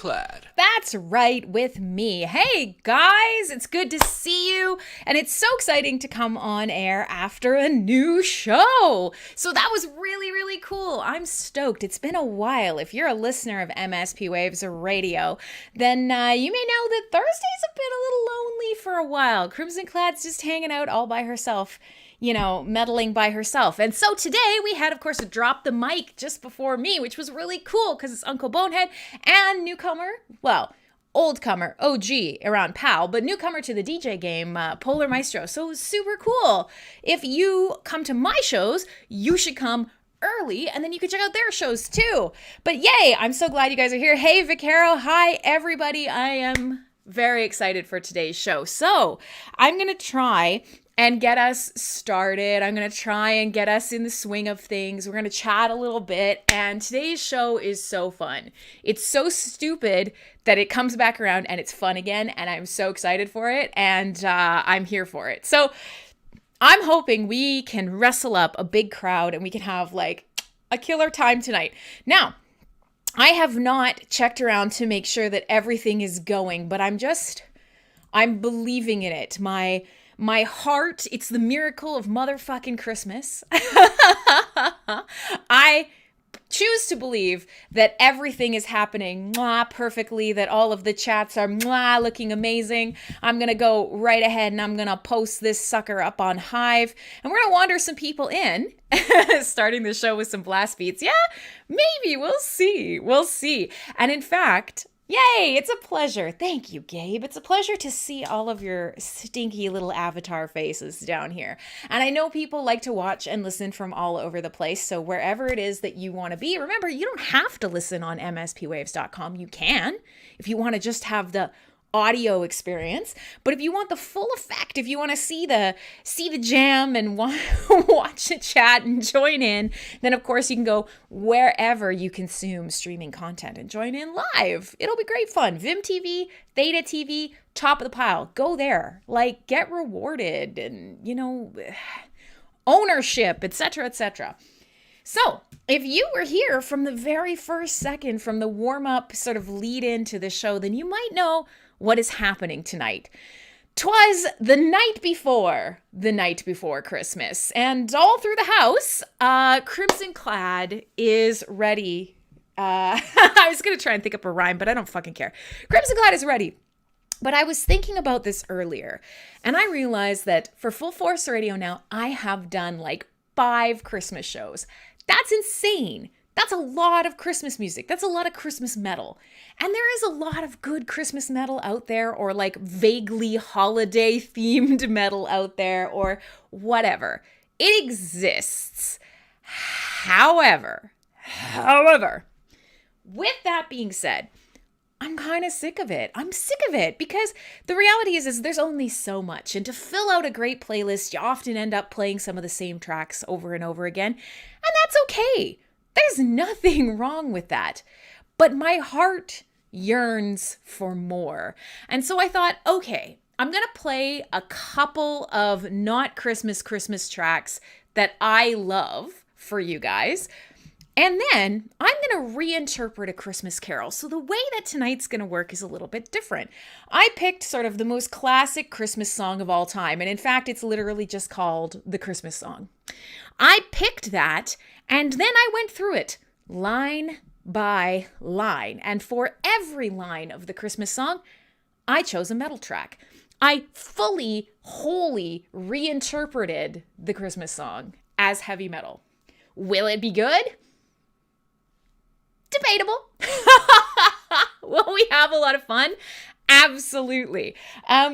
Clad. That's right, with me. Hey guys, it's good to see you, and it's so exciting to come on air after a new show. So that was really, really cool. I'm stoked. It's been a while. If you're a listener of MSP Waves Radio, then you may know that Thursdays have been a little lonely for a while. Crimson Clad's just hanging out all by herself, you know, meddling by herself. And so today we had, of course, a drop the mic just before me, which was really cool because it's Uncle Bonehead and newcomer, well, oldcomer, OG around PAL, but newcomer to the DJ game, Polar Maestro. So it was super cool. If you come to my shows, you should come early, and then you can check out their shows too. But yay, I'm so glad you guys are here. Hey, Vaquero. Hi, everybody. I am very excited for today's show. So I'm going to try and get us started. I'm going to try and get us in the swing of things. We're going to chat a little bit, and today's show is so fun. It's so stupid that it comes back around and it's fun again, and I'm so excited for it, and I'm here for it. So I'm hoping we can wrestle up a big crowd and we can have like a killer time tonight. Now, I have not checked around to make sure that everything is going, but I'm believing in it. My heart, it's the miracle of motherfucking Christmas. I choose to believe that everything is happening perfectly, that all of the chats are looking amazing. I'm going to go right ahead and I'm going to post this sucker up on Hive, and we're going to wander some people in, starting the show with some blast beats. Yeah, maybe. We'll see. We'll see. And in fact, yay, it's a pleasure. Thank you, Gabe. It's a pleasure to see all of your stinky little avatar faces down here. And I know people like to watch and listen from all over the place, so wherever it is that you want to be, remember, you don't have to listen on mspwaves.com. You can, if you want to just have the audio experience, but if you want the full effect, if you want to see the jam and watch the chat and join in, then of course you can go wherever you consume streaming content and join in live. It'll be great fun. Vim TV, Theta TV, top of the pile. Go there, like, get rewarded, and you know, ownership, etc., etc. So, if you were here from the very first second, from the warm-up sort of lead into the show, then you might know what is happening tonight. 'Twas the night before Christmas, and all through the house, Crimson Clad is ready. I was going to try and think up a rhyme, but I don't fucking care. Crimson Clad is ready. But I was thinking about this earlier, and I realized that for Fullforce Radio now, I have done like 5 Christmas shows. That's insane. That's a lot of Christmas music. That's a lot of Christmas metal. And there is a lot of good Christmas metal out there, or like vaguely holiday themed metal out there, or whatever. It exists. However, with that being said, I'm kind of sick of it. I'm sick of it because the reality is there's only so much. And to fill out a great playlist, you often end up playing some of the same tracks over and over again. And that's okay. There's nothing wrong with that. But my heart yearns for more. And so I thought, okay, I'm going to play a couple of not Christmas tracks that I love for you guys. And then I'm going to reinterpret a Christmas carol. So the way that tonight's going to work is a little bit different. I picked sort of the most classic Christmas song of all time. And in fact, it's literally just called the Christmas song. I picked that, and then I went through it line by line. And for every line of the Christmas song, I chose a metal track. I fully, wholly reinterpreted the Christmas song as heavy metal. Will it be good? Debatable. Will we have a lot of fun? Absolutely.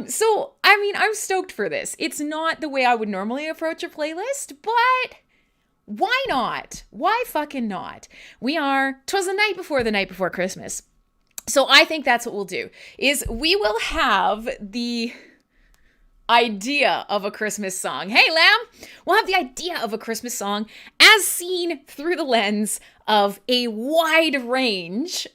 So, I mean, I'm stoked for this. It's not the way I would normally approach a playlist, but why not? Why fucking not? 'Twas the night before Christmas. So I think that's what we'll do, is we will have the idea of a Christmas song. Hey, Lamb! We'll have the idea of a Christmas song as seen through the lens of a wide range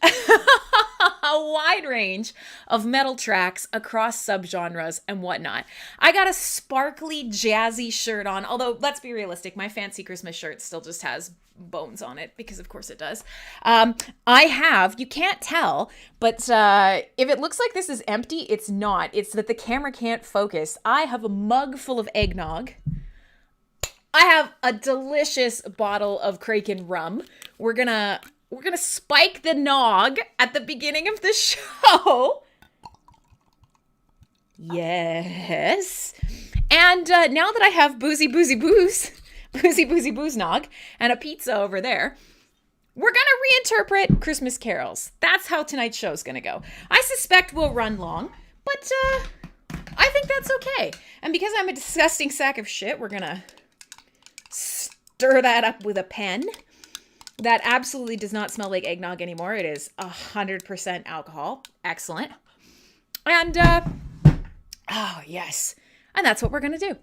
a wide range of metal tracks across subgenres and whatnot. I got a sparkly, jazzy shirt on, although let's be realistic, my fancy Christmas shirt still just has bones on it, because of course it does. I have, you can't tell, but if it looks like this is empty, it's not. It's that the camera can't focus. I have a mug full of eggnog. I have a delicious bottle of Kraken rum. We're gonna spike the nog at the beginning of the show. Yes. And now that I have boozy booze nog, and a pizza over there, we're gonna reinterpret Christmas carols. That's how tonight's show's gonna go. I suspect we'll run long, but I think that's okay. And because I'm a disgusting sack of shit, we're gonna stir that up with a pen. That absolutely does not smell like eggnog anymore. It is 100% alcohol. Excellent. And, oh, yes. And that's what we're going to do.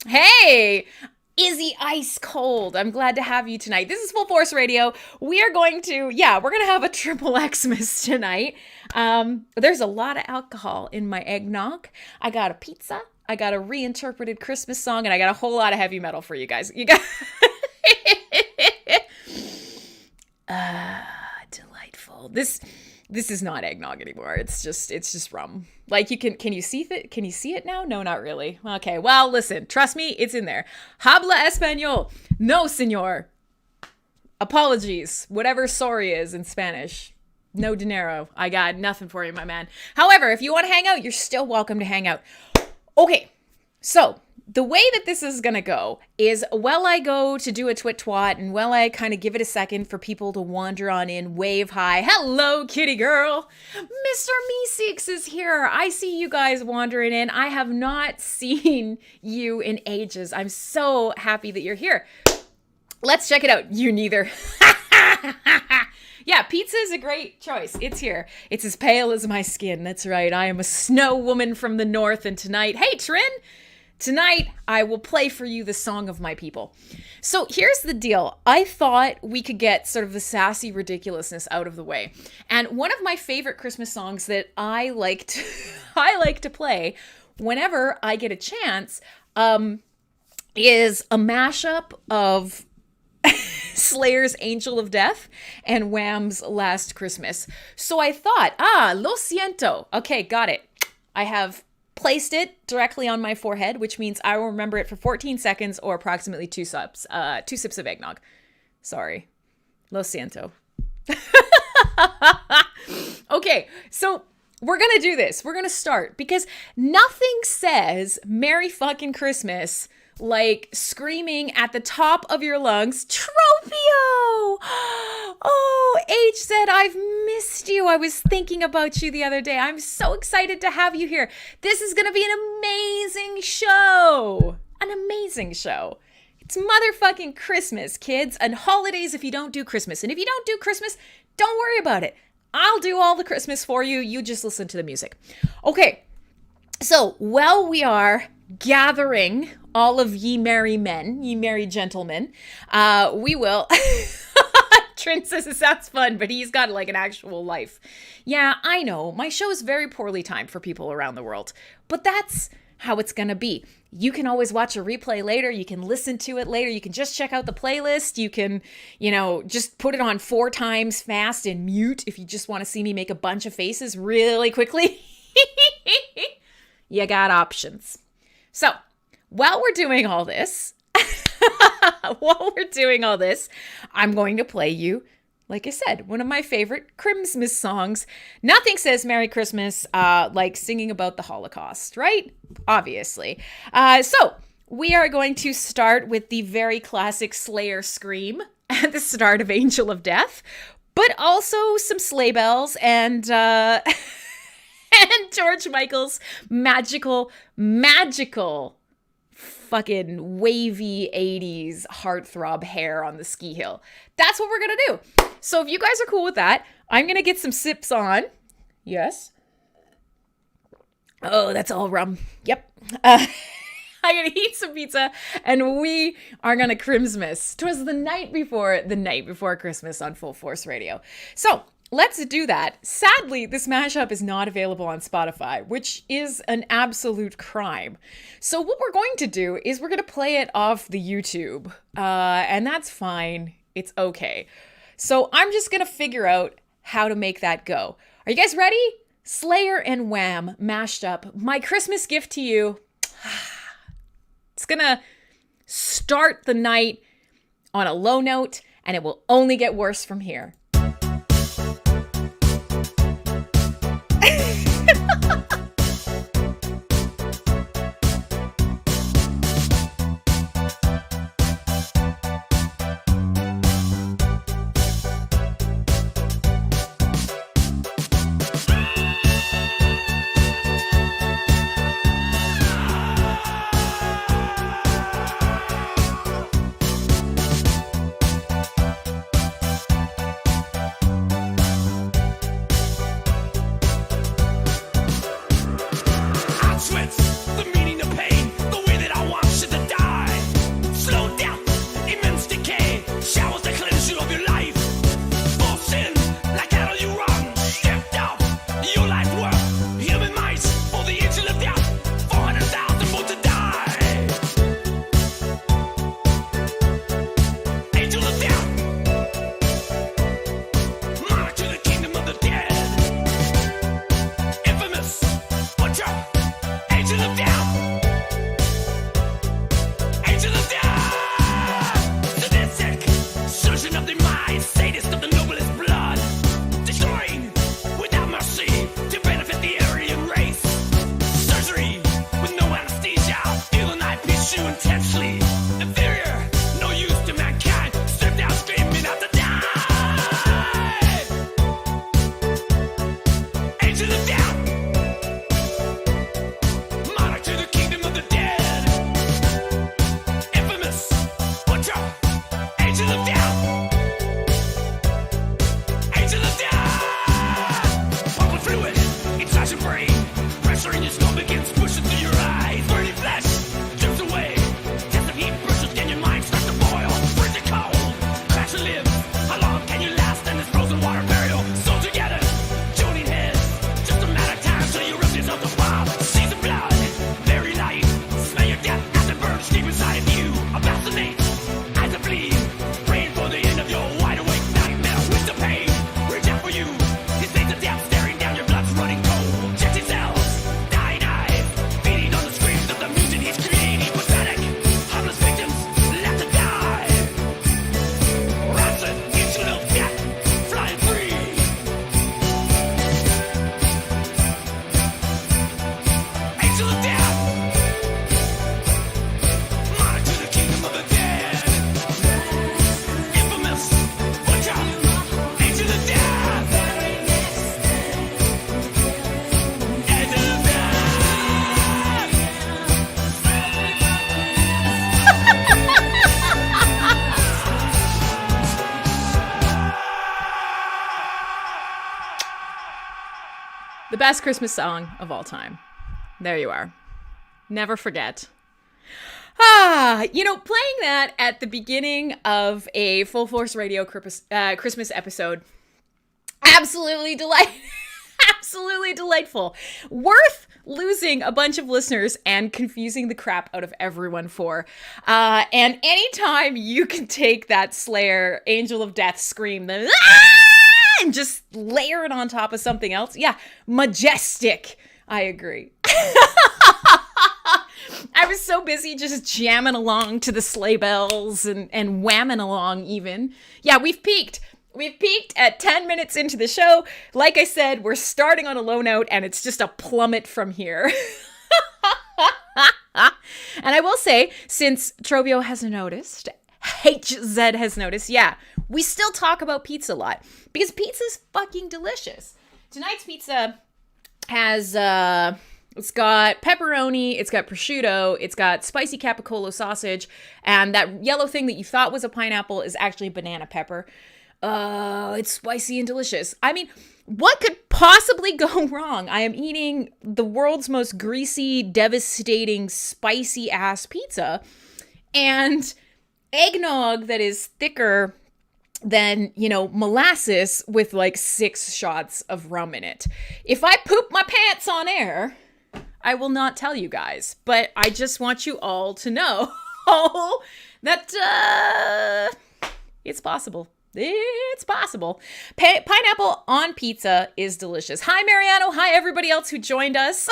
Hey, Izzy Ice Cold. I'm glad to have you tonight. This is Fullforce Radio. We are going to, we're going to have a triple Xmas tonight. There's a lot of alcohol in my eggnog. I got a pizza. I got a reinterpreted Christmas song, and I got a whole lot of heavy metal for you guys. You got delightful. This is not eggnog anymore. It's just rum. Like, can you see it? Can you see it now? No, not really. Okay. Well, listen, trust me, it's in there. Habla español. No, señor. Apologies. Whatever sorry is in Spanish. No dinero. I got nothing for you, my man. However, if you want to hang out, you're still welcome to hang out. Okay, so the way that this is going to go is while I go to do a twit-twat and while I kind of give it a second for people to wander on in, wave hi, hello, kitty girl, Mr. Meeseeks is here. I see you guys wandering in. I have not seen you in ages. I'm so happy that you're here. Let's check it out. You neither. Yeah, pizza is a great choice. It's here. It's as pale as my skin. That's right. I am a snow woman from the north. And tonight, hey, Trin, tonight I will play for you the song of my people. So here's the deal. I thought we could get sort of the sassy ridiculousness out of the way. And one of my favorite Christmas songs that I like to play whenever I get a chance is a mashup of Slayer's Angel of Death and Wham's Last Christmas. So I thought, lo siento. Okay, got it. I have placed it directly on my forehead, which means I will remember it for 14 seconds or approximately two sips of eggnog. Sorry. Lo siento. Okay, so we're going to do this. We're going to start because nothing says Merry fucking Christmas like screaming at the top of your lungs, Tropio! Oh, H said, I've missed you. I was thinking about you the other day. I'm so excited to have you here. This is going to be an amazing show. An amazing show. It's motherfucking Christmas, kids, and holidays if you don't do Christmas. And if you don't do Christmas, don't worry about it. I'll do all the Christmas for you. You just listen to the music. Okay, so while we are gathering all of ye merry men, ye merry gentlemen, we will... Trin says it sounds fun, but he's got like an actual life. Yeah, I know. My show is very poorly timed for people around the world, but that's how it's gonna be. You can always watch a replay later. You can listen to it later. You can just check out the playlist. You can, just put it on 4 times fast and mute if you just want to see me make a bunch of faces really quickly. You got options. So, while we're doing all this, I'm going to play you, like I said, one of my favorite Christmas songs. Nothing says Merry Christmas like singing about the Holocaust, right? Obviously. So, we are going to start with the very classic Slayer scream at the start of Angel of Death, but also some sleigh bells and... and George Michael's magical fucking wavy 80s heartthrob hair on the ski hill. That's what we're going to do. So if you guys are cool with that, I'm going to get some sips on. Yes. Oh, that's all rum. Yep. I'm going to eat some pizza, and we are going to Christmas. 'Twas the night before Christmas on Full Force Radio. So let's do that. Sadly, this mashup is not available on Spotify, which is an absolute crime. So what we're going to do is we're going to play it off the YouTube, and that's fine. It's okay. So I'm just going to figure out how to make that go. Are you guys ready? Slayer and Wham mashed up. My Christmas gift to you. It's gonna start the night on a low note, and it will only get worse from here. The best Christmas song of all time. There you are. Never forget. Playing that at the beginning of a Full Force Radio Christmas episode, absolutely delightful. Worth losing a bunch of listeners and confusing the crap out of everyone for. And anytime you can take that Slayer Angel of Death scream, the and just layer it on top of something else. Yeah, majestic. I agree. I was so busy just jamming along to the sleigh bells and whamming along even. Yeah, we've peaked. We've peaked at 10 minutes into the show. Like I said, we're starting on a low note and it's just a plummet from here. And I will say, since trve has noticed, HZ has noticed, yeah, we still talk about pizza a lot because pizza's fucking delicious. Tonight's pizza has, it's got pepperoni, it's got prosciutto, it's got spicy capicola sausage, and that yellow thing that you thought was a pineapple is actually banana pepper. It's spicy and delicious. I mean, what could possibly go wrong? I am eating the world's most greasy, devastating, spicy ass pizza and eggnog that is thicker than, molasses with like 6 shots of rum in it. If I poop my pants on air, I will not tell you guys, but I just want you all to know that it's possible. It's possible. Pineapple on pizza is delicious. Hi, Mariano. Hi, everybody else who joined us.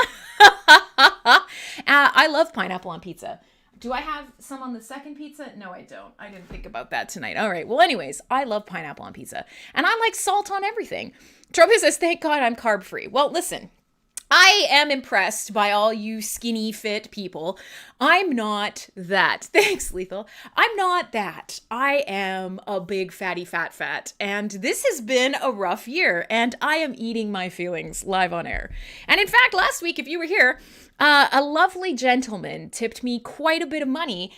I love pineapple on pizza. Do I have some on the second pizza? No, I don't. I didn't think about that tonight. All right. Well, anyways, I love pineapple on pizza. And I like salt on everything. trve says, thank God I'm carb free. Well, listen. I am impressed by all you skinny fit people. I'm not that. Thanks, Lethal. I'm not that. I am a big fatty fat. And this has been a rough year. And I am eating my feelings live on air. And in fact, last week, if you were here, a lovely gentleman tipped me quite a bit of money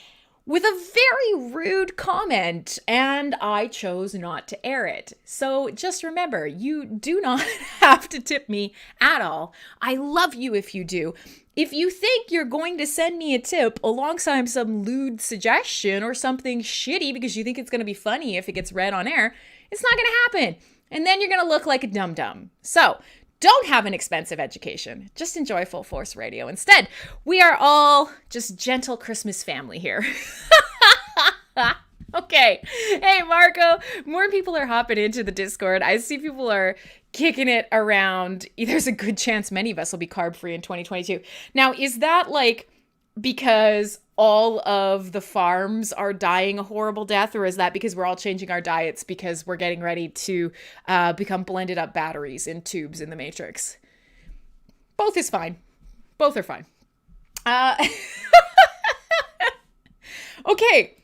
with a very rude comment, and I chose not to air it. So just remember, you do not have to tip me at all. I love you if you do. If you think you're going to send me a tip alongside some lewd suggestion or something shitty because you think it's going to be funny if it gets read on air, it's not going to happen. And then you're going to look like a dum-dum. So don't have an expensive education. Just enjoy Fullforce Radio. Instead, we are all just gentle Christmas family here. Okay. Hey, Marco. More people are hopping into the Discord. I see people are kicking it around. There's a good chance many of us will be carb free in 2022. Now, is that like because all of the farms are dying a horrible death, or is that because we're all changing our diets because we're getting ready to become blended up batteries in tubes in the Matrix? Both is fine. Both are fine. Okay,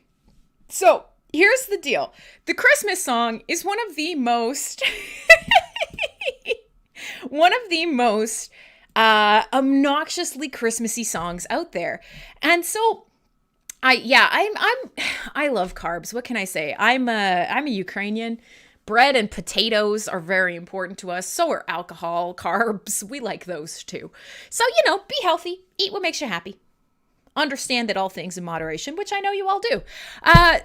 so here's the deal. The Christmas song is one of the most obnoxiously Christmassy songs out there. And so I love carbs. What can I say? I'm a Ukrainian. Bread and potatoes are very important to us. So are alcohol, carbs. We like those too. So, be healthy. Eat what makes you happy. Understand that all things in moderation, which I know you all do.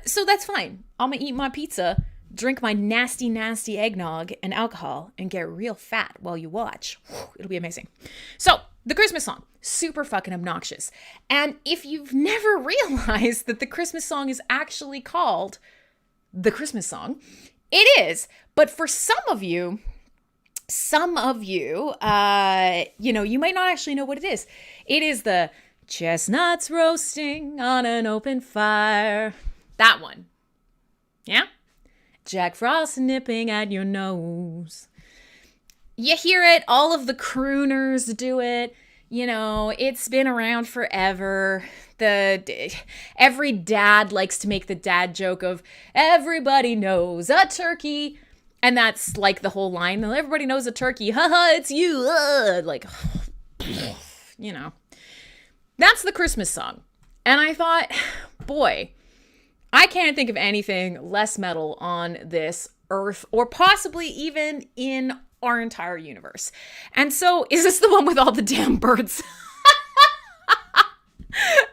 So that's fine. I'm gonna eat my pizza, drink my nasty, nasty eggnog and alcohol, and get real fat while you watch. It'll be amazing. So, the Christmas song, super fucking obnoxious. And if you've never realized that the Christmas song is actually called the Christmas song, it is. But for some of you, you might not actually know what it is. It is the chestnuts roasting on an open fire. That one. Yeah? Jack Frost nipping at your nose. You hear it. All of the crooners do it. It's been around forever. Every dad likes to make the dad joke of everybody knows a turkey. And that's like the whole line. Everybody knows a turkey. Haha, it's you. That's the Christmas song. And I thought, boy, I can't think of anything less metal on this earth, or possibly even in our entire universe. And so, is this the one with all the damn birds?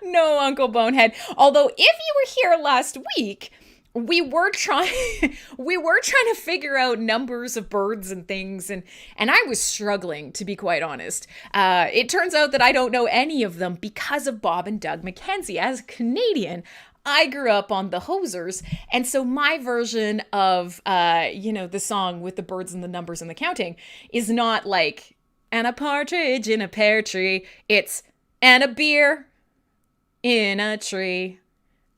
No, Uncle Bonehead. Although, if you were here last week, we were trying to figure out numbers of birds and things, and I was struggling, to be quite honest. It turns out that I don't know any of them because of Bob and Doug McKenzie. As a Canadian, I grew up on the Hosers, and so my version of the song with the birds and the numbers and the counting is not like "and a partridge in a pear tree." It's "and a beer in a tree."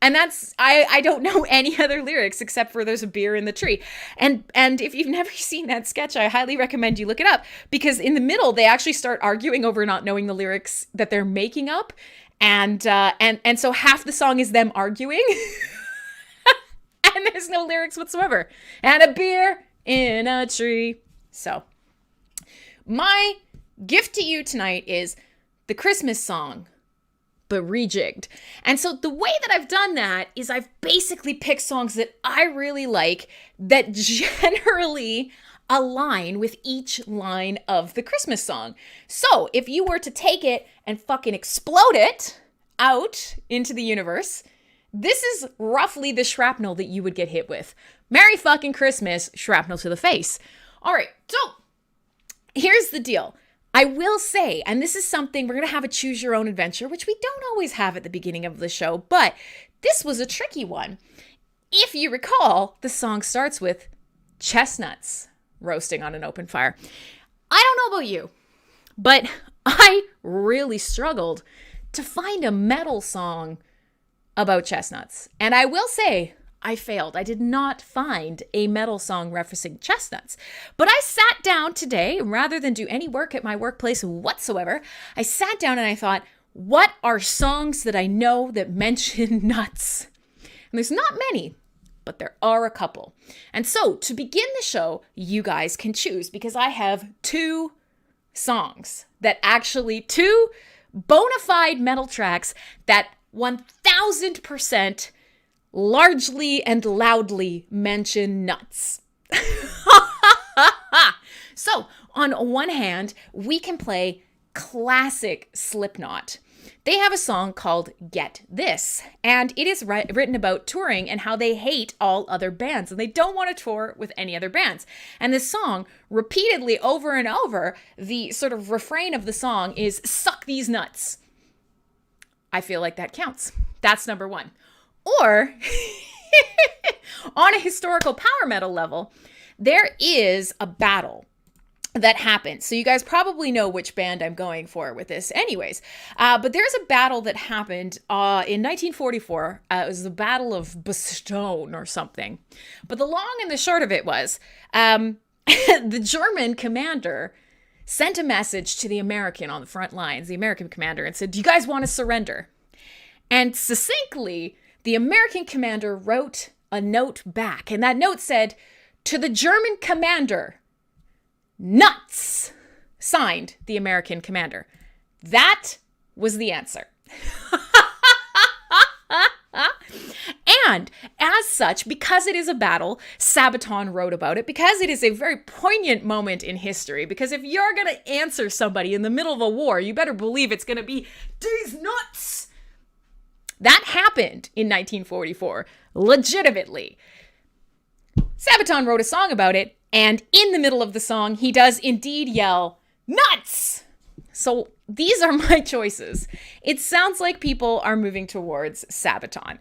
And that's, I don't know any other lyrics except for there's a beer in the tree. And if you've never seen that sketch, I highly recommend you look it up, because in the middle, they actually start arguing over not knowing the lyrics that they're making up. And so half the song is them arguing and there's no lyrics whatsoever. And a beer in a tree. So my gift to you tonight is the Christmas song, but rejigged. And so the way that I've done that is I've basically picked songs that I really like, that generally align with each line of the Christmas song. So if you were to take it and fucking explode it out into the universe, this is roughly the shrapnel that you would get hit with. Merry fucking Christmas, shrapnel to the face. All right, so here's the deal. I will say, and this is something, we're going to have a choose your own adventure, which we don't always have at the beginning of the show, but this was a tricky one. If you recall, the song starts with chestnuts roasting on an open fire. I don't know about you, but I really struggled to find a metal song about chestnuts. And I will say, I failed. I did not find a metal song referencing chestnuts. But I sat down today, rather than do any work at my workplace whatsoever, I sat down and I thought, what are songs that I know that mention nuts? And there's not many, but there are a couple. And so to begin the show, you guys can choose, because I have two songs that actually, two bona fide metal tracks that 1000% largely and loudly mention nuts. So on one hand, we can play classic Slipknot. They have a song called Get This, and it is written about touring and how they hate all other bands and they don't want to tour with any other bands. And this song, repeatedly over and over, the sort of refrain of the song is "suck these nuts." I feel like that counts. That's number one. Or on a historical power metal level, there is a battle that happened. So you guys probably know which band I'm going for with this anyways. But there's a battle that happened in 1944. It was the Battle of Bastogne or something. But the long and the short of it was the German commander sent a message to the American on the front lines, the American commander, and said, "Do you guys want to surrender?" And succinctly, the American commander wrote a note back. And that note said, "To the German commander, nuts." Signed, the American commander. That was the answer. And as such, because it is a battle, Sabaton wrote about it, because it is a very poignant moment in history, because if you're going to answer somebody in the middle of a war, you better believe it's going to be, "These nuts." That happened in 1944, legitimately. Sabaton wrote a song about it, and in the middle of the song, he does indeed yell, "Nuts!" So these are my choices. It sounds like people are moving towards Sabaton.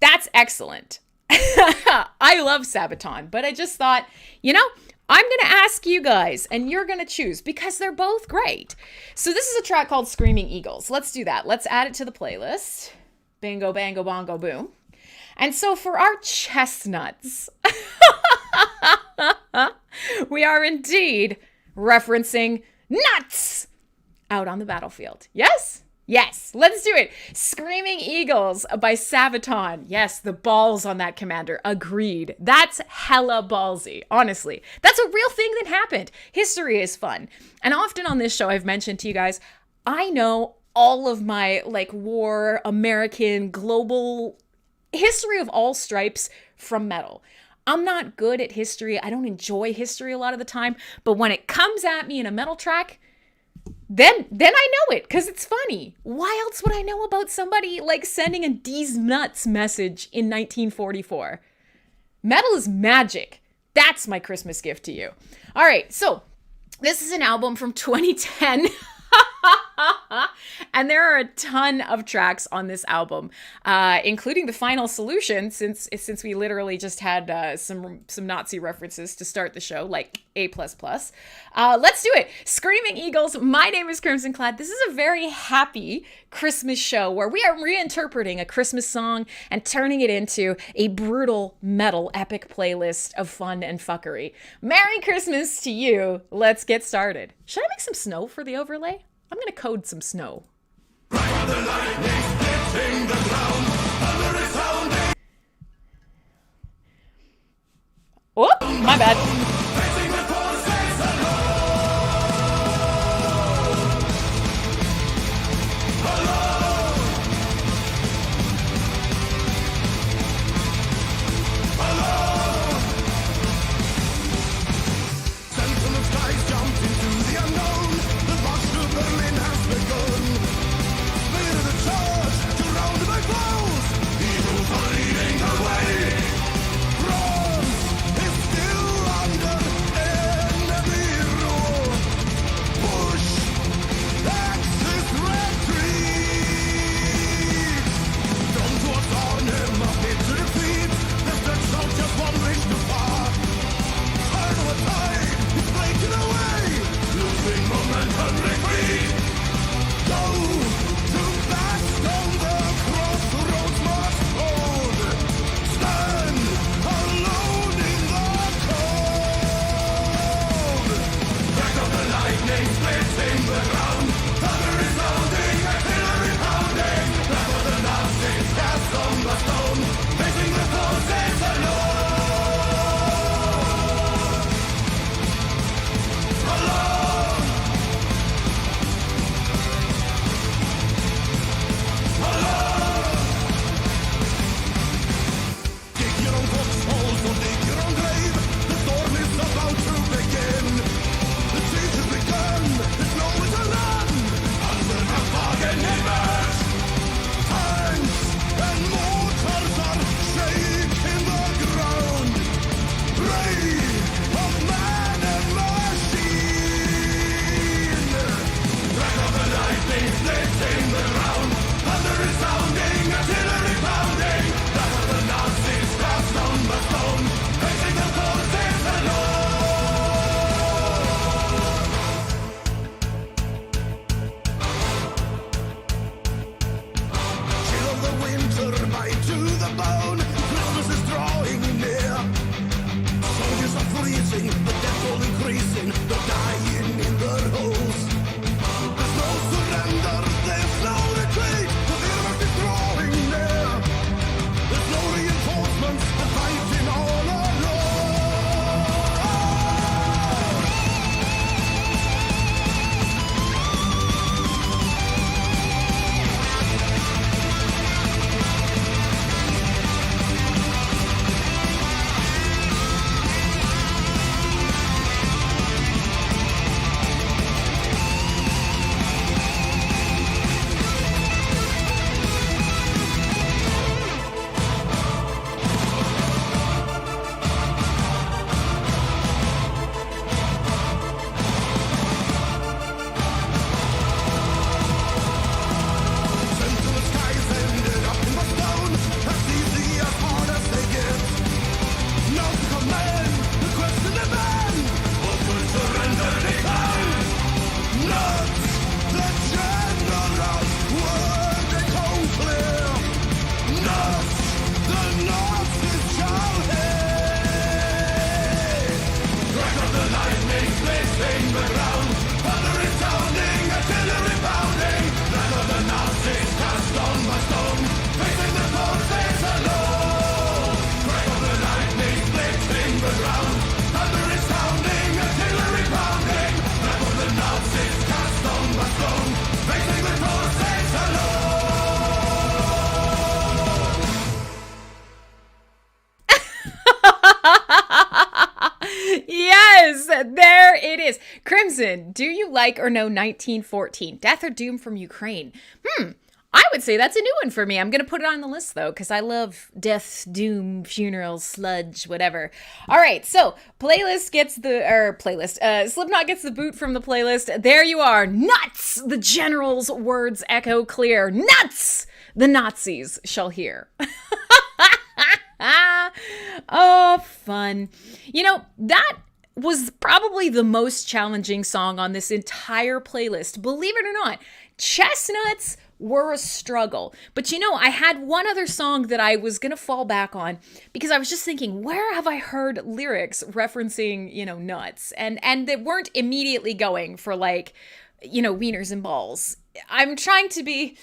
That's excellent. I love Sabaton, but I just thought, I'm going to ask you guys, and you're going to choose, because they're both great. So this is a track called Screaming Eagles. Let's do that. Let's add it to the playlist. Bingo, bango, bongo, boom. And so for our chestnuts, we are indeed referencing nuts out on the battlefield. Yes? Yes. Let's do it. Screaming Eagles by Sabaton. Yes, the balls on that commander. Agreed. That's hella ballsy. Honestly, that's a real thing that happened. History is fun. And often on this show, I've mentioned to you guys, I know all of my war, American, global history of all stripes from metal. I'm not good at history. I don't enjoy history a lot of the time. But when it comes at me in a metal track, then I know it because it's funny. Why else would I know about somebody sending a "D's nuts" message in 1944? Metal is magic. That's my Christmas gift to you. All right, so this is an album from 2010. And there are a ton of tracks on this album, including the final solution, since we literally just had some Nazi references to start the show, like A++. Let's do it. Screaming Eagles. My name is Crimson Clad. This is a very happy Christmas show where we are reinterpreting a Christmas song and turning it into a brutal metal epic playlist of fun and fuckery. Merry Christmas to you. Let's get started. Should I make some snow for the overlay? I'm going to code some snow. Oh, my bad. Yes, there it is. Crimson, do you like or know 1914? Death or Doom from Ukraine? I would say that's a new one for me. I'm going to put it on the list, though, because I love death, doom, funeral, sludge, whatever. All right, so Slipknot gets the boot from the playlist. There you are. Nuts! The general's words echo clear. Nuts! The Nazis shall hear. Oh, fun. That was probably the most challenging song on this entire playlist. Believe it or not, Chestnuts were a struggle. But I had one other song that I was going to fall back on because I was just thinking, where have I heard lyrics referencing, nuts? And they weren't immediately going for wieners and balls. I'm trying to be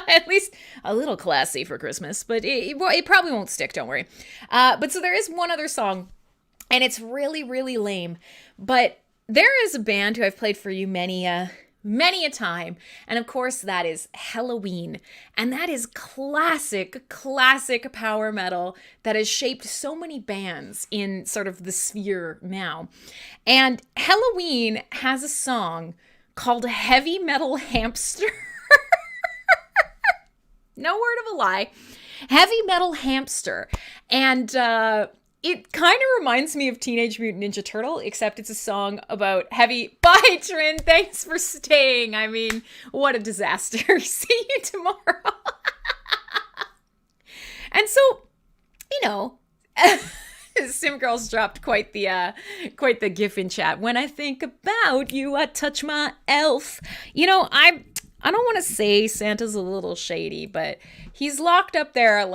at least a little classy for Christmas, but it probably won't stick, don't worry. But so there is one other song, and it's really, really lame, but there is a band who I've played for you many a time, and of course that is 𝖊𝖕𝖆𝖆, and that is classic power metal that has shaped so many bands in sort of the sphere now. And 𝖊𝖕𝖆𝖆 has a song called 𝖍𝖕𝖙𝖆𝖆𝖆. No word of a lie. 𝖍𝖕𝖙𝖆𝖆. And it kind of reminds me of Teenage Mutant Ninja Turtle, except it's a song about heavy. Bye, Trin. Thanks for staying. I mean, what a disaster. See you tomorrow. And so, Sim Girls dropped quite the gif in chat. When I think about you, I touch my elf. I don't want to say Santa's a little shady, but he's locked up there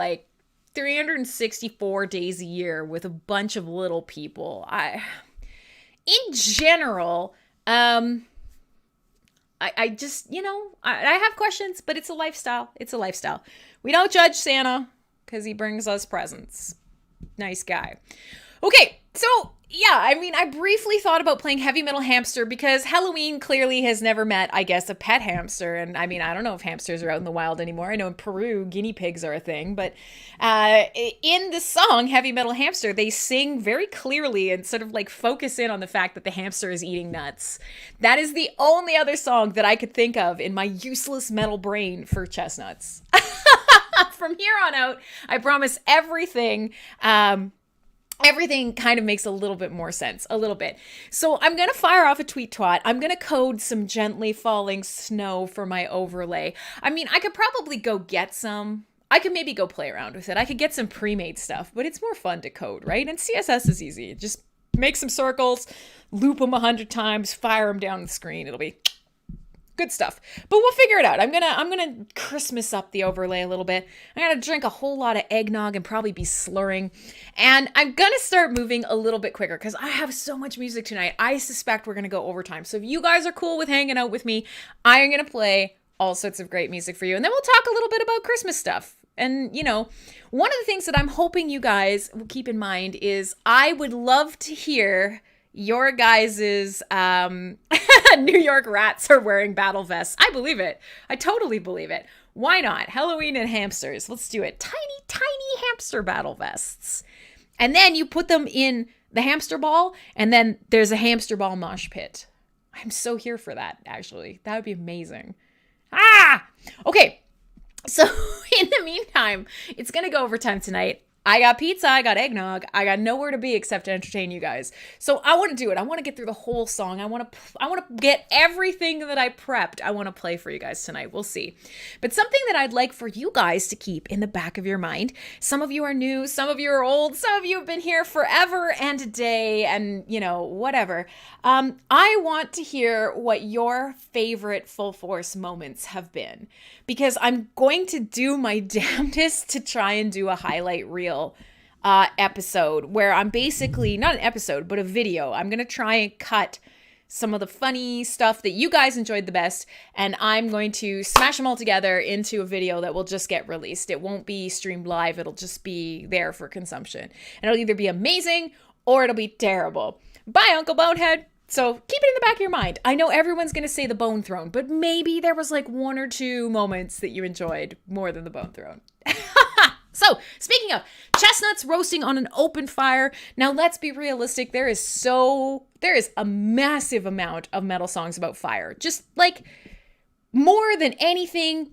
364 days a year with a bunch of little people. In general, I just, I have questions, but it's a lifestyle. It's a lifestyle. We don't judge Santa because he brings us presents. Nice guy. Okay, so yeah, I briefly thought about playing 𝖍𝖕𝖙𝖆𝖆𝖆 because 𝖊𝖕𝖆𝖆 clearly has never met, I guess, a pet hamster. And I don't know if hamsters are out in the wild anymore. I know in Peru, guinea pigs are a thing. But in the song, 𝖍𝖕𝖙𝖆𝖆𝖆, they sing very clearly and sort of focus in on the fact that the hamster is eating nuts. That is the only other song that I could think of in my useless metal brain for chestnuts. From here on out, I promise everything kind of makes a little bit more sense, a little bit. So I'm going to fire off a tweet twat. I'm going to code some gently falling snow for my overlay. I could probably go get some. I could maybe go play around with it. I could get some pre-made stuff, but it's more fun to code, right? And CSS is easy. Just make some circles, loop them 100 times, fire them down the screen. It'll be good stuff. But we'll figure it out. I'm gonna Christmas up the overlay a little bit. I'm gonna drink a whole lot of eggnog and probably be slurring. And I'm gonna start moving a little bit quicker because I have so much music tonight. I suspect we're gonna go overtime. So if you guys are cool with hanging out with me, I am gonna play all sorts of great music for you. And then we'll talk a little bit about Christmas stuff. And, one of the things that I'm hoping you guys will keep in mind is I would love to hear your guys's New York rats are wearing battle vests. I believe it. I totally believe it. Why not? 𝖊𝖕𝖆𝖆 and hamsters. Let's do it. Tiny hamster battle vests. And then you put them in the hamster ball, and then there's a hamster ball mosh pit. I'm so here for that, actually. That would be amazing. Okay. So in the meantime, it's going to go overtime tonight. I got pizza, I got eggnog, I got nowhere to be except to entertain you guys. So I want to do it. I want to get through the whole song. I want to get everything that I prepped. I want to play for you guys tonight. We'll see. But something that I'd like for you guys to keep in the back of your mind. Some of you are new, some of you are old, some of you have been here forever and a day and, whatever. I want to hear what your favorite Full Force moments have been, because I'm going to do my damnedest to try and do a highlight reel episode where I'm basically, not an episode, but a video. I'm going to try and cut some of the funny stuff that you guys enjoyed the best, and I'm going to smash them all together into a video that will just get released. It won't be streamed live. It'll just be there for consumption. And it'll either be amazing or it'll be terrible. Bye, Uncle Bonehead. So keep it in the back of your mind. I know everyone's going to say the bone throne, but maybe there was like one or two moments that you enjoyed more than the bone throne. So, speaking of chestnuts roasting on an open fire, now let's be realistic. There is a massive amount of metal songs about fire. Just like more than anything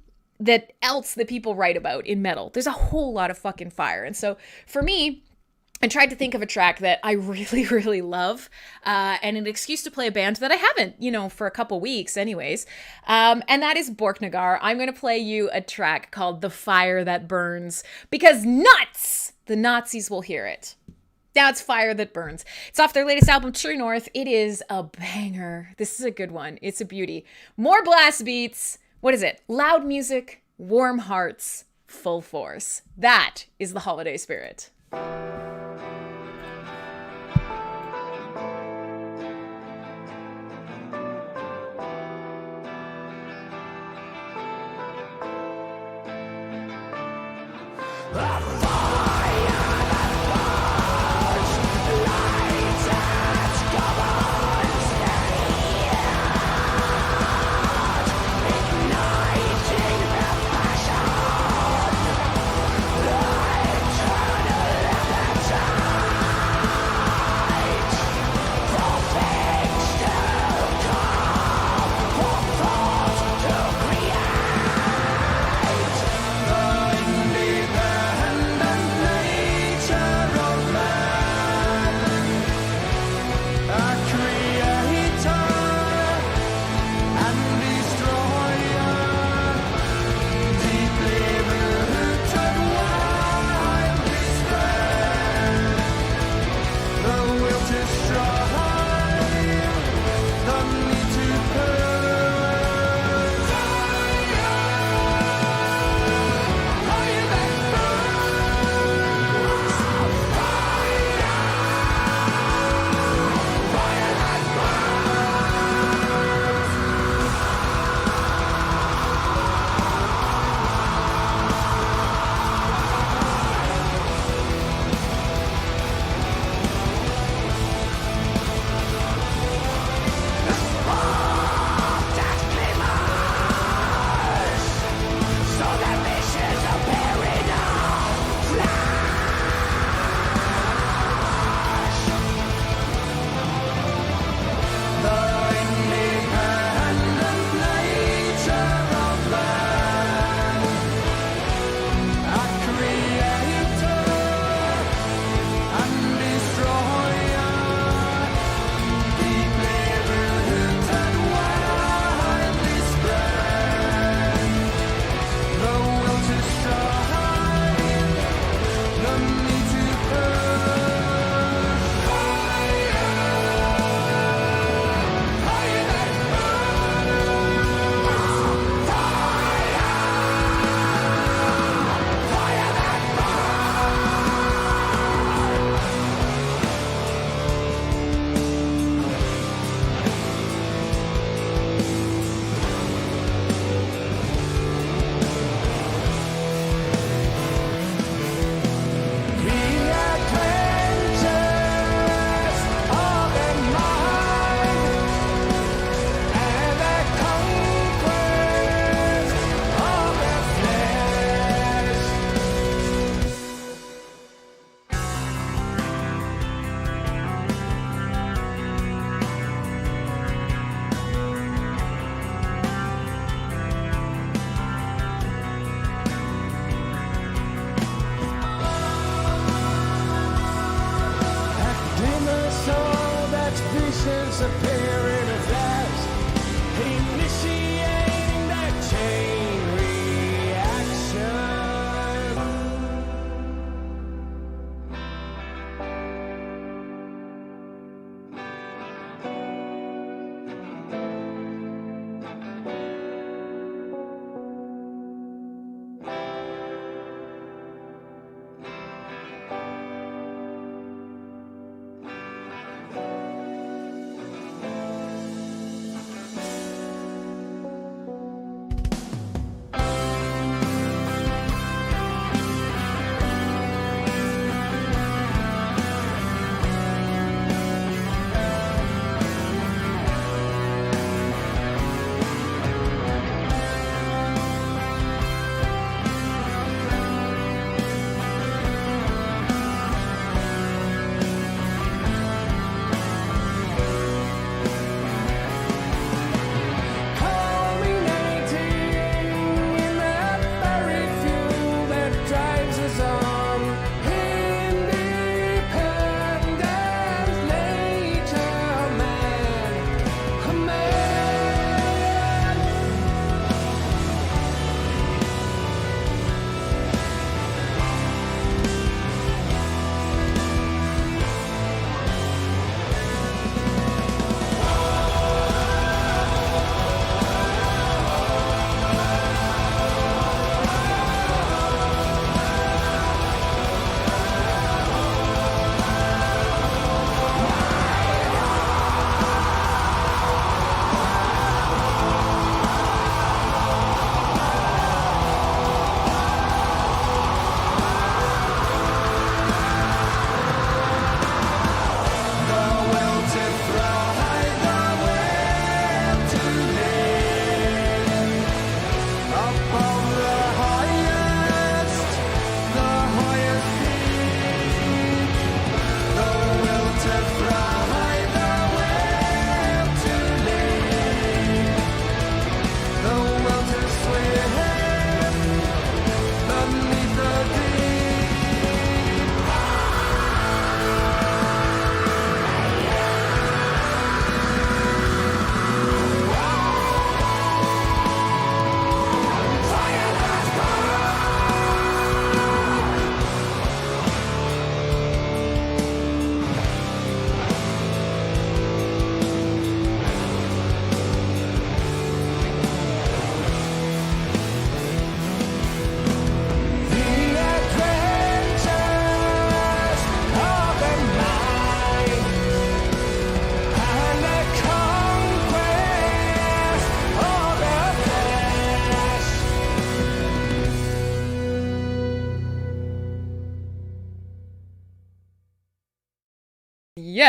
else that people write about in metal. There's a whole lot of fucking fire. And so for me, I tried to think of a track that I really, really love, and an excuse to play a band that I haven't, for a couple weeks anyways, and that is 𝖍𝖐𝖏. I'm going to play you a track called The Fire That Burns, because nuts! The Nazis will hear it. Now it's Fire That Burns. It's off their latest album, True North. It is a banger. This is a good one. It's a beauty. More blast beats. What is it? Loud music, warm hearts, full force. That is the holiday spirit.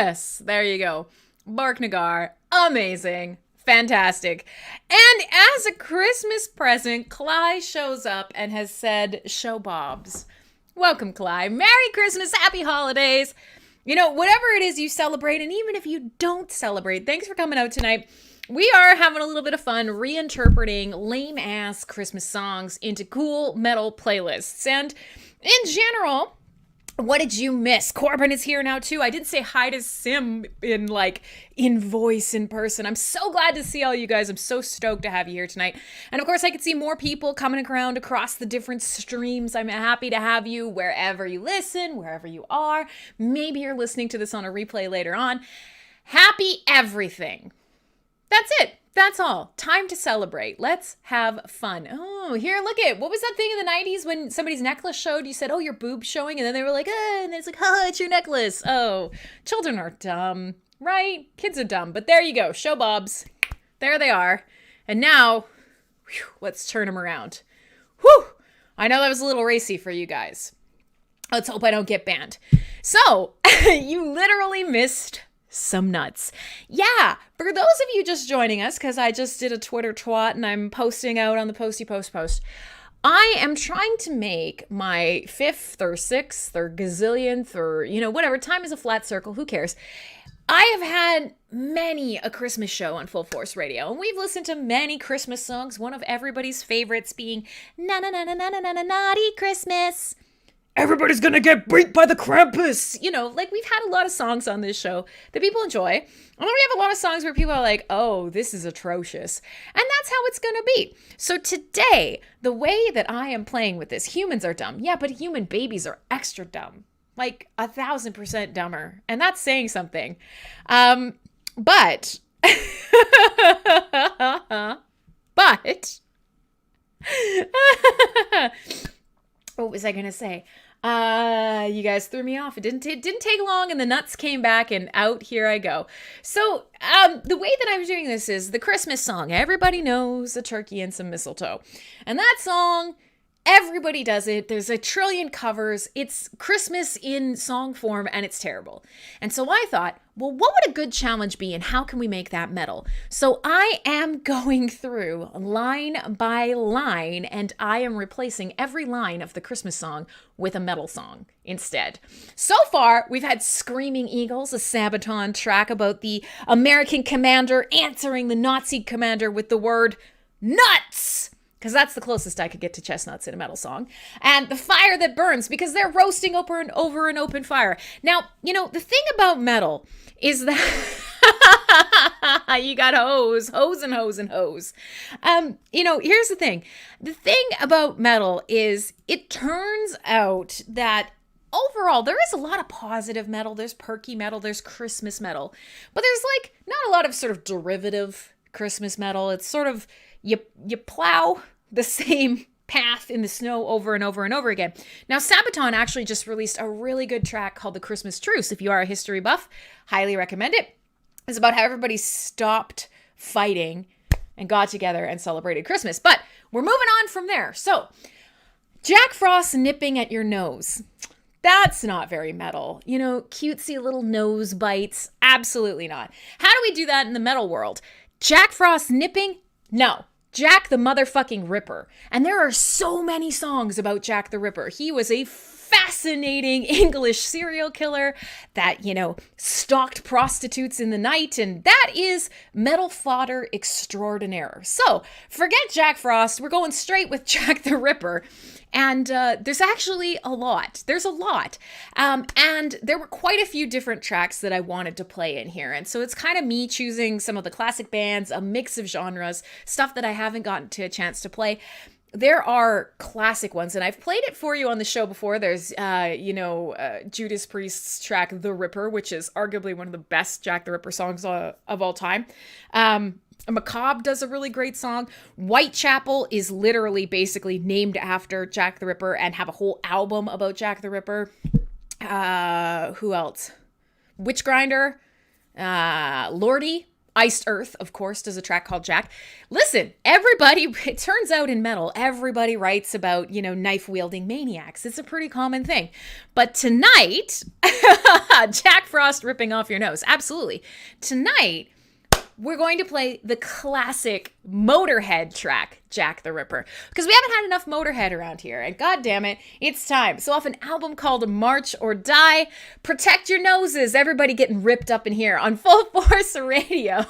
Yes, there you go. 𝖍𝖎𝖆, amazing. Fantastic. And as a Christmas present, 𝖊𝖕 shows up and has said, show bobs. Welcome, 𝖊𝖕. Merry Christmas, happy holidays. You know, whatever it is you celebrate, and even if you don't celebrate, thanks for coming out tonight. We are having a little bit of fun reinterpreting lame-ass Christmas songs into cool metal playlists. And in general, what did you miss? Corbin is here now too. I did say hi to Sim in voice, in person. I'm so glad to see all you guys. I'm so stoked to have you here tonight. And of course, I could see more people coming around across the different streams. I'm happy to have you wherever you listen, wherever you are. Maybe you're listening to this on a replay later on. Happy everything. That's it. That's all. Time to celebrate. Let's have fun. Oh, here, look at, what was that thing in the 90s when somebody's necklace showed? You said, oh, your boob's showing. And then they were like, and it's like, it's your necklace. Oh, children are dumb, right? Kids are dumb. But there you go. Show bobs. There they are. And now, let's turn them around. Whew. I know that was a little racy for you guys. Let's hope I don't get banned. So, you literally missed some nuts. Yeah, for those of you just joining us, because I just did a Twitter twat and I'm posting out on the Posty Post post, I am trying to make my 5th or 6th or gazillionth or, whatever, time is a flat circle, who cares? I have had many a Christmas show on Fullforce Radio, and we've listened to many Christmas songs, one of everybody's favorites being Na Na Na Na Na Na Na Na Naughty Christmas. Everybody's gonna get beat by the Krampus. We've had a lot of songs on this show that people enjoy. And then we have a lot of songs where people are like, oh, this is atrocious. And that's how it's gonna be. So today, the way that I am playing with this, humans are dumb. Yeah, but human babies are extra dumb. 1,000% dumber. And that's saying something. But what was I gonna say? You guys threw me off. It didn't take long, and the nuts came back, and out here I go. So, the way that I'm doing this is the Christmas song. Everybody knows a turkey and some mistletoe. And that song, everybody does it. There's a trillion covers. It's Christmas in song form, and it's terrible. And so I thought, well, what would a good challenge be, and how can we make that metal? So I am going through line by line, and I am replacing every line of the Christmas song with a metal song instead. So far, we've had Screaming Eagles, a Sabaton track about the American commander answering the Nazi commander with the word nuts, because that's the closest I could get to chestnuts in a metal song. And The Fire That Burns, because they're roasting over an open fire. Now, the thing about metal is that you got hose and hose and hose. Here's the thing. The thing about metal is it turns out that overall, there is a lot of positive metal. There's perky metal. There's Christmas metal. But there's not a lot of sort of derivative Christmas metal. It's sort of, you plow the same path in the snow over and over and over again. Now, Sabaton actually just released a really good track called The Christmas Truce. If you are a history buff, highly recommend it. It's about how everybody stopped fighting and got together and celebrated Christmas. But we're moving on from there. So, Jack Frost nipping at your nose. That's not very metal. Cutesy little nose bites. Absolutely not. How do we do that in the metal world? Jack Frost nipping? No. Jack the motherfucking Ripper. And there are so many songs about Jack the Ripper. He was a fascinating English serial killer that, stalked prostitutes in the night. And that is metal fodder extraordinaire. So forget Jack Frost. We're going straight with Jack the Ripper. And there's actually a lot. There's a lot. And there were quite a few different tracks that I wanted to play in here. And so it's kind of me choosing some of the classic bands, a mix of genres, stuff that I haven't gotten to a chance to play. There are classic ones, and I've played it for you on the show before. There's, Judas Priest's track, The Ripper, which is arguably one of the best Jack the Ripper songs of all time. Macabre does a really great song. Whitechapel is literally basically named after Jack the Ripper and have a whole album about Jack the Ripper. Who else? Witchgrinder. Lordy. Iced Earth, of course, does a track called Jack. Listen, everybody, it turns out in metal, everybody writes about, knife-wielding maniacs. It's a pretty common thing. But tonight, Jack Frost ripping off your nose. Absolutely. Tonight, we're going to play the classic Motorhead track, Jack the Ripper, because we haven't had enough Motorhead around here, and god damn it, it's time. So off an album called March or Die, protect your noses, everybody getting ripped up in here on Full Force Radio.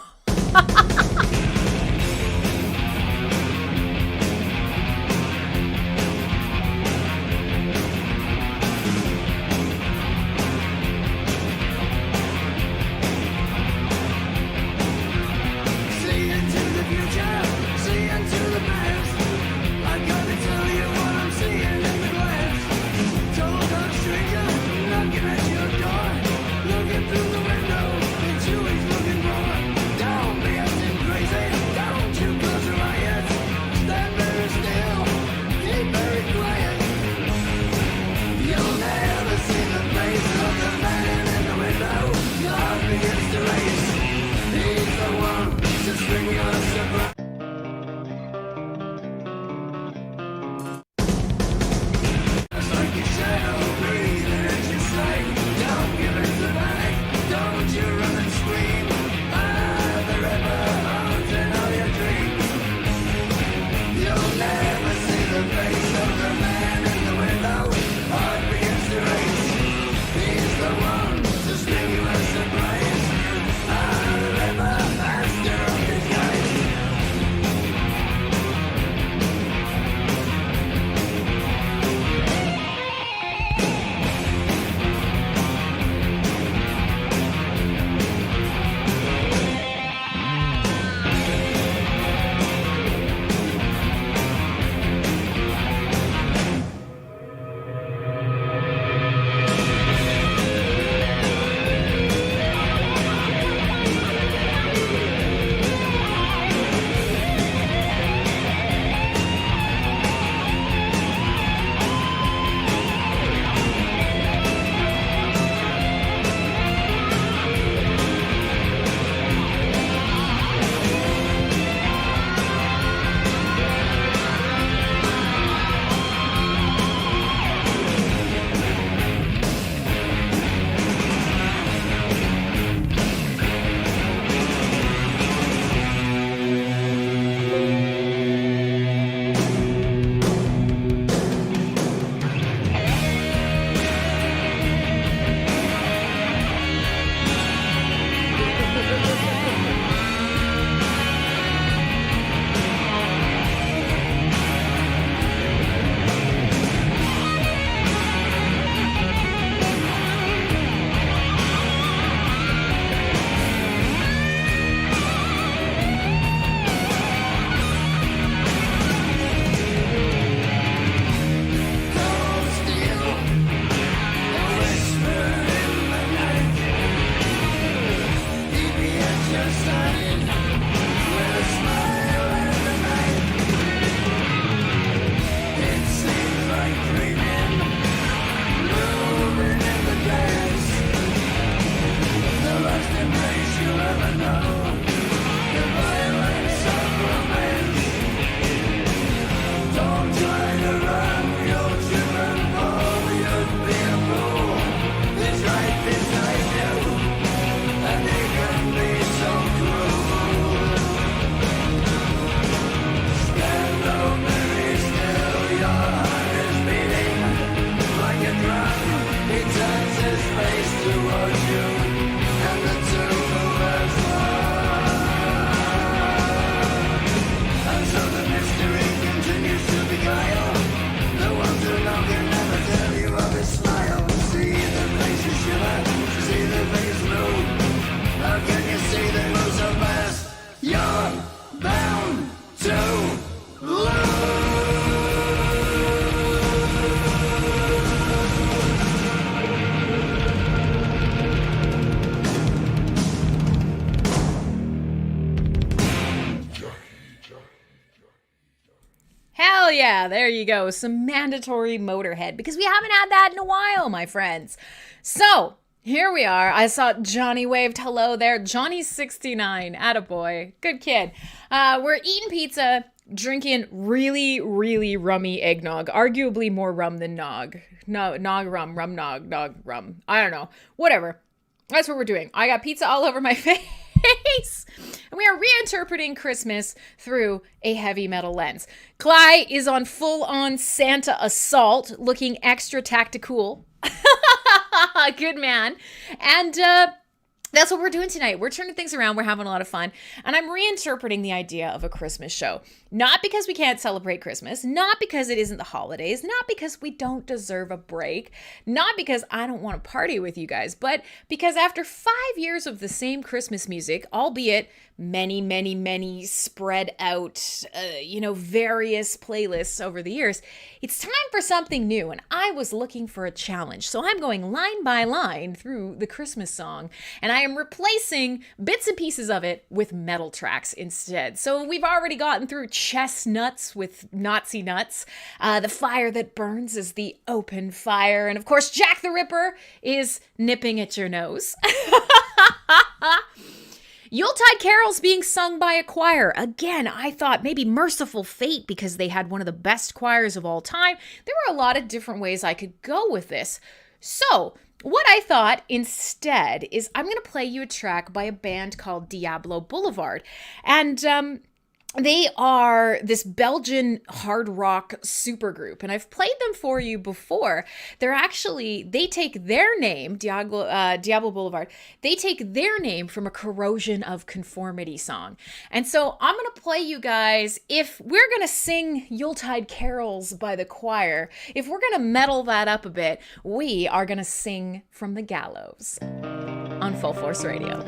Hell yeah, there you go. Some mandatory Motorhead, because we haven't had that in a while, my friends. So, Here we are. I saw Johnny waved hello there. Johnny's 69. Attaboy. Good kid. We're eating pizza, drinking really, really rummy eggnog. Arguably more rum than nog. No, nog rum, rum nog, nog rum. I don't know. Whatever. That's what we're doing. I got pizza all over my face. And we are reinterpreting Christmas through a heavy metal lens. Cly is on full-on Santa assault, looking extra tactical. Good man. And that's what we're doing tonight. We're turning things around. We're having a lot of fun. And I'm reinterpreting the idea of a Christmas show. Not because we can't celebrate Christmas. Not because it isn't the holidays. Not because we don't deserve a break. Not because I don't want to party with you guys. But because after 5 years of the same Christmas music, albeit many, many, many spread out, various playlists over the years, it's time for something new. And I was looking for a challenge. So I'm going line by line through the Christmas song. And I am replacing bits and pieces of it with metal tracks instead. So we've already gotten through Chestnuts with Nazi nuts. The Fire That Burns is the open fire. And of course, Jack the Ripper is nipping at your nose. Yuletide carols being sung by a choir. Again, I thought maybe Merciful Fate because they had one of the best choirs of all time. There were a lot of different ways I could go with this. So what I thought instead is I'm going to play you a track by a band called 𝖍𝖊𝖆𝖆. And they are this Belgian hard rock supergroup, and I've played them for you before. They take their name, 𝖍𝖊𝖆𝖆, they take their name from a Corrosion of Conformity song. And so I'm going to play you guys, if we're going to sing Yuletide carols by the choir, if we're going to metal that up a bit, we are going to sing from the gallows on Fullforce Radio.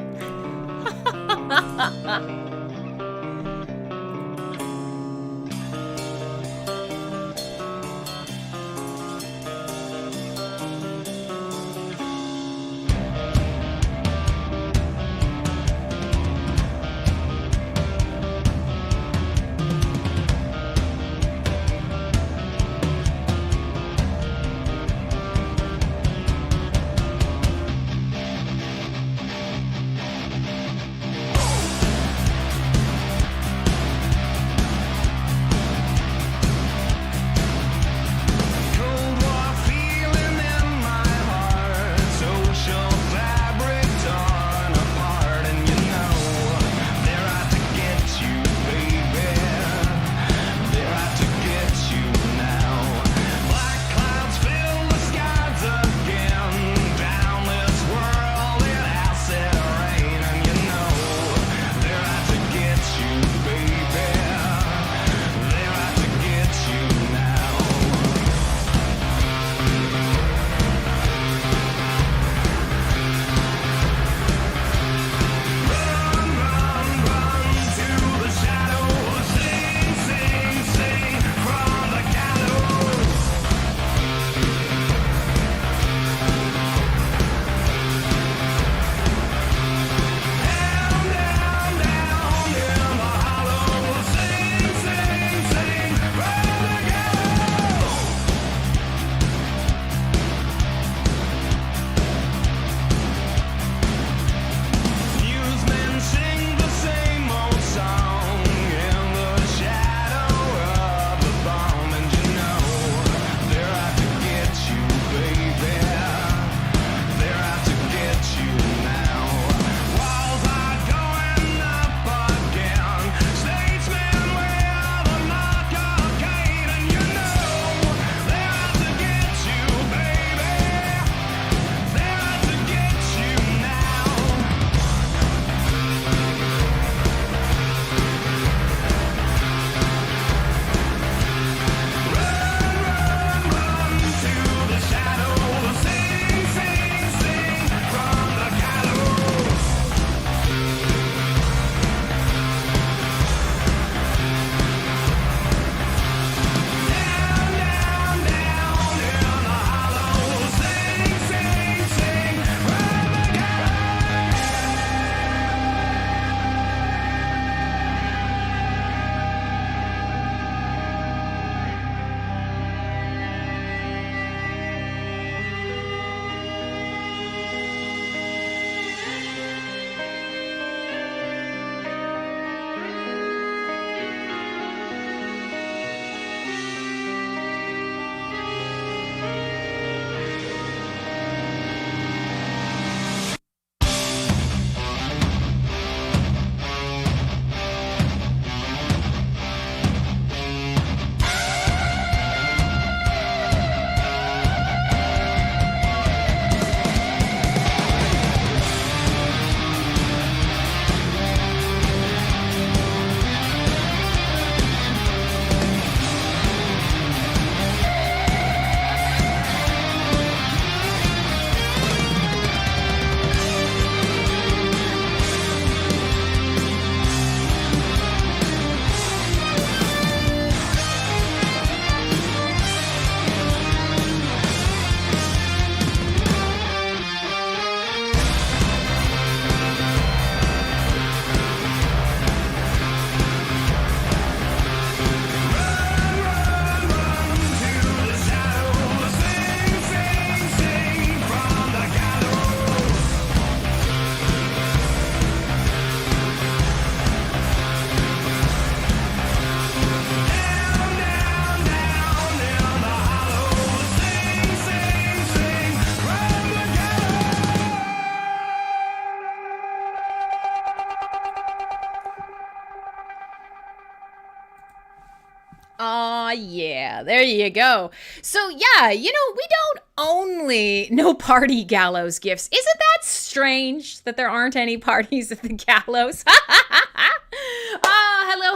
Aw, yeah, there you go. So, yeah, we don't only know party gallows gifts. Isn't that strange that there aren't any parties at the gallows?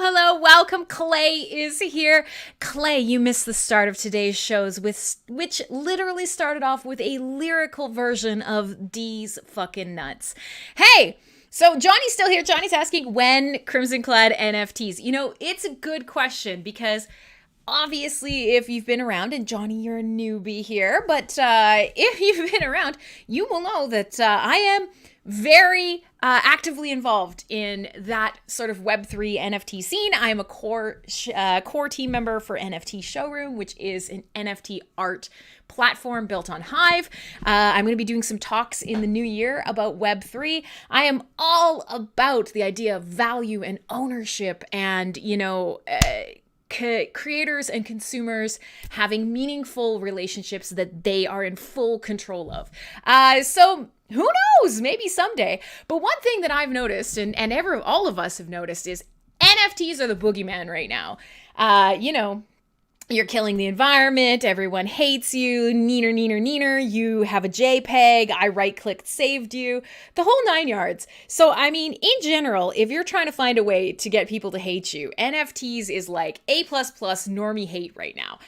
Hello. Welcome. Clay is here. Clay, you missed the start of today's shows, which literally started off with a lyrical version of 𝖍𝖊𝖆𝖾. Hey! So Johnny's still here. Johnny's asking when Crimson Clad NFTs. It's a good question because obviously if you've been around, and Johnny, you're a newbie here, but if you've been around, you will know that I am very actively involved in that sort of Web3 NFT scene. I am a core team member for NFT Showroom, which is an NFT art platform built on Hive. I'm going to be doing some talks in the new year about Web3. I am all about the idea of value and ownership and, creators and consumers having meaningful relationships that they are in full control of. So who knows? Maybe someday. But one thing that I've noticed, and all of us have noticed, is NFTs are the boogeyman right now. You're killing the environment. Everyone hates you. Neener. You have a JPEG. I right-clicked, saved you. The whole 9 yards. So, in general, if you're trying to find a way to get people to hate you, NFTs is like A++ normie hate right now.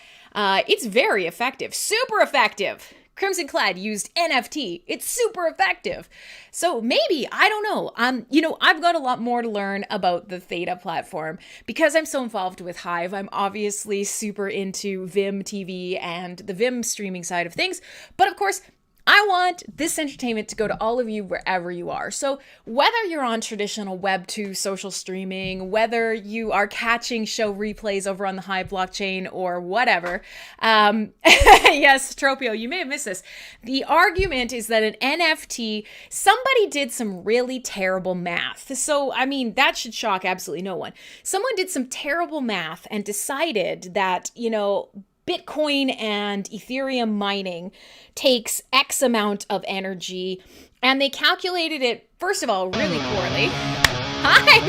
It's very effective. Super effective. Crimson Clad used NFT. It's super effective. So maybe, I don't know. I've got a lot more to learn about the Theta platform because I'm so involved with Hive. I'm obviously super into Vim TV and the Vim streaming side of things. But of course, I want this entertainment to go to all of you wherever you are. So whether you're on traditional Web 2 social streaming, whether you are catching show replays over on the Hive blockchain or whatever, yes, Tropio, you may have missed this. The argument is that an NFT, somebody did some really terrible math. So, that should shock absolutely no one. Someone did some terrible math and decided that, Bitcoin and Ethereum mining takes X amount of energy, and they calculated it, first of all, really poorly. Hi,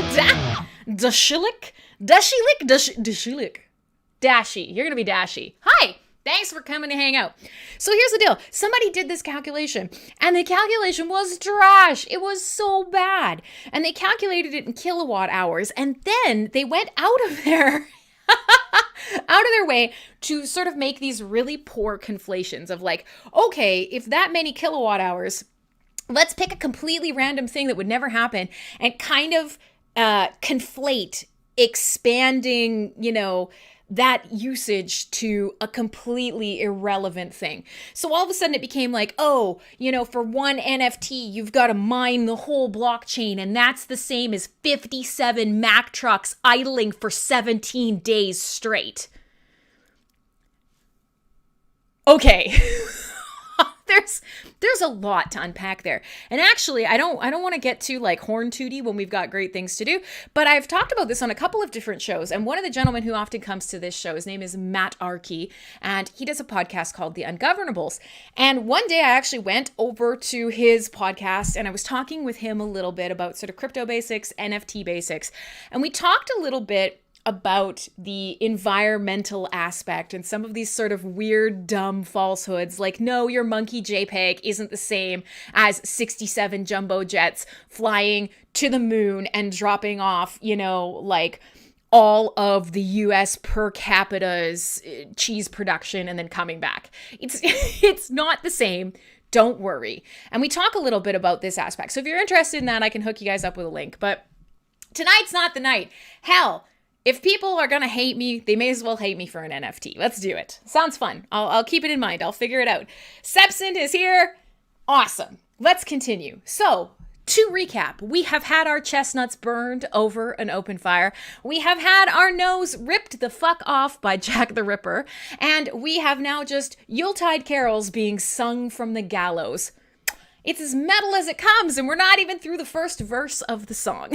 Dashi. You're going to be Dashi. Hi. Thanks for coming to hang out. So here's the deal. Somebody did this calculation, and the calculation was trash. It was so bad. And they calculated it in kilowatt hours, and then they went out of their way to sort of make these really poor conflations of like, okay, if that many kilowatt hours, let's pick a completely random thing that would never happen and kind of conflate expanding, that usage to a completely irrelevant thing. So all of a sudden it became like, for one NFT, you've got to mine the whole blockchain, and that's the same as 57 Mack trucks idling for 17 days straight. Okay. There's a lot to unpack there. And actually, I don't want to get too like horn tooty when we've got great things to do, but I've talked about this on a couple of different shows. And one of the gentlemen who often comes to this show, his name is Matt Arkey, and he does a podcast called The Ungovernables. And one day I actually went over to his podcast and I was talking with him a little bit about sort of crypto basics, NFT basics. And we talked a little bit about the environmental aspect and some of these sort of weird, dumb falsehoods like, no, your monkey JPEG isn't the same as 67 jumbo jets flying to the moon and dropping off, like all of the US per capita's cheese production and then coming back. It's not the same. Don't worry. And we talk a little bit about this aspect. So if you're interested in that, I can hook you guys up with a link. But tonight's not the night. Hell, if people are going to hate me, they may as well hate me for an NFT. Let's do it. Sounds fun. I'll keep it in mind. I'll figure it out. Sepsint is here. Awesome. Let's continue. So, to recap, we have had our chestnuts burned over an open fire. We have had our nose ripped the fuck off by Jack the Ripper. And we have now just Yuletide carols being sung from the gallows. It's as metal as it comes, and we're not even through the first verse of the song.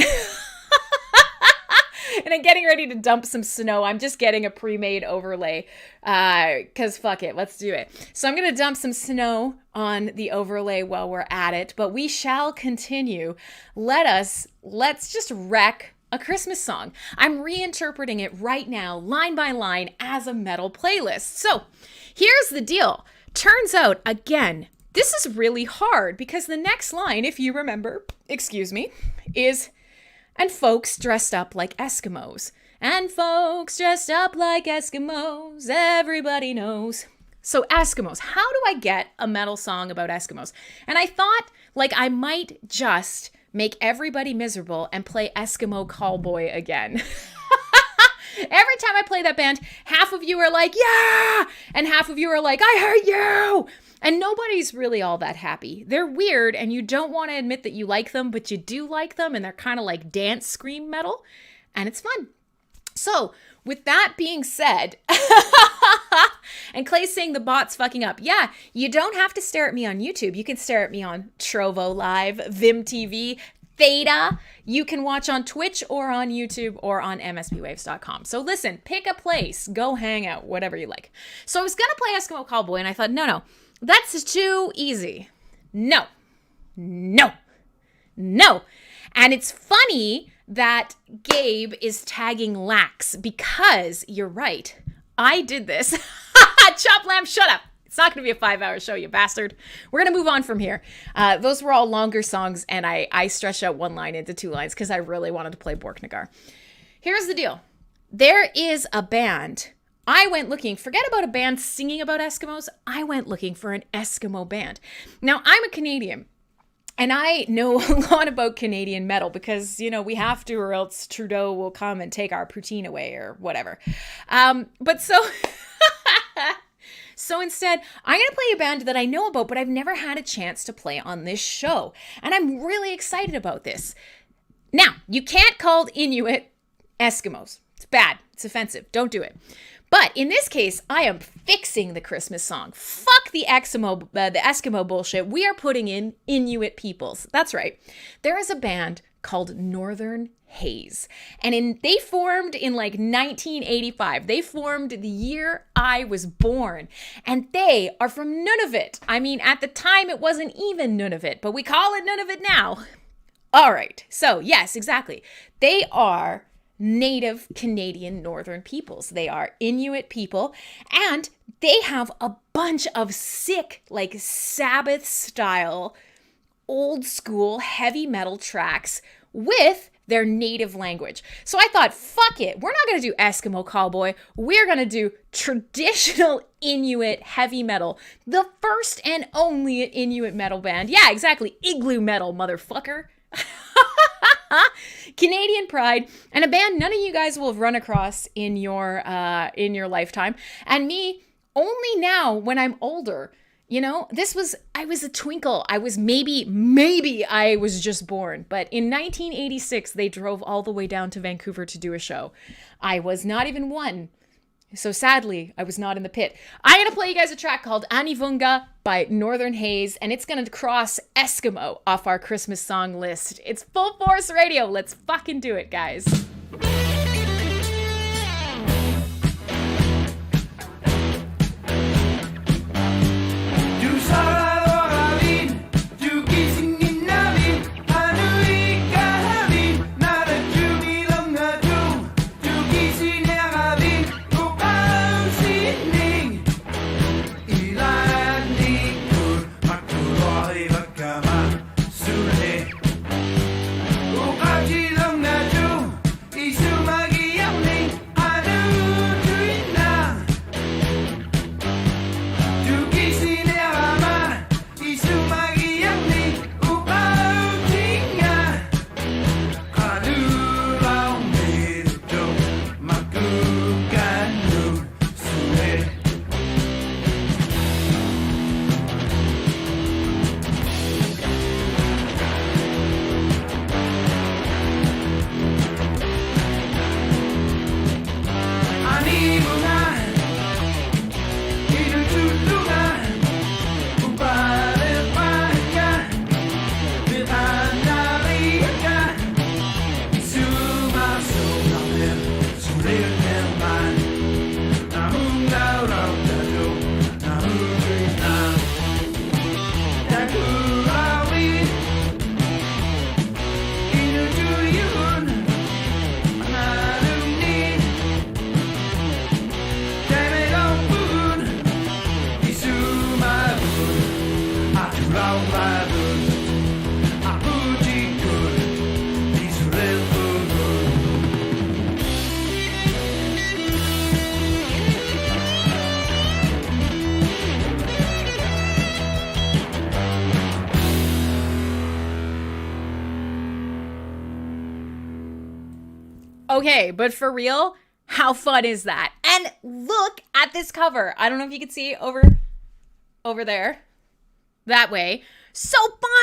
And I'm getting ready to dump some snow. I'm just getting a pre-made overlay because fuck it, let's do it. So I'm going to dump some snow on the overlay while we're at it, but we shall continue. Let's just wreck a Christmas song. I'm reinterpreting it right now, line by line, as a metal playlist. So here's the deal. Turns out, again, this is really hard because the next line, if you remember, is, and folks dressed up like Eskimos. And folks dressed up like Eskimos, everybody knows. So Eskimos, how do I get a metal song about Eskimos? And I thought, like, I might just make everybody miserable and play Eskimo Cowboy again. Every time I play that band, half of you are like, yeah! And half of you are like, I hate you! And nobody's really all that happy. They're weird, and you don't want to admit that you like them, but you do like them, and they're kind of like dance scream metal, and it's fun. So, with that being said, and Clay's saying the bot's fucking up. Yeah, you don't have to stare at me on YouTube. You can stare at me on Trovo Live, Vim TV, Theta. You can watch on Twitch or on YouTube or on msbwaves.com. So listen, pick a place, go hang out, whatever you like. So I was going to play Eskimo Cowboy, and I thought, no, that's too easy. No. And it's funny that Gabe is tagging Lax because you're right. I did this. Chop Lamb, shut up. It's not going to be a 5-hour show, you bastard. We're going to move on from here. Those were all longer songs, and I stretched out one line into 2 lines because I really wanted to play 𝖍𝖎𝖏. Here's the deal. There is a band. I went looking, forget about a band singing about Eskimos. I went looking for an Eskimo band. Now, I'm a Canadian. And I know a lot about Canadian metal because, we have to or else Trudeau will come and take our poutine away or whatever. So instead, I'm going to play a band that I know about, but I've never had a chance to play on this show. And I'm really excited about this. Now, you can't call Inuit Eskimos. It's bad. It's offensive. Don't do it. But in this case, I am fixing the Christmas song. Fuck the Eskimo bullshit. We are putting in Inuit peoples. That's right. There is a band called Northern Haze. And they formed in like 1985. They formed the year I was born. And they are from Nunavut. I mean, at the time, it wasn't even Nunavut, but we call it Nunavut now. All right. So, yes, exactly. They are Native Canadian Northern peoples. They are Inuit people, and they have a bunch of sick, like Sabbath style, old school heavy metal tracks with their native language. So I thought, fuck it. We're not going to do Eskimo Cowboy. We're going to do traditional Inuit heavy metal. The first and only Inuit metal band. Yeah, exactly. Igloo metal, motherfucker. Canadian pride, and a band none of you guys will have run across in your lifetime. And me, only now when I'm older, I was a twinkle. I was maybe I was just born. But in 1986, they drove all the way down to Vancouver to do a show. I was not even one. So sadly, I was not in the pit. I'm going to play you guys a track called 𝖊𝖕𝖆𝖆 by Northern Haze, and it's going to cross Eskimo off our Christmas song list. It's Fullforce Radio. Let's fucking do it, guys. Okay, but for real, how fun is that? And look at this cover. I don't know if you can see over there. That way. So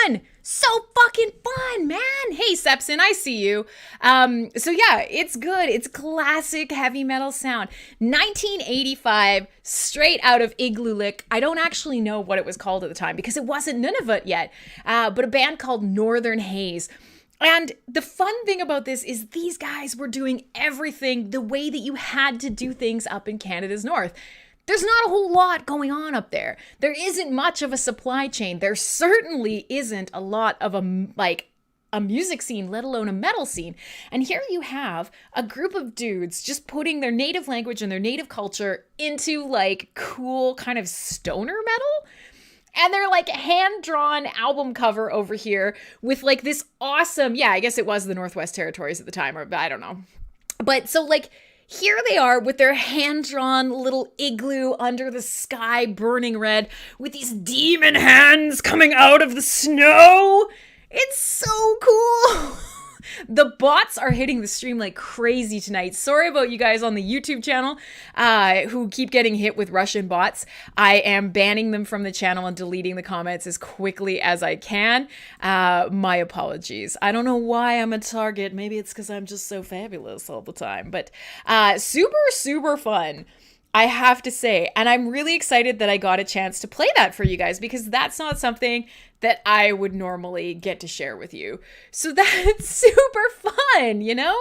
fun. So fucking fun, man. Hey, Sepsin, I see you. So yeah, it's good. It's classic heavy metal sound. 1985, straight out of 𝖊𝖕𝖆𝖆𝖆. I don't actually know what it was called at the time because it wasn't 𝖊𝖕𝖆𝖆𝖆 yet. But a band called Northern Haze. And the fun thing about this is these guys were doing everything the way that you had to do things up in Canada's north. There's not a whole lot going on up there. There isn't much of a supply chain. There certainly isn't a lot of a music scene, let alone a metal scene. And here you have a group of dudes just putting their native language and their native culture into like cool kind of stoner metal. And they're like hand-drawn album cover over here with like this awesome, yeah, I guess it was the Northwest Territories at the time, or I don't know. But so like, here they are with their hand-drawn little igloo under the sky burning red with these demon hands coming out of the snow. It's so cool. The bots are hitting the stream like crazy tonight. Sorry about you guys on the YouTube channel who keep getting hit with Russian bots. I am banning them from the channel and deleting the comments as quickly as I can. My apologies. I don't know why I'm a target. Maybe it's because I'm just so fabulous all the time. But super, super fun, I have to say. And I'm really excited that I got a chance to play that for you guys because that's not something that I would normally get to share with you. So that's super fun, you know?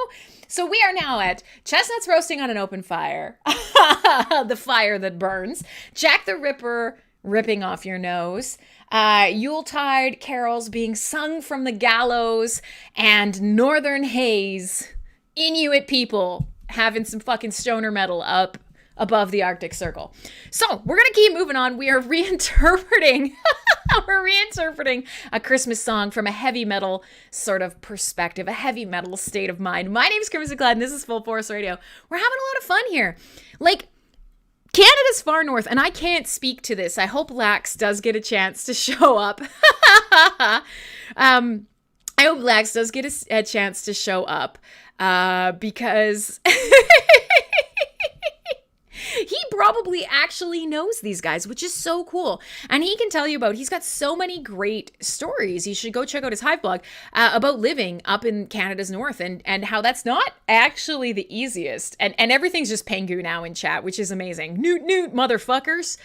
So we are now at chestnuts roasting on an open fire, the fire that burns, Jack the Ripper ripping off your nose, Yuletide carols being sung from the gallows, and Northern Haze, Inuit people having some fucking stoner metal up above the Arctic Circle. So we're going to keep moving on. We are reinterpreting a Christmas song from a heavy metal sort of perspective, a heavy metal state of mind. My name is 𝖕𝖓𝖏𝑔𝖋𝖆 and this is Fullforce Radio. We're having a lot of fun here. Like, Canada's far north, and I can't speak to this. I hope Lax does get a chance to show up. I hope Lax does get a chance to show up because... he probably actually knows these guys, which is so cool. And he can tell you he's got so many great stories. You should go check out his Hive blog about living up in Canada's north and how that's not actually the easiest. And everything's just Pengu now in chat, which is amazing. Newt, motherfuckers.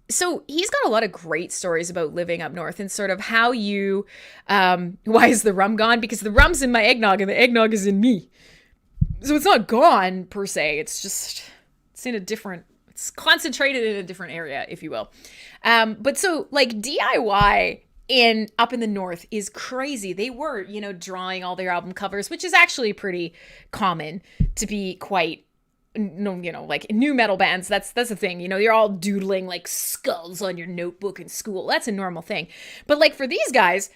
So he's got a lot of great stories about living up north and sort of how you, why is the rum gone? Because the rum's in my eggnog and the eggnog is in me. So it's not gone per se. It's just... it's concentrated in a different area, if you will. But so like DIY up in the north is crazy. They were, drawing all their album covers, which is actually pretty common to be quite, like new metal bands. That's the thing, you're all doodling like skulls on your notebook in school. That's a normal thing. But like for these guys,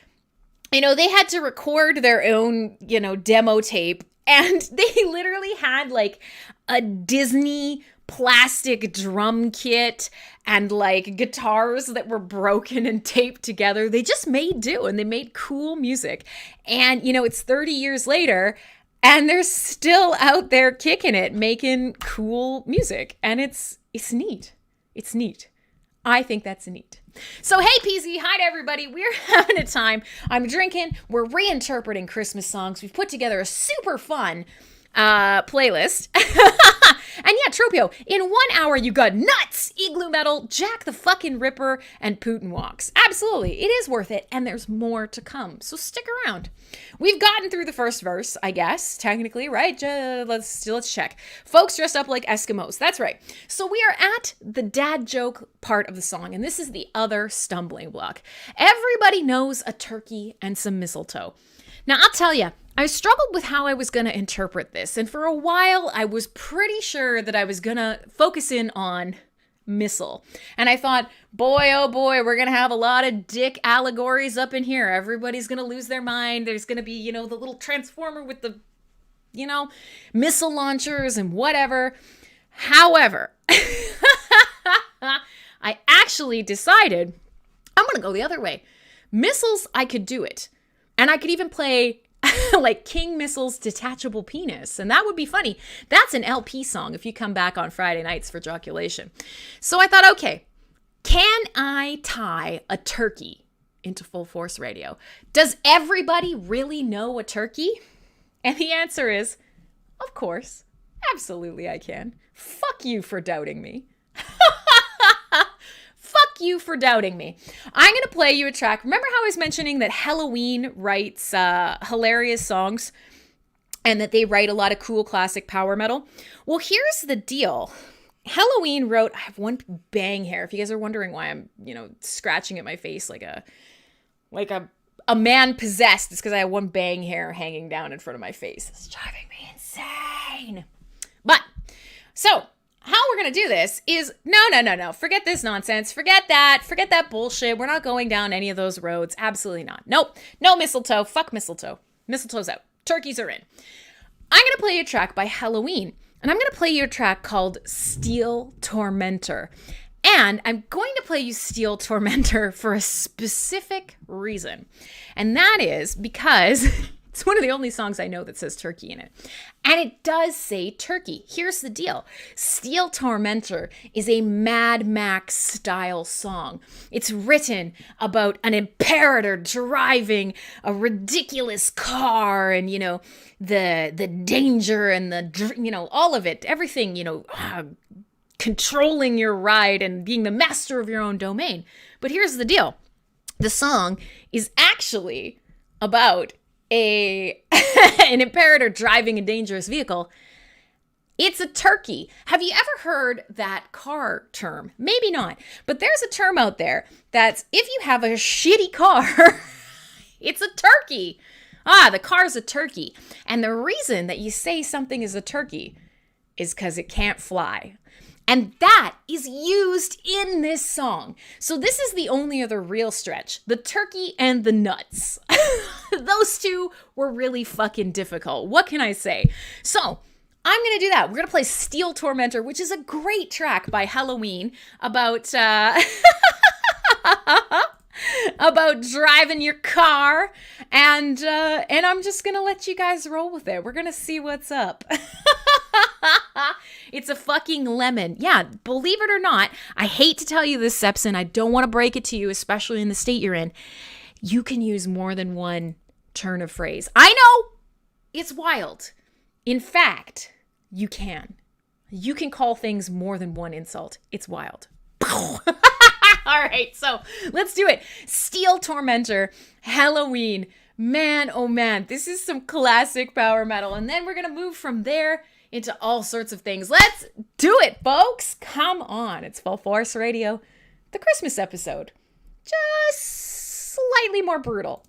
they had to record their own, demo tape, and they literally had like a Disney plastic drum kit and like guitars that were broken and taped together. They just made do and they made cool music. And, it's 30 years later and they're still out there kicking it, making cool music. And it's neat. It's neat. I think that's neat. So, hey, PZ, hi to everybody. We're having a time. I'm drinking. We're reinterpreting Christmas songs. We've put together a super fun playlist. And yeah, Tropio, in 1 hour you got Nuts, Igloo Metal, Jack the fucking Ripper, and Putin Walks. Absolutely, it is worth it, and there's more to come, so stick around. We've gotten through the first verse, I guess, technically, right? Let's check. Folks dressed up like Eskimos, that's right. So we are at the dad joke part of the song, and this is the other stumbling block. Everybody knows a turkey and some mistletoe. Now, I'll tell you, I struggled with how I was going to interpret this, and for a while, I was pretty sure that I was going to focus in on missile. And I thought, boy, oh boy, we're going to have a lot of dick allegories up in here. Everybody's going to lose their mind. There's going to be, the little transformer with the, missile launchers and whatever. However, I actually decided I'm going to go the other way. Missiles, I could do it. And I could even play like King Missile's Detachable Penis. And that would be funny. That's an LP song if you come back on Friday nights for Joculation. So I thought, okay, can I tie a turkey into Full Force Radio? Does everybody really know a turkey? And the answer is, of course, absolutely I can. Fuck you for doubting me. Fuck you for doubting me. I'm going to play you a track. Remember how I was mentioning that 𝖊𝖕𝖆𝖆 writes hilarious songs and that they write a lot of cool classic power metal? Well, here's the deal. 𝖊𝖆𝖆𝖆 wrote, I have one bang hair. If you guys are wondering why I'm, scratching at my face like a man possessed, it's because I have one bang hair hanging down in front of my face. It's driving me insane. But, so, how we're going to do this is, no. Forget this nonsense. Forget that bullshit. We're not going down any of those roads. Absolutely not. Nope. No mistletoe. Fuck mistletoe. Mistletoe's out. Turkeys are in. I'm going to play you a track by 𝖊𝖆𝖆𝖆. And I'm going to play you a track called Steel Tormentor. And I'm going to play you Steel Tormentor for a specific reason. And that is because it's one of the only songs I know that says turkey in it. And it does say turkey. Here's the deal. Steel Tormentor is a Mad Max style song. It's written about an imperator driving a ridiculous car and, the danger and the, all of it, everything, controlling your ride and being the master of your own domain. But here's the deal. The song is actually about an imperator driving a dangerous vehicle. It's a turkey. Have you ever heard that car term? Maybe not, but there's a term out there that's if you have a shitty car, it's a turkey. The car's a turkey. And the reason that you say something is a turkey is because it can't fly. And that is used in this song. So this is the only other real stretch. The turkey and the nuts. Those two were really fucking difficult. What can I say? So I'm going to do that. We're going to play Steel Tormentor, which is a great track by 𝖊𝖆𝖆𝖆 about about driving your car. And I'm just going to let you guys roll with it. We're going to see what's up. It's a fucking lemon. Yeah, believe it or not, I hate to tell you this, Sepson. I don't want to break it to you, especially in the state you're in. You can use more than one turn of phrase. I know! It's wild. In fact, you can. You can call things more than one insult. It's wild. All right, so let's do it. Steel Tormentor, 𝖊𝖆𝖆𝖆𝖆. Man, oh man, this is some classic power metal. And then we're going to move from there into all sorts of things. Let's do it, folks. Come on. It's Full Force Radio, the Christmas episode. Just slightly more brutal.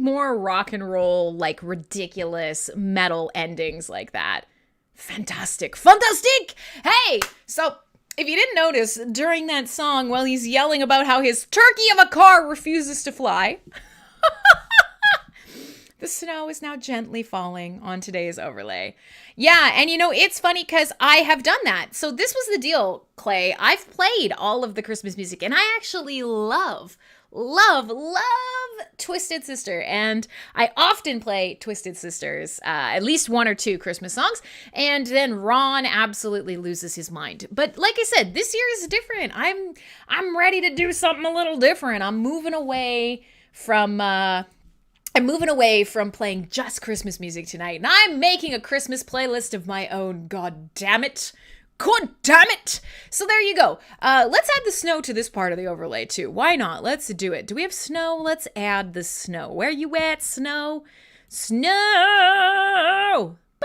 more rock and roll, like ridiculous metal endings like that. Fantastic. Fantastic! Hey! So, if you didn't notice, during that song, while he's yelling about how his turkey of a car refuses to fly, the snow is now gently falling on today's overlay. Yeah, and you know, it's funny because I have done that. So this was the deal, Clay. I've played all of the Christmas music, and I actually love Twisted Sister. And I often play Twisted Sisters, at least one or two Christmas songs. And then Ron absolutely loses his mind. But like I said, this year is different. I'm ready to do something a little different. I'm moving away from playing just Christmas music tonight, and I'm making a Christmas playlist of my own. God damn it. So there you go. Let's add the snow to this part of the overlay too. Why not? Let's do it. Do we have snow? Let's add the snow. Where you at, snow? Snow!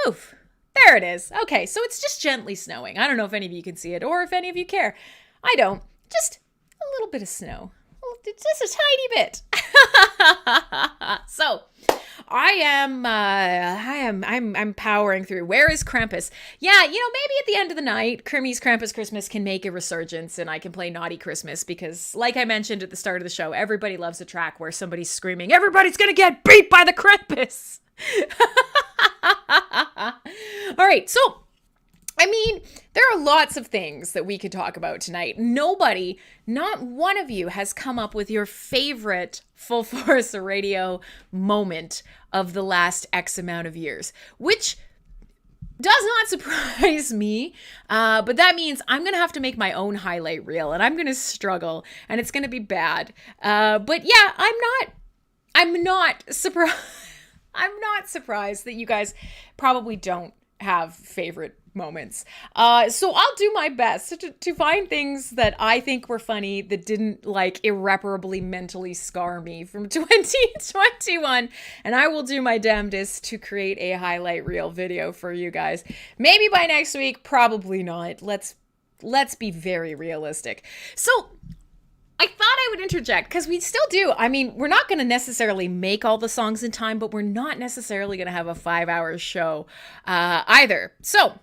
Poof. There it is. Okay, so it's just gently snowing. I don't know if any of you can see it or if any of you care. I don't. Just a little bit of snow. Just a tiny bit. So, I'm powering through. Where is Krampus? Yeah, maybe at the end of the night, Krimmy's Krampus Christmas can make a resurgence and I can play Naughty Christmas because, like I mentioned at the start of the show, everybody loves a track where somebody's screaming, everybody's gonna get beat by the Krampus. All right, so there are lots of things that we could talk about tonight. Nobody, not one of you, has come up with your favorite Fullforce Radio moment of the last X amount of years, which does not surprise me, but that means I'm going to have to make my own highlight reel, and I'm going to struggle, and it's going to be bad. But yeah, I'm not surprised. I'm not surprised that you guys probably don't have favorite moments. So I'll do my best to find things that I think were funny that didn't irreparably mentally scar me from 2021. And I will do my damnedest to create a highlight reel video for you guys. Maybe by next week, probably not. Let's be very realistic. So I thought I would interject because we still do. We're not going to necessarily make all the songs in time, but we're not necessarily going to have a 5-hour show either. So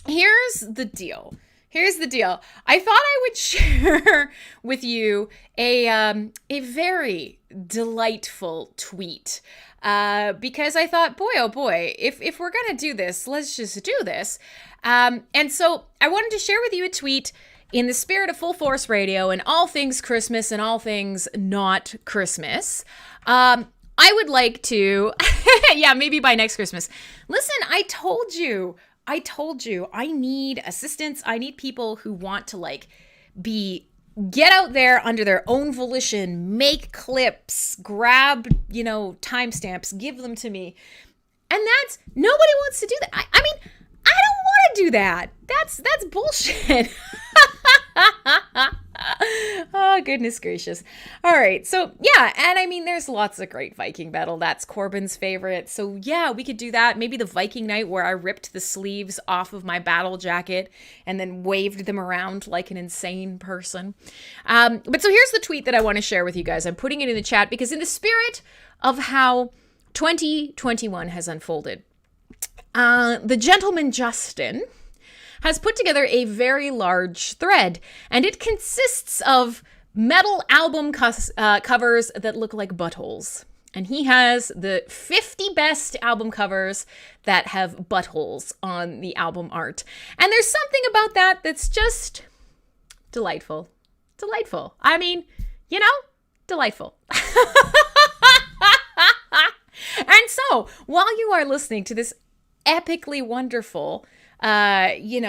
here's the deal. I thought I would share with you a very delightful tweet because I thought, boy, oh boy, if we're going to do this, let's just do this. And so I wanted to share with you a tweet in the spirit of Fullforce Radio and all things Christmas and all things not Christmas. I would like to, yeah, maybe by next Christmas. Listen, I told you, I need assistance. I need people who want to get out there under their own volition, make clips, grab, timestamps, give them to me. And nobody wants to do that. I don't want to do that. That's bullshit. Oh, goodness gracious. All right. So, yeah. And there's lots of great Viking metal. That's Corbin's favorite. So, yeah, we could do that. Maybe the Viking night where I ripped the sleeves off of my battle jacket and then waved them around like an insane person. But so here's the tweet that I want to share with you guys. I'm putting it in the chat because in the spirit of how 2021 has unfolded, the gentleman Justin has put together a very large thread, and it consists of metal album covers that look like buttholes. And he has the 50 best album covers that have buttholes on the album art. And there's something about that that's just delightful. Delightful. Delightful. And so, while you are listening to this epically wonderful album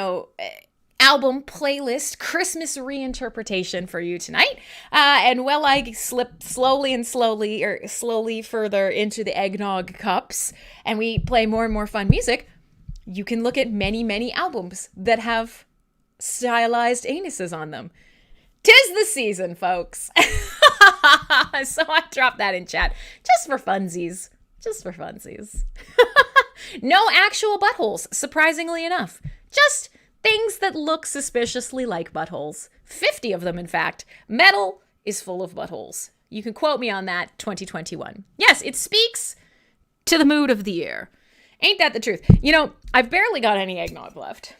playlist Christmas reinterpretation for you tonight. And while I slip slowly further into the eggnog cups and we play more and more fun music, you can look at many, many albums that have stylized anuses on them. 'Tis the season, folks. So I dropped that in chat just for funsies. No actual buttholes, surprisingly enough. Just things that look suspiciously like buttholes. 50 of them, in fact. Metal is full of buttholes. You can quote me on that, 2021. Yes, it speaks to the mood of the year. Ain't that the truth? I've barely got any eggnog left.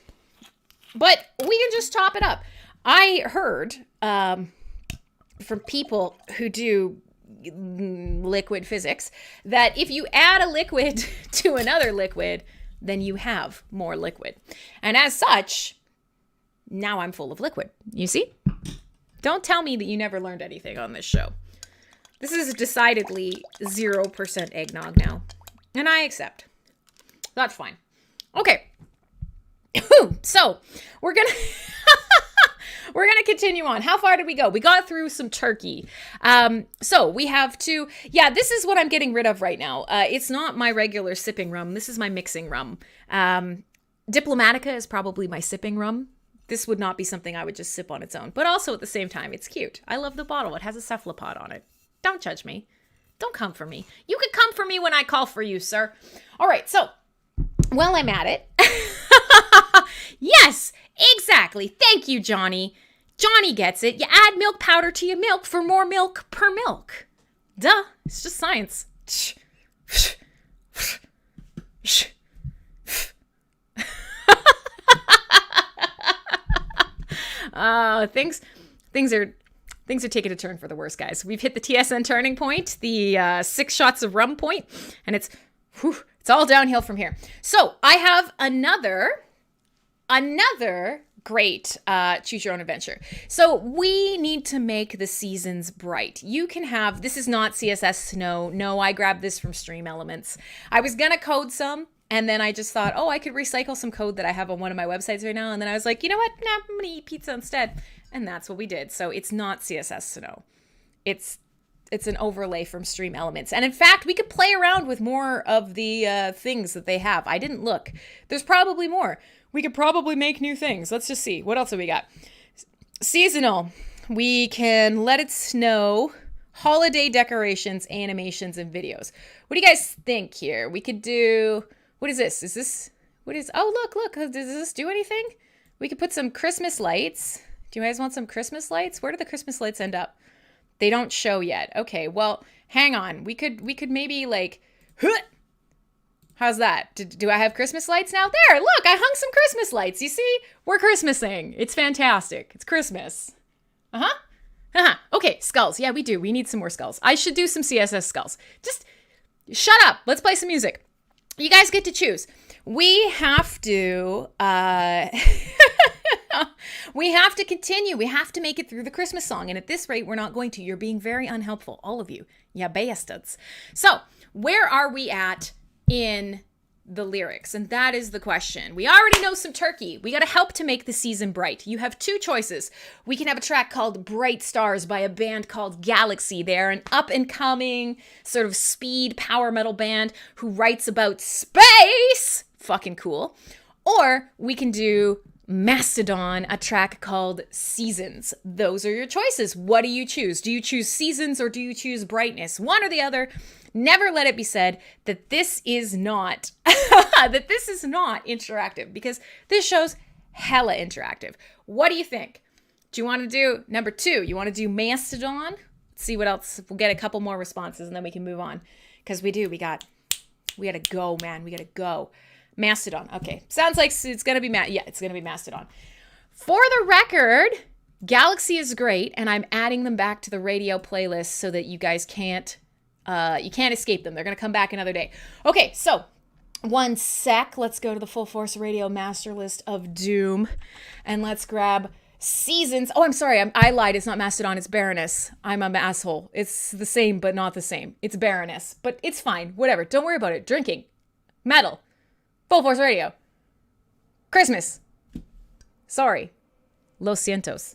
But we can just top it up. I heard from people who do liquid physics that if you add a liquid to another liquid, then you have more liquid. And as such, now I'm full of liquid. You see? Don't tell me that you never learned anything on this show. This is decidedly 0% eggnog now. And I accept. That's fine. Okay. So, we're gonna continue on. How far did we go? We got through some turkey. So we have to, this is what I'm getting rid of right now. It's not my regular sipping rum. This is my mixing rum. Diplomatica is probably my sipping rum. This would not be something I would just sip on its own. But also at the same time, it's cute. I love the bottle. It has a cephalopod on it. Don't judge me. Don't come for me. You can come for me when I call for you, sir. All right, so while I'm at it. Yes, exactly. Thank you, Johnny. Johnny gets it. You add milk powder to your milk for more milk per milk. Duh. It's just science. Things are taking a turn for the worse, guys. We've hit the TSN turning point, the 6 shots of rum point, and it's all downhill from here. So I have another great choose your own adventure. So we need to make the seasons bright. You can have, this is not CSS Snow. No, I grabbed this from Stream Elements. I was gonna code some, and then I just thought, oh, I could recycle some code that I have on one of my websites right now. And then I was like, you know what? Nah, I'm gonna eat pizza instead. And that's what we did. So it's not CSS Snow. It's an overlay from Stream Elements. And in fact, we could play around with more of the things that they have. I didn't look. There's probably more. We could probably make new things. Let's just see. What else have we got? Seasonal. We can let it snow. Holiday decorations, animations, and videos. What do you guys think here? We could do... What is this? Oh, look. Does this do anything? We could put some Christmas lights. Do you guys want some Christmas lights? Where do the Christmas lights end up? They don't show yet. Okay, well, hang on. We could maybe like... How's that? Do I have Christmas lights now? There, look, I hung some Christmas lights. You see? We're Christmasing. It's fantastic. It's Christmas. Okay, skulls. Yeah, we do. We need some more skulls. I should do some CSS skulls. Just shut up. Let's play some music. You guys get to choose. We have to... we have to continue. We have to make it through the Christmas song. And at this rate, we're not going to. You're being very unhelpful, all of you. 𝖊𝖕𝖎𝖘𝖔. So, where are we at in the lyrics? And that is the question. We already know some Turkey. We got to help to make the season bright. You have 2 choices. We can have a track called Bright Stars by a band called Galaxy. They're an up-and-coming sort of speed power metal band who writes about space. Fucking cool. Or we can do Mastodon, a track called Seasons. Those are your choices. What do you choose? Do you choose seasons or do you choose brightness? One or the other. Never let it be said that this is not interactive, because this show's hella interactive. What do you think? Do you want to do number 2? You want to do Mastodon? Let's see what else. We'll get a couple more responses and then we can move on. Because we gotta go, man. We gotta go. Mastodon. Okay. Sounds like it's going to be it's going to be Mastodon. For the record, Galaxy is great, and I'm adding them back to the radio playlist so that you guys can't escape them. They're going to come back another day. Okay, so one sec. Let's go to the Fullforce Radio master list of doom, and let's grab Seasons. Oh, I'm sorry. I lied. It's not Mastodon. It's Baroness. I'm an asshole. It's the same, but not the same. It's Baroness, but it's fine. Whatever. Don't worry about it. Drinking. Metal. Fullforce Radio. Christmas. Sorry. Los Cientos.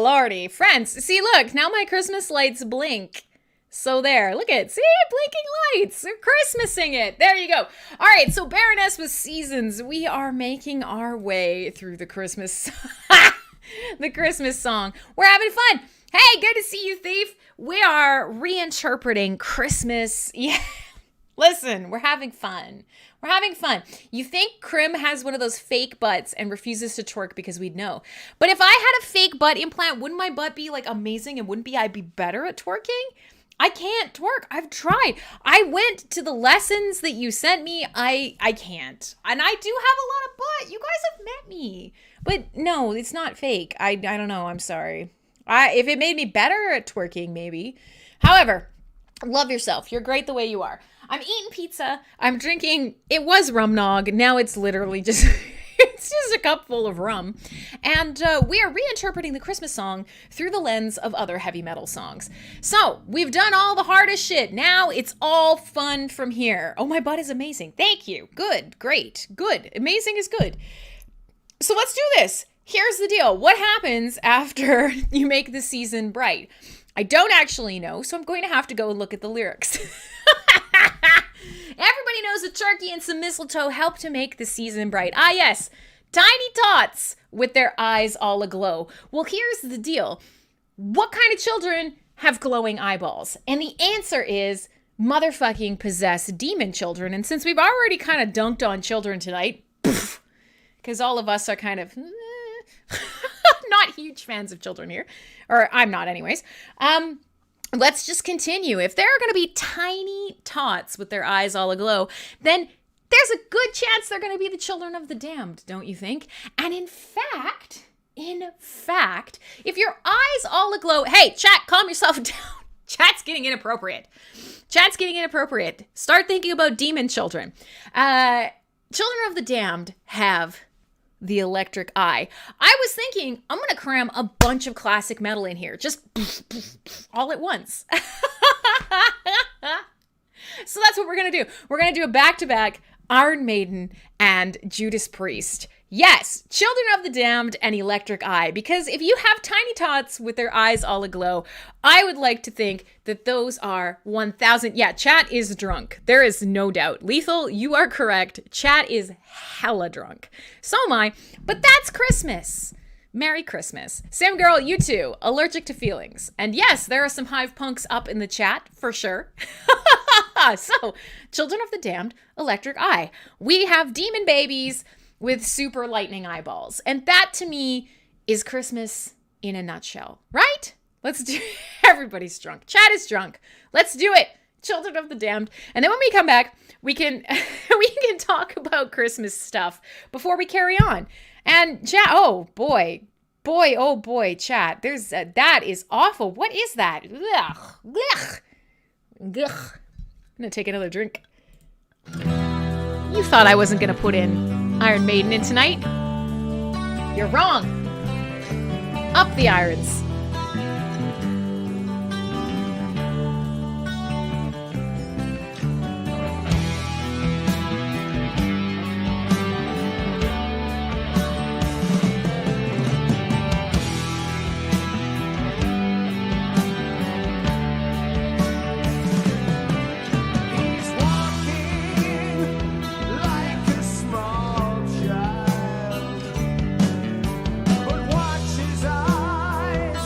lordy. Friends, see, look, now my Christmas lights blink. So there, look at, see, blinking lights. They're Christmasing it. There you go. All right, so Baroness with Seasons, we are making our way through the Christmas, the Christmas song. We're having fun. Hey, good to see you, Thief. We are reinterpreting Christmas. Yeah, listen, we're having fun. We're having fun. You think Krim has one of those fake butts and refuses to twerk because we'd know. But if I had a fake butt implant, wouldn't my butt be like amazing and wouldn't I be better at twerking? I can't twerk. I've tried. I went to the lessons that you sent me. I can't. And I do have a lot of butt. You guys have met me. But no, it's not fake. I don't know. I'm sorry. If it made me better at twerking, maybe. However, love yourself. You're great the way you are. I'm eating pizza. I'm drinking, it was rum nog. Now it's literally just, it's just a cup full of rum. And we are reinterpreting the Christmas song through the lens of other heavy metal songs. So we've done all the hardest shit. Now it's all fun from here. Oh, my butt is amazing. Thank you. Good. Great. Good. Amazing is good. So let's do this. Here's the deal. What happens after you make the season bright? I don't actually know, so I'm going to have to go and look at the lyrics. Everybody knows a turkey and some mistletoe help to make the season bright. Ah, yes, tiny tots with their eyes all aglow. Well, here's the deal. What kind of children have glowing eyeballs? And the answer is motherfucking possessed demon children. And since we've already kind of dunked on children tonight, because all of us are kind of not huge fans of children here, or I'm not anyways, let's just continue. If there are going to be tiny tots with their eyes all aglow, then there's a good chance they're going to be the children of the damned, don't you think? And in fact, if your eyes all aglow, hey, chat, calm yourself down. Chat's getting inappropriate. Start thinking about demon children. Children of the damned have the electric eye. I was thinking I'm going to cram a bunch of classic metal in here, just all at once. So that's what we're going to do. We're going to do a back-to-back Iron Maiden and Judas Priest. Yes, Children of the Damned and Electric Eye, because if you have tiny tots with their eyes all aglow, I would like to think that those are 1,000. Yeah, chat is drunk. There is no doubt. Lethal, you are correct. Chat is hella drunk. So am I, but that's Christmas. Merry Christmas. Sam Girl, you too. Allergic to feelings. And yes, there are some hive punks up in the chat, for sure. So, Children of the Damned, Electric Eye. We have demon babies with super lightning eyeballs. And that to me is Christmas in a nutshell, right? Let's do everybody's drunk. Chat is drunk. Let's do it. Children of the Damned. And then when we come back, we can talk about Christmas stuff before we carry on. And chat, oh boy, chat. There's that is awful. What is that? Ugh. I'm gonna take another drink. You thought I wasn't gonna put in Iron Maiden in tonight? You're wrong. Up the irons. But watch his eyes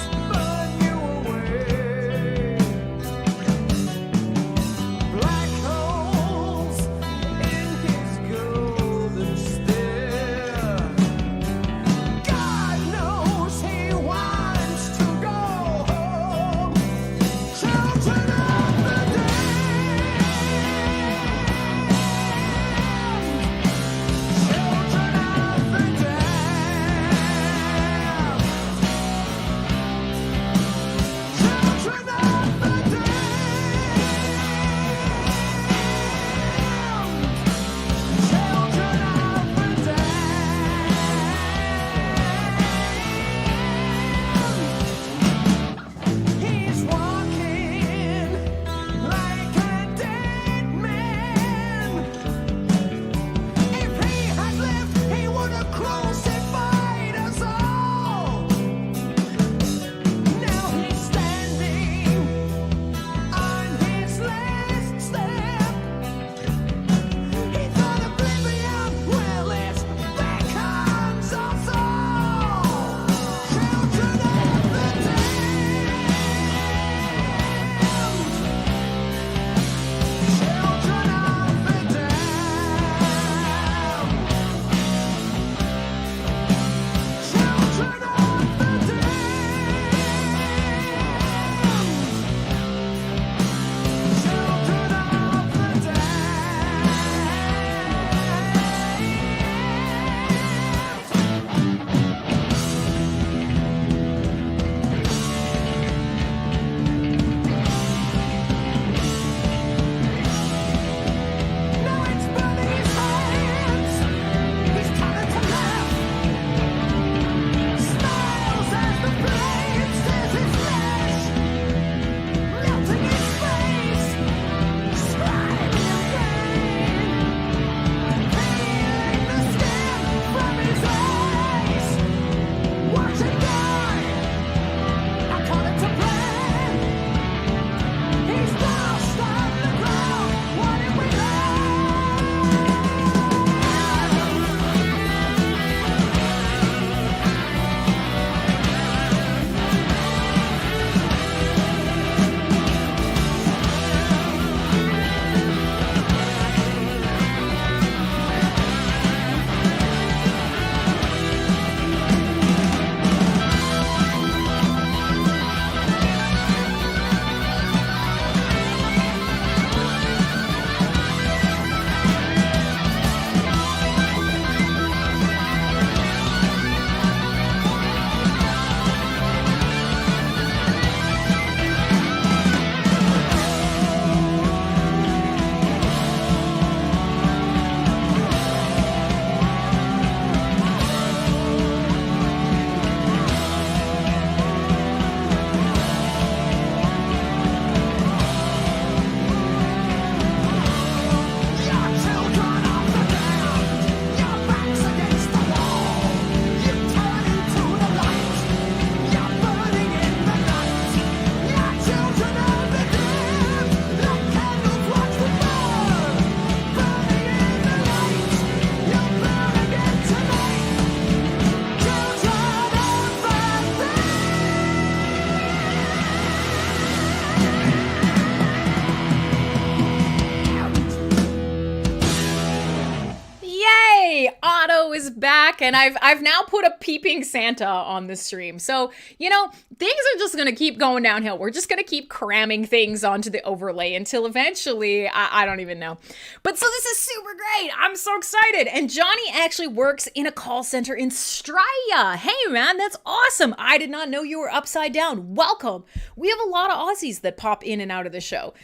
everybody. Otto is back, and I've now put a peeping Santa on the stream. So, things are just going to keep going downhill. We're just going to keep cramming things onto the overlay until eventually, I don't even know. But so this is super great. I'm so excited. And Johnny actually works in a call center in Straya. Hey, man, that's awesome. I did not know you were upside down. Welcome. We have a lot of Aussies that pop in and out of the show.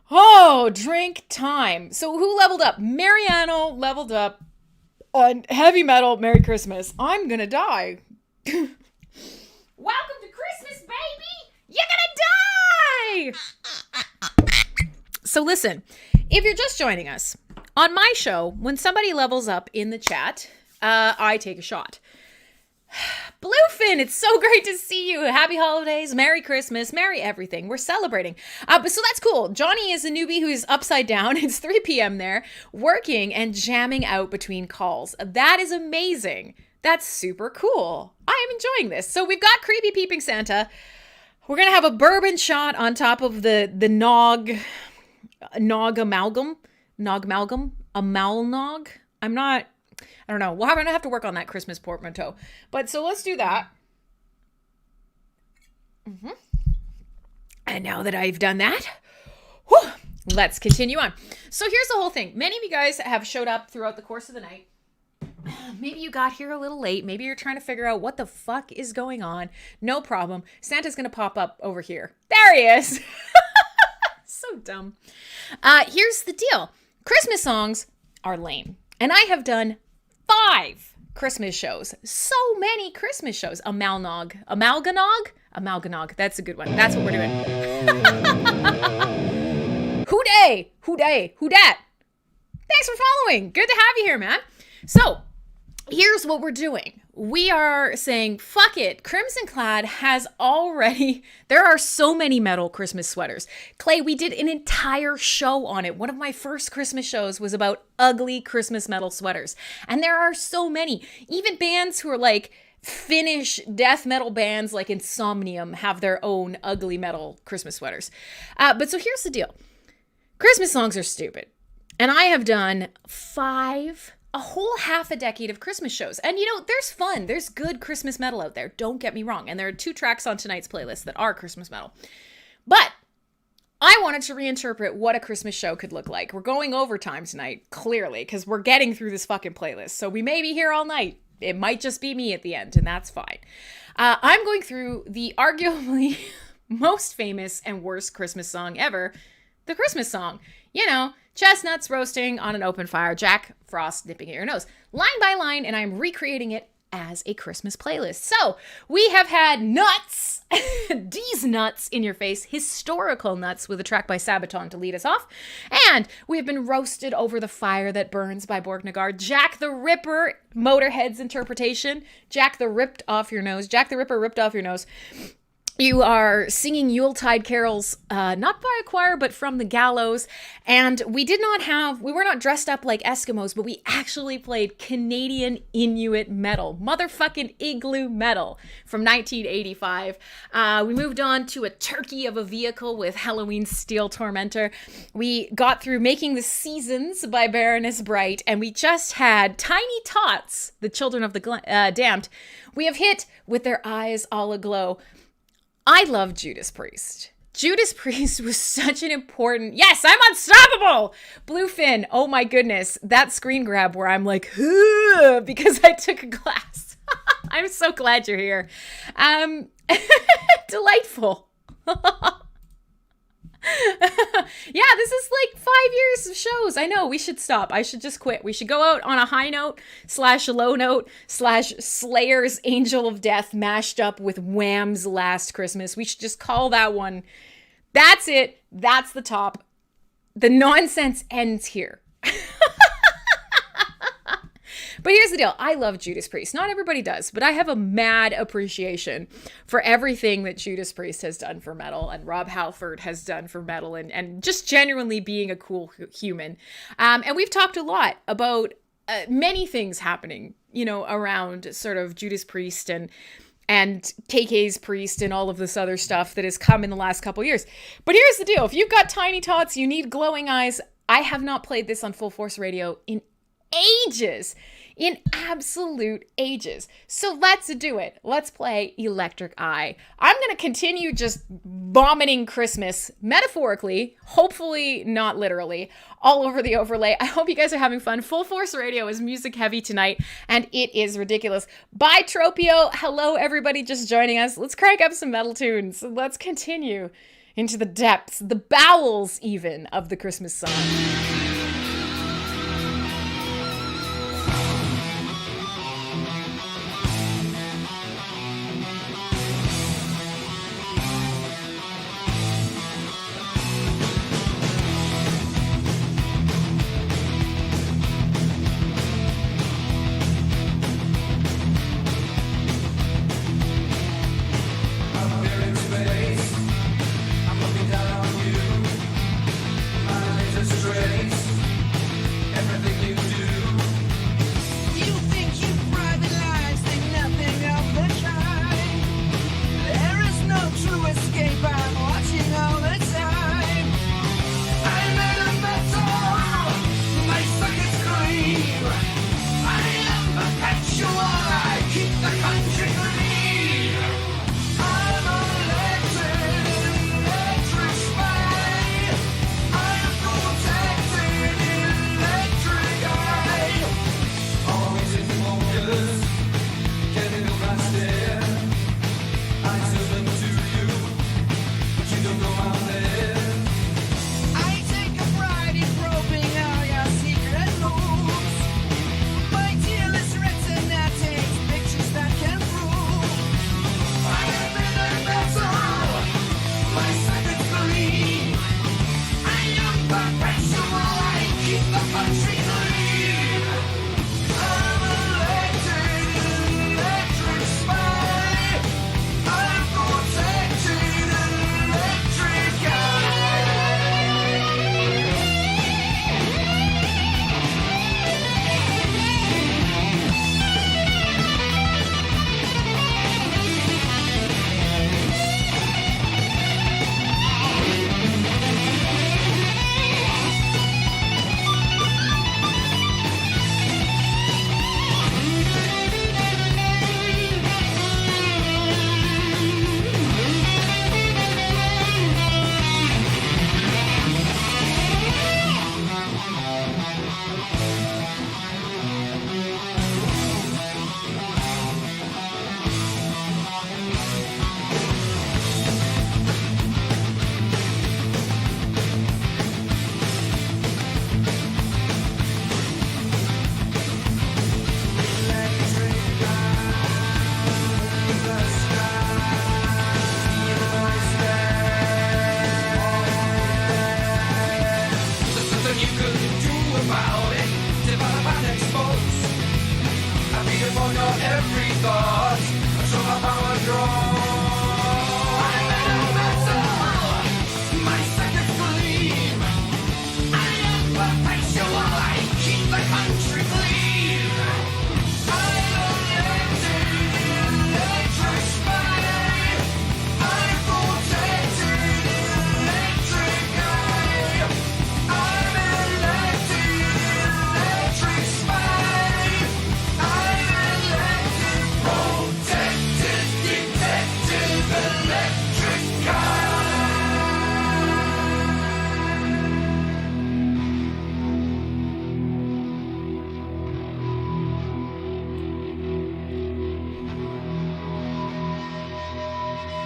Oh, drink time. So who leveled up? Mariano leveled up on heavy metal. Merry Christmas. I'm gonna die. Welcome to Christmas, baby. You're gonna die. So listen, if you're just joining us, on my show, when somebody levels up in the chat, I take a shot. Bluefin, it's so great to see you. Happy holidays, Merry Christmas, Merry everything. We're celebrating. But so that's cool. Johnny is a newbie who's upside down. It's 3 p.m. there, working and jamming out between calls. That is amazing. That's super cool. I am enjoying this. So we've got creepy peeping Santa. We're gonna have a bourbon shot on top of the 𝖏𝖏 amalnog. I don't know. Well, I'm going to have to work on that Christmas portmanteau. But so let's do that. And now that I've done that, let's continue on. So here's the whole thing. Many of you guys have showed up throughout the course of the night. Maybe you got here a little late. Maybe you're trying to figure out what the fuck is going on. No problem. Santa's going to pop up over here. There he is. So dumb. Here's the deal. Christmas songs are lame. And I have done 5 Christmas shows. So many Christmas shows. Amalganogue. That's a good one. That's what we're doing. Who dat? Thanks for following. Good to have you here, man. So here's what we're doing. We are saying, fuck it. Crimson Clad has already, there are so many metal Christmas sweaters. Clay, we did an entire show on it. One of my first Christmas shows was about ugly Christmas metal sweaters. And there are so many. Even bands who are like Finnish death metal bands like Insomnium have their own ugly metal Christmas sweaters. But so here's the deal. Christmas songs are stupid. And I have done a whole half a decade of Christmas shows. And there's fun. There's good Christmas metal out there. Don't get me wrong. And there are 2 tracks on tonight's playlist that are Christmas metal. But I wanted to reinterpret what a Christmas show could look like. We're going overtime tonight, clearly, because we're getting through this fucking playlist. So we may be here all night. It might just be me at the end, and that's fine. I'm going through the arguably most famous and worst Christmas song ever, the Christmas song. Chestnuts roasting on an open fire, Jack Frost nipping at your nose. Line by line, and I'm recreating it as a Christmas playlist. So, we have had nuts, these nuts in your face, historical nuts with a track by Sabaton to lead us off. And we have been roasted over the fire that burns by 𝖍𝖆𝖏. Jack the Ripper, Motorhead's interpretation. Jack the Ripper ripped off your nose. You are singing Yuletide carols, not by a choir, but from the gallows. And we were not dressed up like Eskimos, but we actually played Canadian Inuit metal, motherfucking igloo metal from 1985. We moved on to a turkey of a vehicle with Halloween Steel Tormentor. We got through Making the Seasons by Baroness Bright, and we just had Tiny Tots, the Children of the Damned. We have hit With Their Eyes All Aglow. I love Judas Priest. Judas Priest was such an important... Yes, I'm unstoppable! Bluefin, oh my goodness. That screen grab where I'm like, because I took a class. I'm so glad you're here. Delightful. Yeah, this is like 5 years of shows. I know, we should stop. I should just quit. We should go out on a high note / low note / Slayer's Angel of Death mashed up with Wham's Last Christmas. We should just call that one. That's it. That's the top. The nonsense ends here. But here's the deal. I love Judas Priest. Not everybody does, but I have a mad appreciation for everything that Judas Priest has done for metal and Rob Halford has done for metal and just genuinely being a cool human. And we've talked a lot about many things happening, around sort of Judas Priest and KK's Priest and all of this other stuff that has come in the last couple years. But here's the deal. If you've got tiny tots, you need glowing eyes. I have not played this on Full Force Radio in ages. In absolute ages. So let's do it. Let's play Electric Eye. I'm going to continue just vomiting Christmas, metaphorically, hopefully not literally, all over the overlay. I hope you guys are having fun. Fullforce Radio is music heavy tonight, and it is ridiculous. Bye, 𝖭𝖑𝖋. Hello, everybody just joining us. Let's crank up some metal tunes. Let's continue into the depths, the bowels even, of the Christmas song.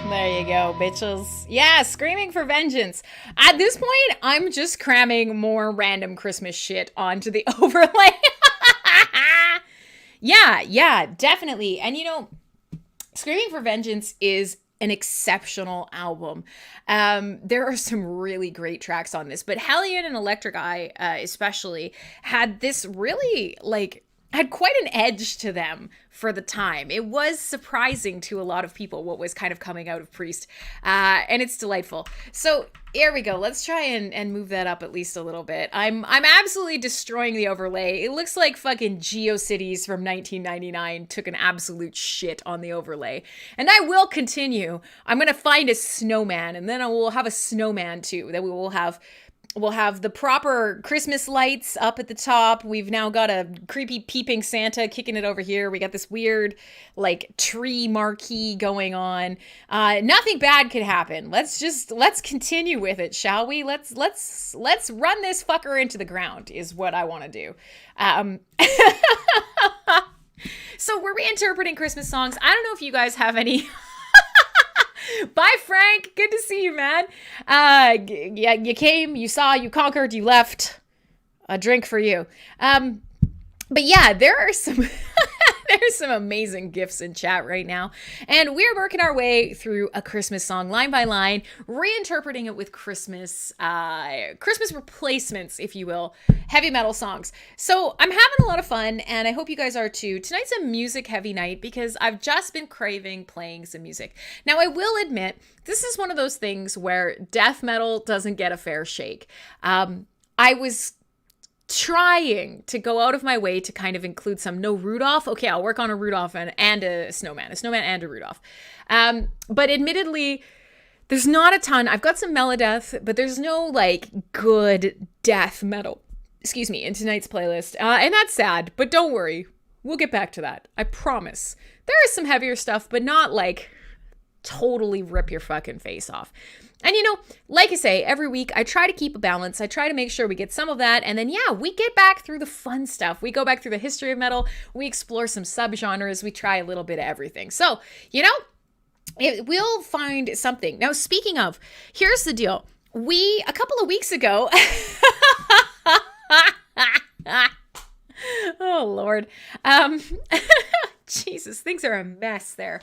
There you go, bitches. Yeah, screaming for vengeance. At this point, I'm just cramming more random Christmas shit onto the overlay. Yeah, definitely. And you know, Screaming for Vengeance is an exceptional album. There are some really great tracks on this, but 𝖊𝖕𝖆 and Electric Eye especially had this really had quite an edge to them for the time. It was surprising to a lot of people what was kind of coming out of Priest, and it's delightful. So here we go. Let's try and move that up at least a little bit. I'm absolutely destroying the overlay. It looks like fucking GeoCities from 1999 took an absolute shit on the overlay. And I will continue. I'm gonna find a snowman, and then I will have a snowman too that we will have We'll have the proper Christmas lights up at the top. We've now got a creepy peeping Santa kicking it over here. We got this weird like tree marquee going on. Nothing bad could happen. Let's continue with it, shall we? Let's run this fucker into the ground is what I want to do. So we're reinterpreting Christmas songs. I don't know if you guys have any. Bye, Frank. Good to see you, man. Yeah, you came, you saw, you conquered, you left. A drink for you. But yeah, there are some there's some amazing gifts in chat right now. And we're working our way through a Christmas song line by line, reinterpreting it with Christmas replacements, if you will, heavy metal songs. So I'm having a lot of fun, and I hope you guys are too. Tonight's a music heavy night because I've just been craving playing some music. Now, I will admit, this is one of those things where death metal doesn't get a fair shake. I was trying to go out of my way to kind of include some no Rudolph. Okay, I'll work on a Rudolph and a snowman and a Rudolph. But admittedly, there's not a ton. I've got some melodeath, but there's no like good death metal, in tonight's playlist. And that's sad, but don't worry. We'll get back to that. I promise. There is some heavier stuff, but not like totally rip your fucking face off. And you know, like I say, every week I try to keep a balance. I try to make sure we get some of that. And then, yeah, we get back through the fun stuff. We go back through the history of metal. We explore some subgenres. We try a little bit of everything. So, you know, we'll find something. Now, speaking of, here's the deal. A couple of weeks ago, oh, Lord. Jesus, things are a mess there.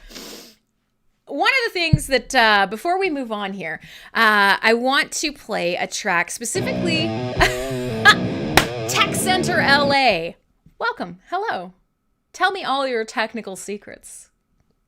One of the things that, before we move on here, I want to play a track specifically, Tech Center LA. Welcome. Hello. Tell me all your technical secrets.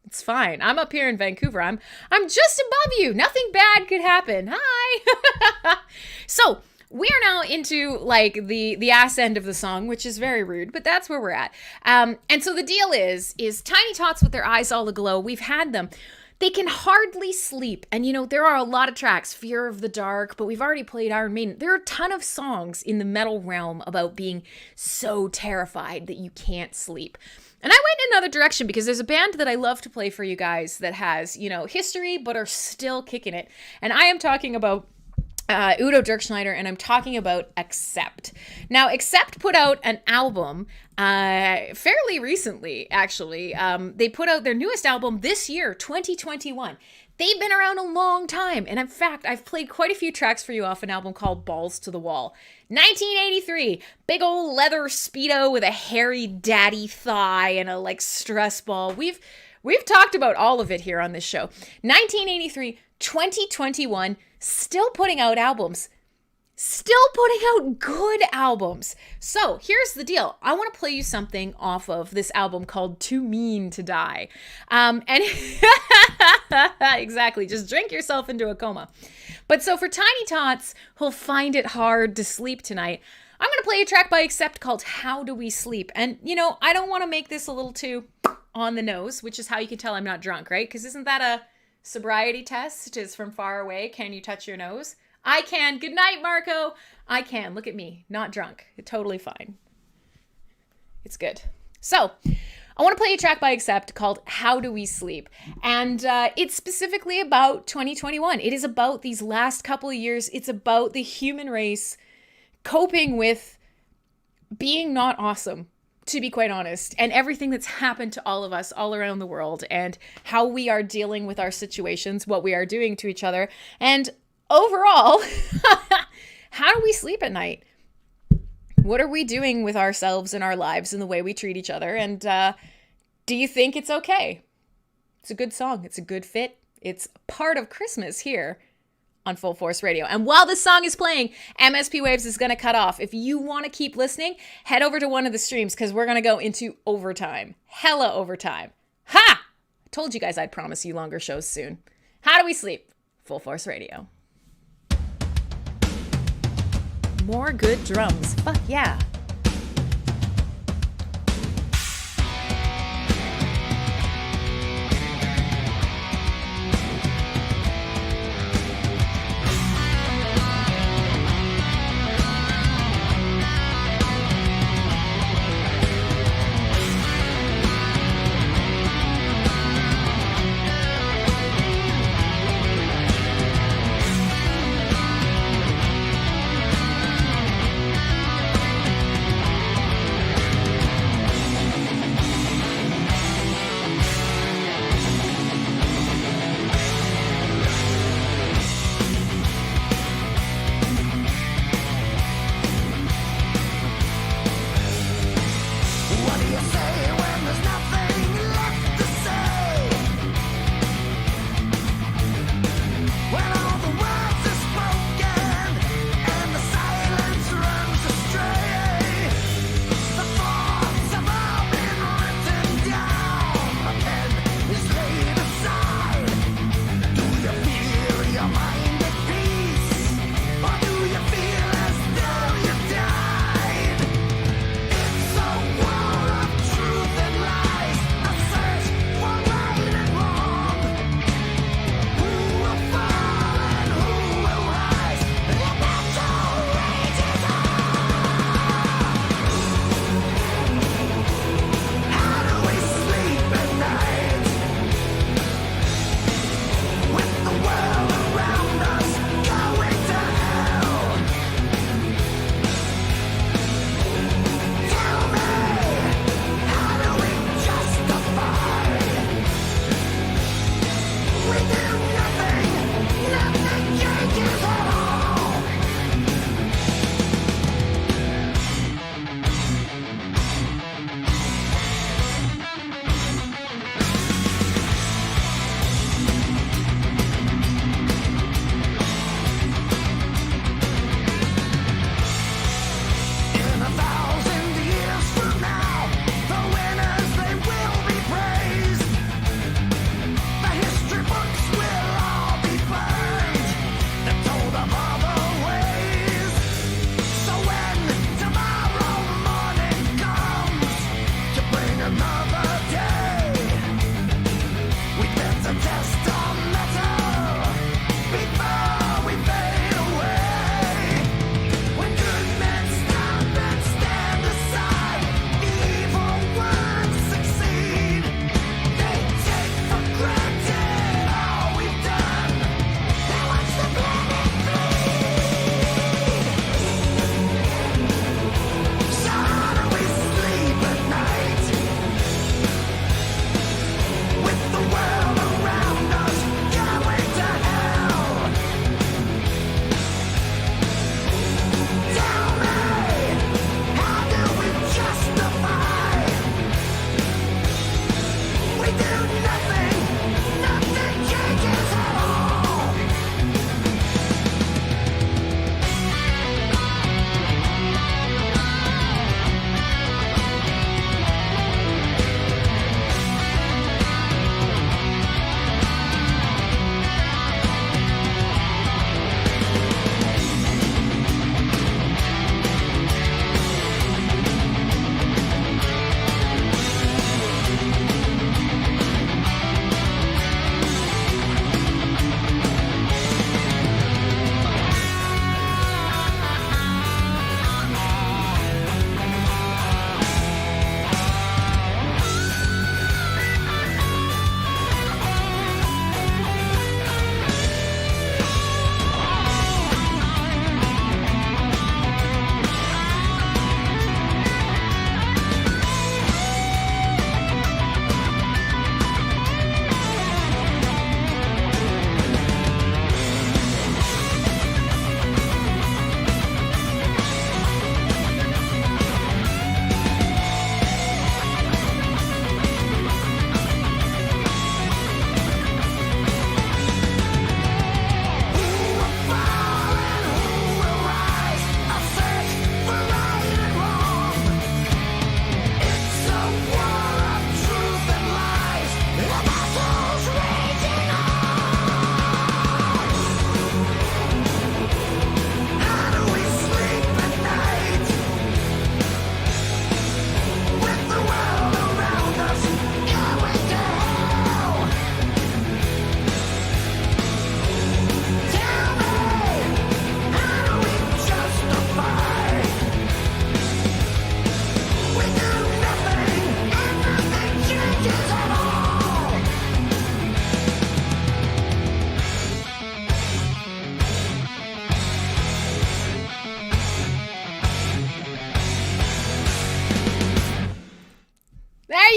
It's fine. I'm up here in Vancouver. I'm just above you. Nothing bad could happen. Hi. So we are now into like the ass end of the song, which is very rude, but that's where we're at. And so the deal is Tiny Tots with their eyes all aglow. We've had them. They can hardly sleep. And, you know, there are a lot of tracks, Fear of the Dark, but we've already played Iron Maiden. There are a ton of songs in the metal realm about being so terrified that you can't sleep. And I went in another direction because there's a band that I love to play for you guys that has, you know, history, but are still kicking it. And I am talking about Udo Dirkschneider, and I'm talking about Accept. Now, Accept put out an album fairly recently, actually. They put out their newest album this year, 2021. They've been around a long time, and in fact, I've played quite a few tracks for you off an album called Balls to the Wall. 1983, big old leather Speedo with a hairy daddy thigh and a like stress ball. We've talked about all of it here on this show. 1983, 2021, still putting out albums. Still putting out good albums. So here's the deal. I want to play you something off of this album called Too Mean to Die. And exactly, just drink yourself into a coma. But so for Tiny Tots who'll find it hard to sleep tonight, I'm going to play a track by Accept called How Do We Sleep? And, you know, I don't want to make this a little too on the nose, which is how you can tell I'm not drunk, right? Because isn't that a sobriety test? Is from far away. Can you touch your nose? I can. Good night, Marco. I can. Look at me. Not drunk. Totally fine. It's good. So, I want to play a track by Accept called How Do We Sleep? And it's specifically about 2021. It is about these last couple of years. It's about the human race coping with being not awesome, to be quite honest, and everything that's happened to all of us all around the world, and how we are dealing with our situations, what we are doing to each other, and overall, how do we sleep at night? What are we doing with ourselves and our lives and the way we treat each other? And do you think it's okay? It's a good song. It's a good fit. It's part of Christmas here on Fullforce Radio. And while this song is playing, MSP Waves is going to cut off. If you want to keep listening, head over to one of the streams because we're going to go into overtime. Hella overtime. Ha! I told you guys I'd promise you longer shows soon. How do we sleep? Fullforce Radio. More good drums. Fuck yeah.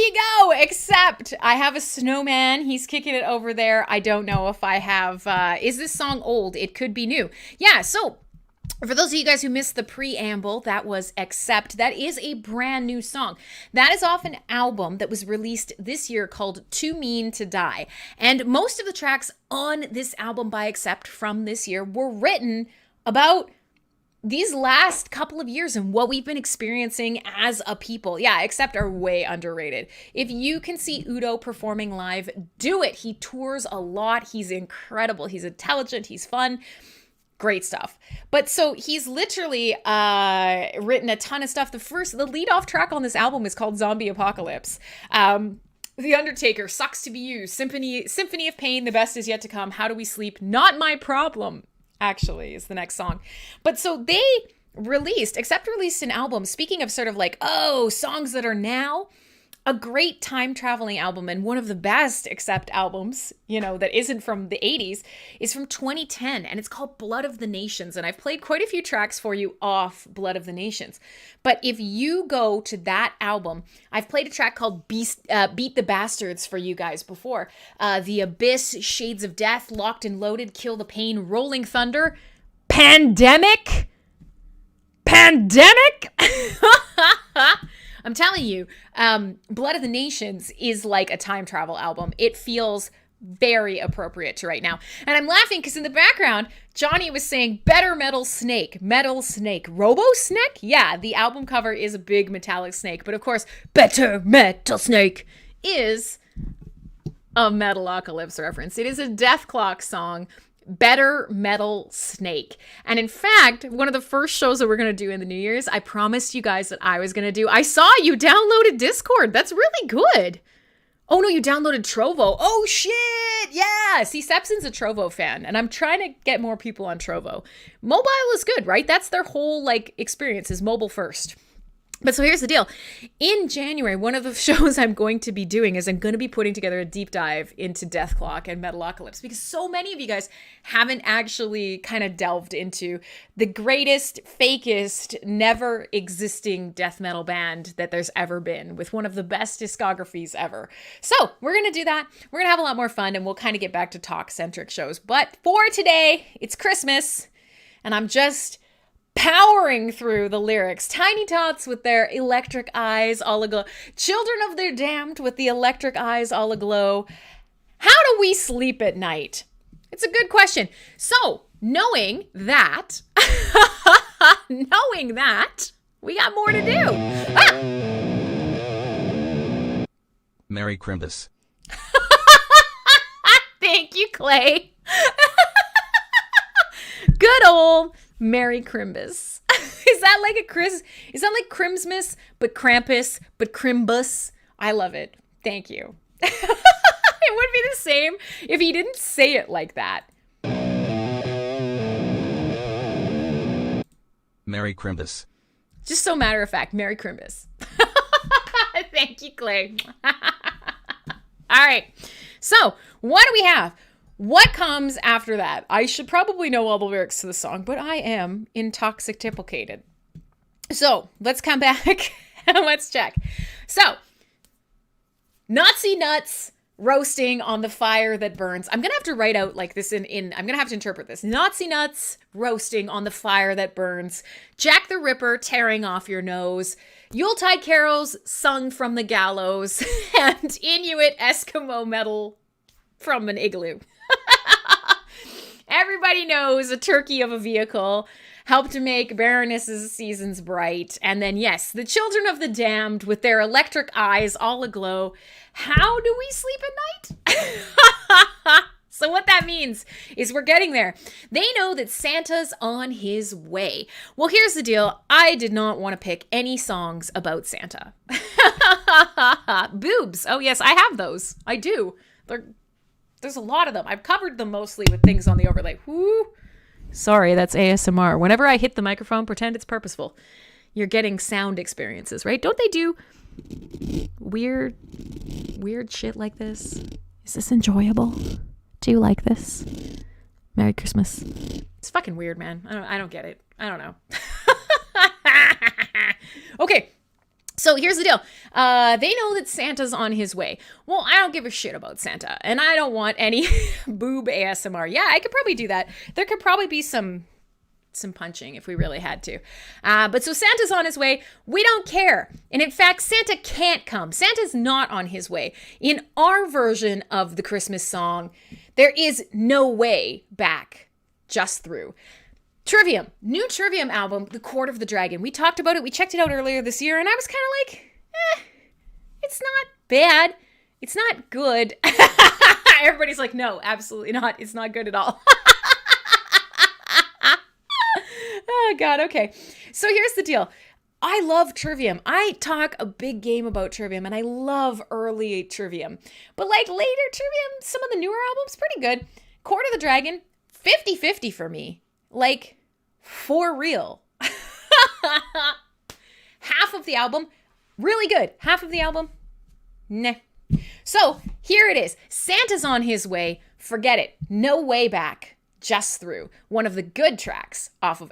you go. Except I have a snowman. He's kicking it over there. I don't know if I have, is this song old? It could be new. Yeah, so for those of you guys who missed the preamble, that was Accept. That is a brand new song. That is off an album that was released this year called Too Mean to Die. And most of the tracks on this album by Accept from this year were written about these last couple of years and what we've been experiencing as a people. Yeah, Accept are way underrated. If you can see Udo performing live, do it. He tours a lot. He's incredible. He's intelligent. He's fun. Great stuff. But so he's literally written a ton of stuff. The lead-off track on this album is called Zombie Apocalypse. The Undertaker, Sucks to Be You, Symphony of Pain, The Best Is Yet to Come, How Do We Sleep, Not My Problem, actually, is the next song. But so they released an album, speaking of sort of like, songs that are now, a great time traveling album, and one of the best Accept albums, that isn't from the 80s, is from 2010, and it's called Blood of the Nations. And I've played quite a few tracks for you off Blood of the Nations. But if you go to that album, I've played a track called Beat the Bastards for you guys before. The Abyss, Shades of Death, Locked and Loaded, Kill the Pain, Rolling Thunder, Pandemic. I'm telling you, Blood of the Nations is like a time travel album. It feels very appropriate to right now. And I'm laughing because in the background, Johnny was saying Better Metal Snake, Robo Snake? Yeah, the album cover is a big metallic snake. But of course, Better Metal Snake is a Metalocalypse reference. It is a Death Clock song. Better Metal Snake. And in fact, one of the first shows that we're going to do in the New Year's, I promised you guys that I was going to do. I saw you downloaded Discord. That's really good. Oh no, you downloaded Trovo. Oh shit. Yeah. See, Sepson's a Trovo fan, and I'm trying to get more people on Trovo. Mobile is good, right? That's their whole experience is mobile first. But so here's the deal. In January, one of the shows I'm going to be doing is I'm going to be putting together a deep dive into Death Clock and Metalocalypse, because so many of you guys haven't actually kind of delved into the greatest, fakest, never existing death metal band that there's ever been, with one of the best discographies ever. So we're going to do that. We're going to have a lot more fun, and we'll kind of get back to talk-centric shows. But for today, it's Christmas, and I'm just powering through the lyrics. Tiny Tots with their electric eyes all aglow. Children of their damned with the electric eyes all aglow. How do we sleep at night? It's a good question. So, knowing that, we got more to do. Merry Crimbus. Thank you, Clay. Good old Merry Crimbus. Is that like Crimsmas, but Krampus, but Crimbus? I love it. Thank you. It would be the same if he didn't say it like that. Merry Crimbus. Just so matter of fact, Merry Crimbus. Thank you, Clay. All right. So, what do we have? What comes after that? I should probably know all the lyrics to the song, but I am intoxicated. So, let's come back and let's check. So, Nazi nuts roasting on the fire that burns. I'm going to have to write out like this I'm going to have to interpret this. Nazi nuts roasting on the fire that burns. Jack the Ripper tearing off your nose. Yuletide carols sung from the gallows. And Inuit Eskimo metal from an igloo. Everybody knows a turkey of a vehicle helped to make Baroness's seasons bright. And then, yes, the children of the damned with their electric eyes all aglow. How do we sleep at night? So what that means is we're getting there. They know that Santa's on his way. Well, here's the deal. I did not want to pick any songs about Santa. Boobs. Oh, yes, I have those. I do. There's a lot of them. I've covered them mostly with things on the overlay. Whoo. Sorry, that's ASMR. Whenever I hit the microphone, pretend it's purposeful. You're getting sound experiences, right? Don't they do weird shit like this? Is this enjoyable? Do you like this? Merry Christmas. It's fucking weird, man. I don't get it. I don't know. Okay. So here's the deal. They know that Santa's on his way. Well, I don't give a shit about Santa, and I don't want any boob ASMR. Yeah, I could probably do that. There could probably be some punching if we really had to. But so Santa's on his way. We don't care. And in fact, Santa can't come. Santa's not on his way. In our version of the Christmas song, there is no way back, just through. Trivium, new Trivium album, The Court of the Dragon. We talked about it. We checked it out earlier this year, and I was kind of like, it's not bad. It's not good. Everybody's like, no, absolutely not. It's not good at all. Oh, God. Okay. So here's the deal. I love Trivium. I talk a big game about Trivium, and I love early Trivium. But like later Trivium, some of the newer albums, pretty good. Court of the Dragon, 50-50 for me. Like, for real. Half of the album, really good. Half of the album, nah. So here it is. Santa's on his way. Forget it. No way back. Just through. One of the good tracks off of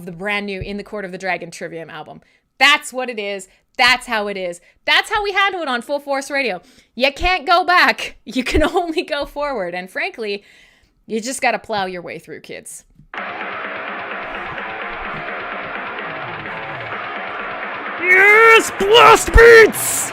the brand new In the Court of the Dragon Trivium album. That's what it is. That's how it is. That's how we handle it on Fullforce Radio. You can't go back. You can only go forward. And frankly, you just got to plow your way through, kids. Yes, blast beats!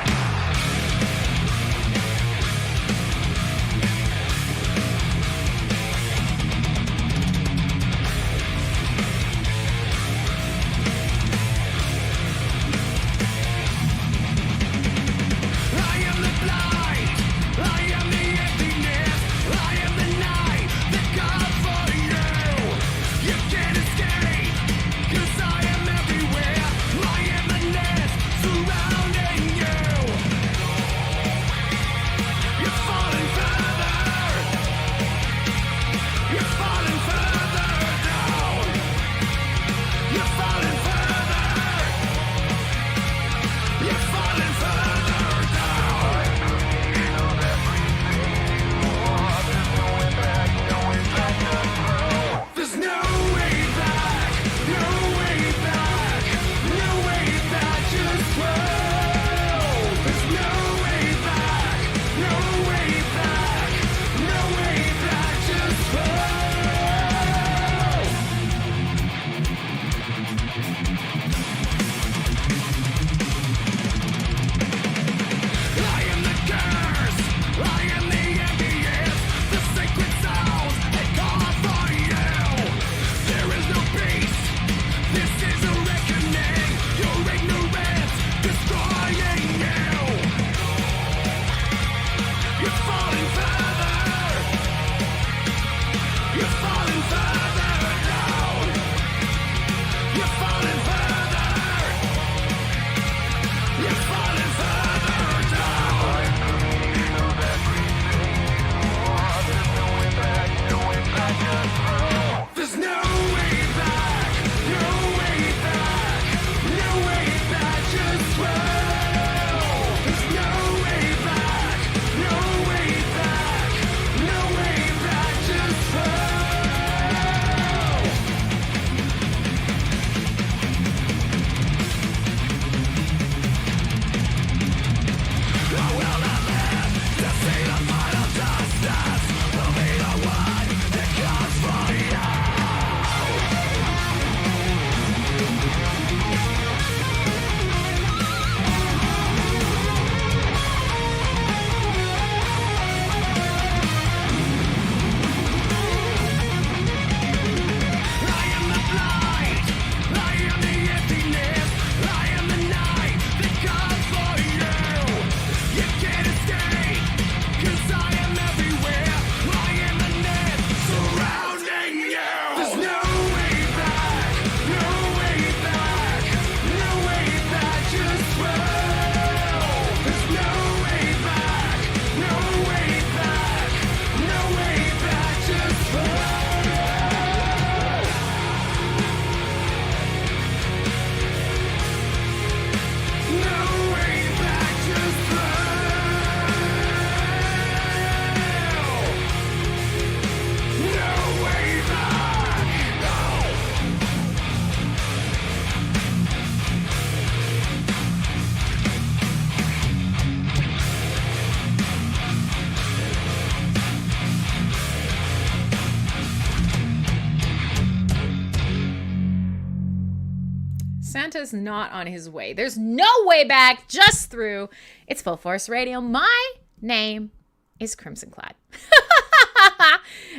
Santa's not on his way. There's no way back, just through. It's Fullforce Radio. My name is Crimson Clad.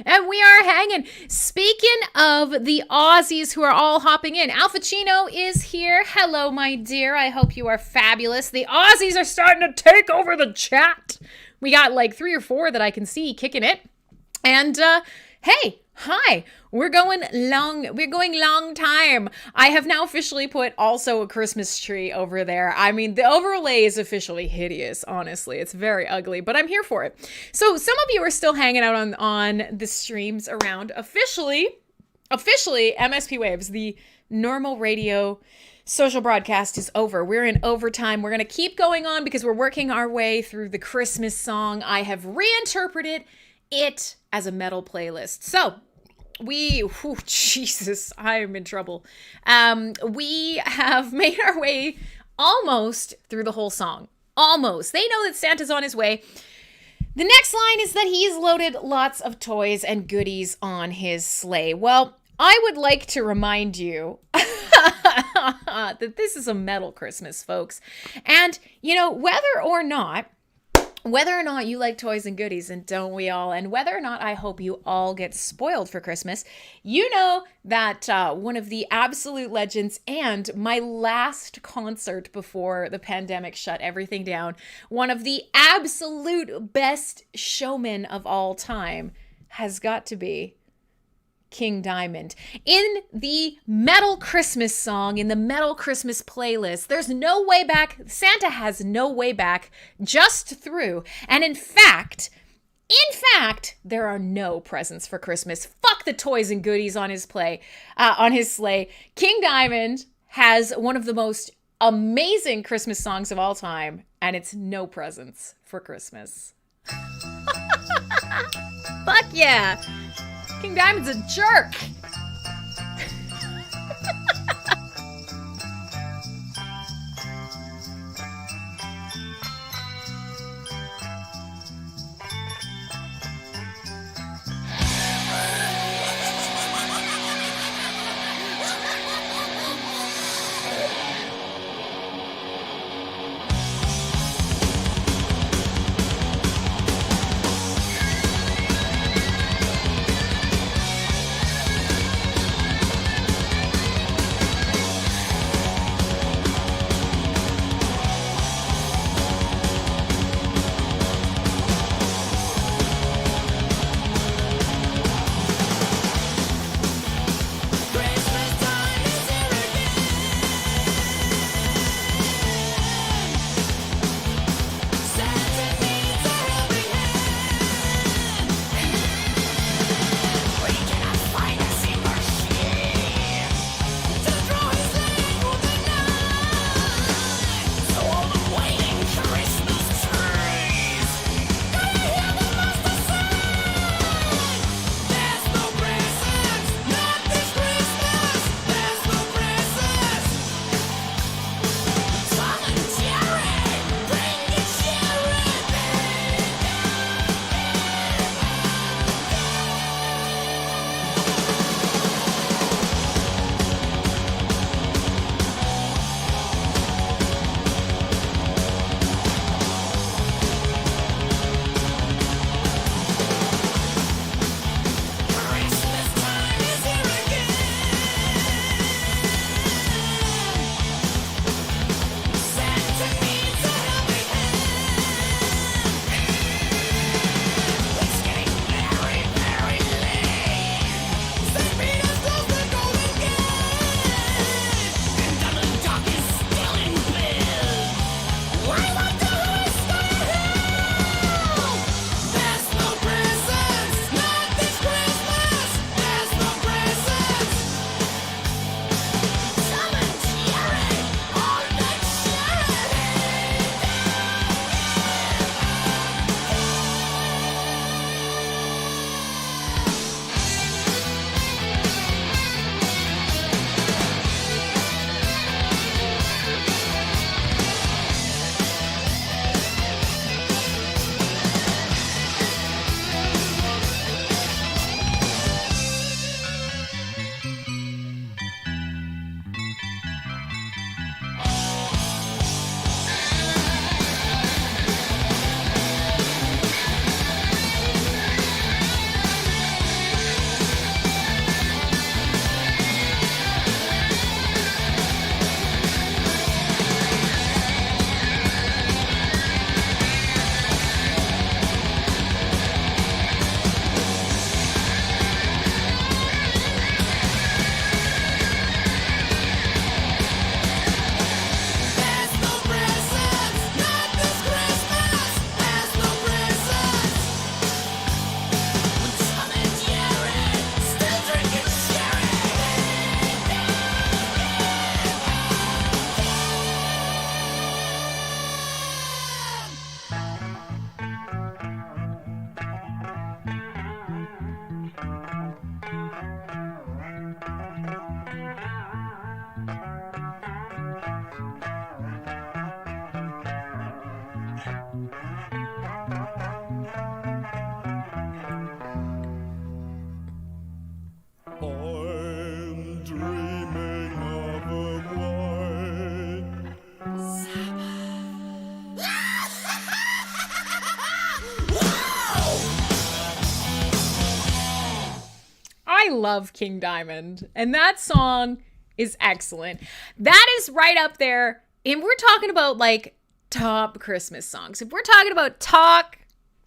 And we are hanging. Speaking of the Aussies who are all hopping in, Al Pacino is here. Hello, my dear. I hope you are fabulous. The Aussies are starting to take over the chat. We got like 3 or 4 that I can see kicking it. And hey, hi. We're going long time. I have now officially put also a Christmas tree over there. I mean, the overlay is officially hideous, honestly. It's very ugly, but I'm here for it. So some of you are still hanging out on the streams around. Officially, MSP Waves, the normal radio social broadcast is over. We're in overtime. We're going to keep going on because we're working our way through the Christmas song. I have reinterpreted it as a metal playlist. So Jesus, I am in trouble. We have made our way almost through the whole song. Almost. They know that Santa's on his way. The next line is that he's loaded lots of toys and goodies on his sleigh. Well, I would like to remind you that this is a metal Christmas, folks. And, you know, whether or not you like toys and goodies, and don't we all, and whether or not I hope you all get spoiled for Christmas, you know that one of the absolute legends and my last concert before the pandemic shut everything down, one of the absolute best showmen of all time has got to be King Diamond. In the metal Christmas song, in the metal Christmas playlist, there's no way back. Santa has no way back, just through. And in fact, there are no presents for Christmas. Fuck the toys and goodies on his sleigh. King Diamond has one of the most amazing Christmas songs of all time, and it's no presents for Christmas. Fuck yeah. King Diamond's a jerk. I love King Diamond, and that song is excellent. That is right up there. And we're talking about like top Christmas songs. If we're talking about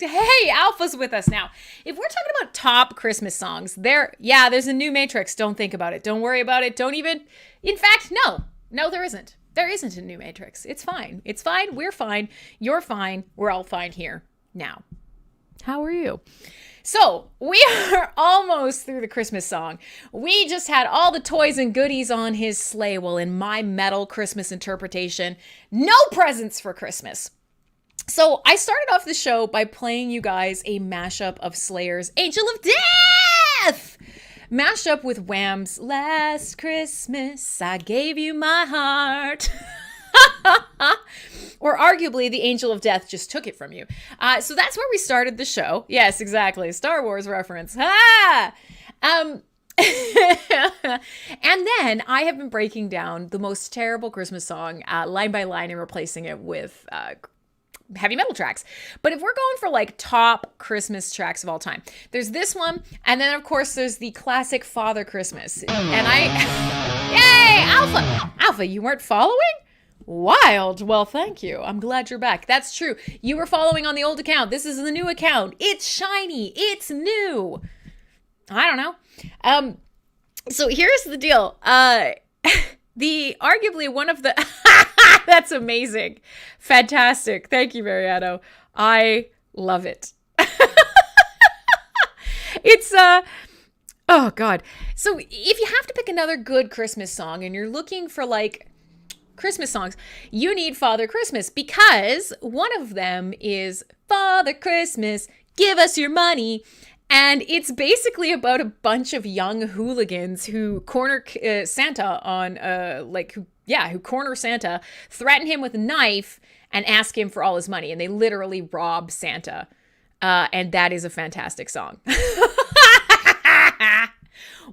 hey, Alpha's with us now. If we're talking about top Christmas songs, there's a new Matrix. Don't think about it. Don't worry about it. Don't even, in fact, no, there isn't. There isn't a new Matrix. It's fine. It's fine. We're fine. You're fine. We're all fine here now. How are you? So we are almost through the Christmas song. We just had all the toys and goodies on his sleigh. Well, in my metal Christmas interpretation, no presents for Christmas. So I started off the show by playing you guys a mashup of Slayer's Angel of Death, mashed up with Wham's Last Christmas, I Gave You My Heart. Or arguably, the Angel of Death just took it from you. So that's where we started the show. Yes, exactly. Star Wars reference. And then I have been breaking down the most terrible Christmas song line by line and replacing it with heavy metal tracks. But if we're going for like top Christmas tracks of all time, there's this one. And then, of course, there's the classic Father Christmas. And yay, Alpha, you weren't following? Wild. Well, thank you. I'm glad you're back. That's true. You were following on the old account. This is the new account. It's shiny. It's new. I don't know. So here's the deal. Arguably one of the, that's amazing. Fantastic. Thank you, Mariano. I love it. It's, oh God. So if you have to pick another good Christmas song and you're looking for like Christmas songs, you need Father Christmas, because one of them is Father Christmas, give us your money. And it's basically about a bunch of young hooligans who corner Santa on, who corner Santa, threaten him with a knife, and ask him for all his money. And they literally rob Santa. And that is a fantastic song.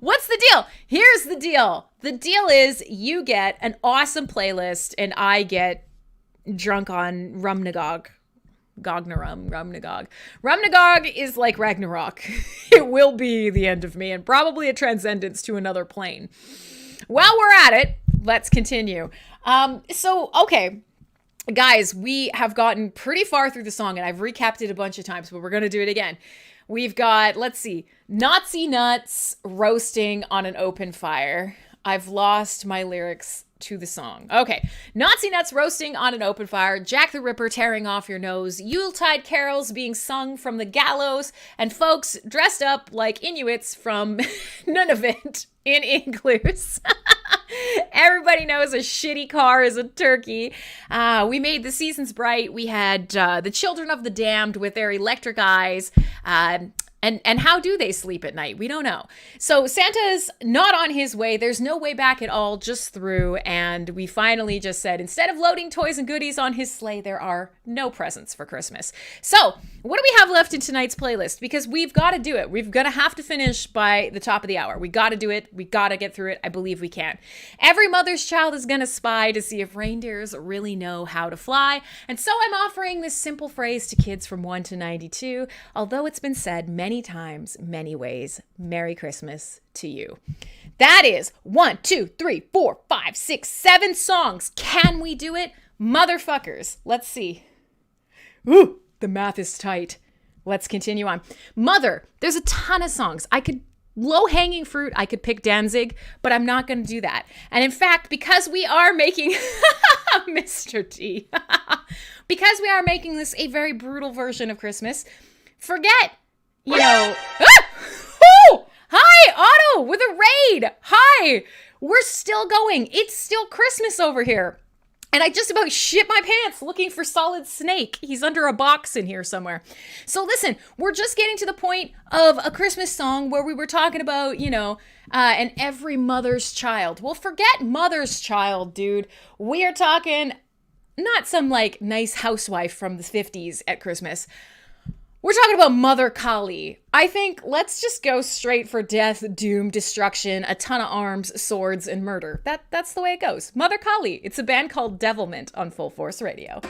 What's the deal? Here's the deal. The deal is you get an awesome playlist, and I get drunk on rum-nagog. Rum-nagog. Rum-nagog is like Ragnarok. It will be the end of me, and probably a transcendence to another plane. While we're at it, let's continue. Okay. Guys, we have gotten pretty far through the song, and I've recapped it a bunch of times, but we're going to do it again. We've got, let's see, Nazi nuts roasting on an open fire. I've lost my lyrics to the song. Okay. Nazi nuts roasting on an open fire, Jack the Ripper tearing off your nose, Yuletide carols being sung from the gallows, and folks dressed up like Inuits from Nunavut in igloos. Everybody knows a shitty car is a turkey. We made the seasons bright. We had the children of the damned with their electric eyes. And how do they sleep at night? We don't know. So Santa's not on his way. There's no way back at all, just through. And we finally just said, instead of loading toys and goodies on his sleigh, there are no presents for Christmas. So what do we have left in tonight's playlist? Because we've got to do it. We're going to have to finish by the top of the hour. We got to do it. We got to get through it. I believe we can. Every mother's child is going to spy to see if reindeers really know how to fly. And so I'm offering this simple phrase to kids from 1 to 92, although it's been said many times, many ways. Merry Christmas to you. That is 1, 2, 3, 4, 5, 6, 7 songs. Can we do it? Motherfuckers. Let's see. Ooh, the math is tight. Let's continue on. Mother, there's a ton of songs. Low-hanging fruit, I could pick Danzig, but I'm not going to do that. And in fact, because we are making Mr. T, because we are making this a very brutal version of Christmas, forget, Hi, Otto, with a raid. Hi, we're still going. It's still Christmas over here. And I just about shit my pants looking for Solid Snake. He's under a box in here somewhere. So listen, we're just getting to the point of a Christmas song where we were talking about, and every mother's child. Well, forget mother's child, dude. We are talking not some nice housewife from the 50s at Christmas. We're talking about Mother Kali. I think let's just go straight for death, doom, destruction, a ton of arms, swords, and murder. That's the way it goes. Mother Kali. It's a band called 𝖊𝖕𝖆𝖆 on Fullforce Radio.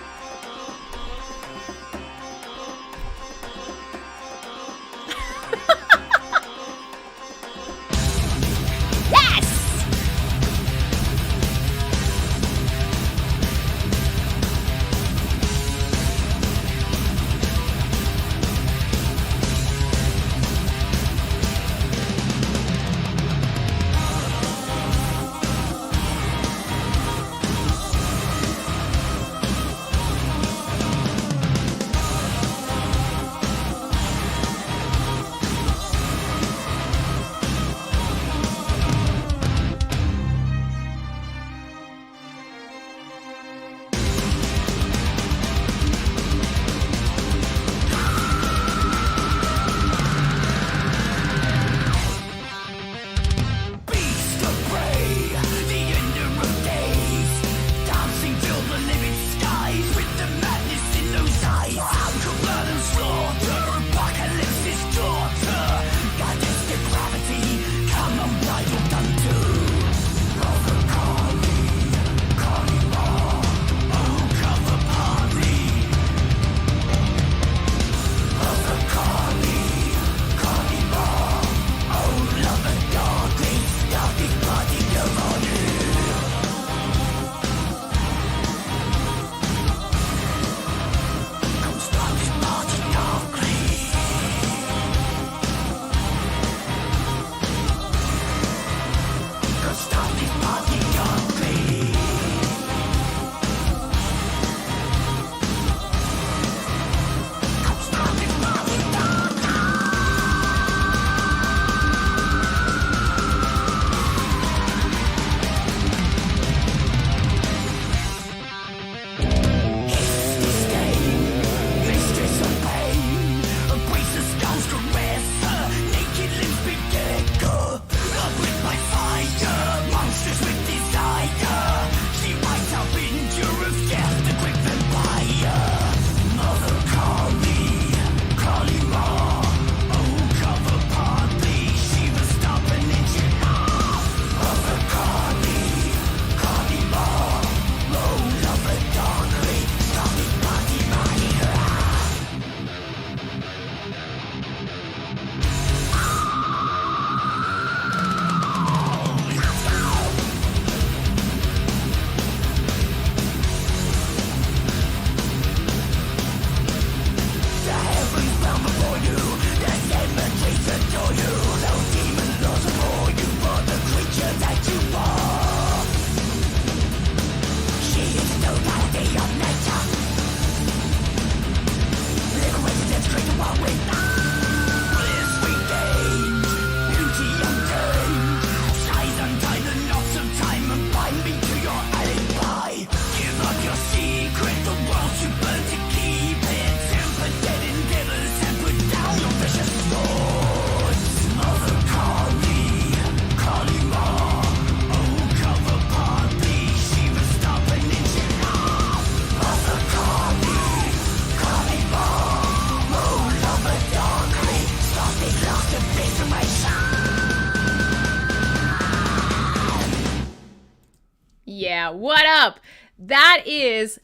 yeah. What up? That is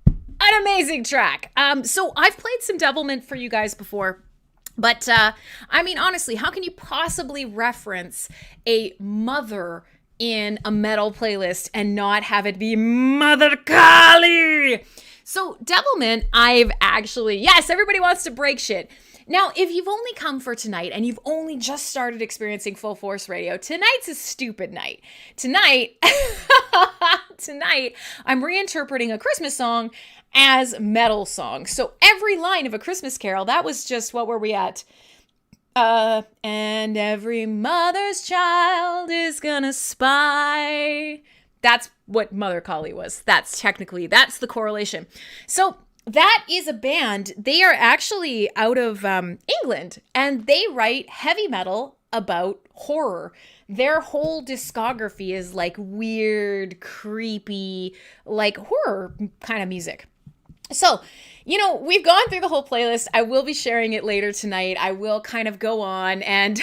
an amazing track. So I've played some 𝖍𝖊𝖆 for you guys before. But, I mean, honestly, how can you possibly reference a mother in a metal playlist and not have it be Mother Kali? So 𝖍𝖊𝖆, I've actually, yes, everybody wants to break shit. Now, if you've only come for tonight and you've only just started experiencing Fullforce Radio, tonight's a stupid night. Tonight, I'm reinterpreting a Christmas song as metal song. So every line of A Christmas Carol, that was just, what were we at? And every mother's child is gonna spy. That's what Mother Kali was. That's the correlation. So that is a band. They are actually out of England, and they write heavy metal about horror. Their whole discography is like weird, creepy, like horror kind of music. So, you know, we've gone through the whole playlist. I will be sharing it later tonight. I will kind of go on and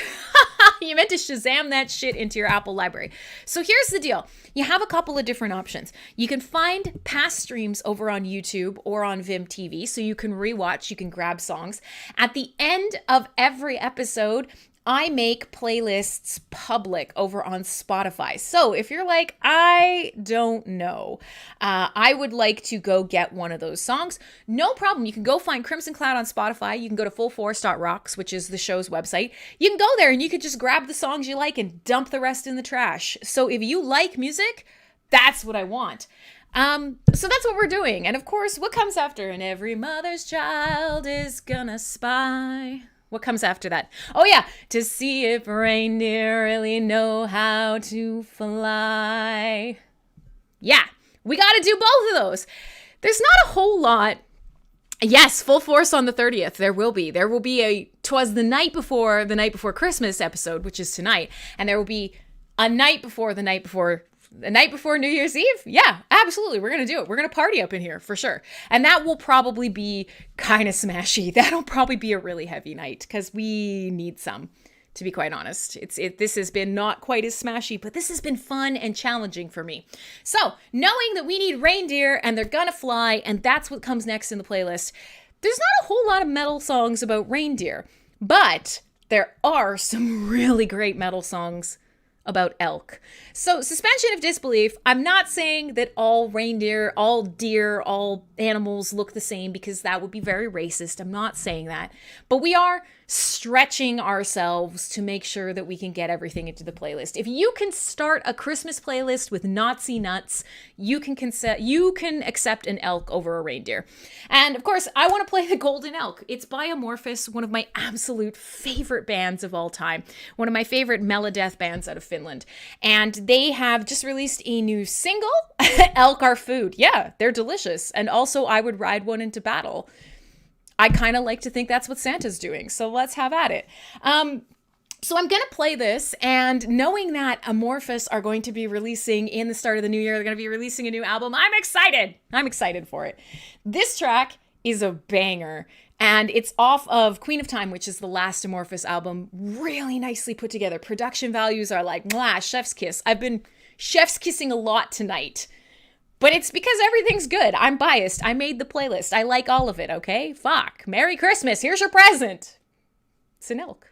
you meant to Shazam that shit into your Apple library. So here's the deal. You have a couple of different options. You can find past streams over on YouTube or on Vim TV, so you can rewatch, you can grab songs. At the end of every episode, I make playlists public over on Spotify. So if you're like, I don't know, I would like to go get one of those songs, no problem. You can go find Crimson Cloud on Spotify. You can go to fullforce.rocks, which is the show's website. You can go there and you can just grab the songs you like and dump the rest in the trash. So if you like music, that's what I want. So that's what we're doing. And of course, what comes after? And every mother's child is gonna spy. What comes after that? Oh yeah, to see if reindeer really know how to fly. Yeah, we got to do both of those. There's not a whole lot. Yes, full force on the 30th. There will be a "'Twas the night before Christmas" episode, which is tonight, and there will be a night before New Year's Eve. Yeah, absolutely. We're going to do it. We're going to party up in here for sure. And that will probably be kind of smashy. That'll probably be a really heavy night because we need some, to be quite honest. This has been not quite as smashy, but this has been fun and challenging for me. So knowing that we need reindeer and they're going to fly, and that's what comes next in the playlist, there's not a whole lot of metal songs about reindeer, but there are some really great metal songs about elk. So suspension of disbelief, I'm not saying that all reindeer, all deer, all animals look the same because that would be very racist. I'm not saying that. But we are stretching ourselves to make sure that we can get everything into the playlist. If you can start a Christmas playlist with Nazi nuts, you can accept an elk over a reindeer. And of course, I want to play the Golden Elk. It's by Amorphis, one of my absolute favorite bands of all time. One of my favorite melodeath bands out of Finland. And they have just released a new single, Elk Are Food. Yeah, they're delicious. And also, I would ride one into battle. I kind of like to think that's what Santa's doing, so let's have at it. So I'm going to play this, and knowing that Amorphis are going to be releasing in the start of the new year, they're going to be releasing a new album, I'm excited. I'm excited for it. This track is a banger, and it's off of Queen of Time, which is the last Amorphis album. Really nicely put together. Production values are like, mwah, chef's kiss. I've been chef's kissing a lot tonight. But it's because everything's good. I'm biased. I made the playlist. I like all of it, okay? Fuck. Merry Christmas. Here's your present. It's an elk.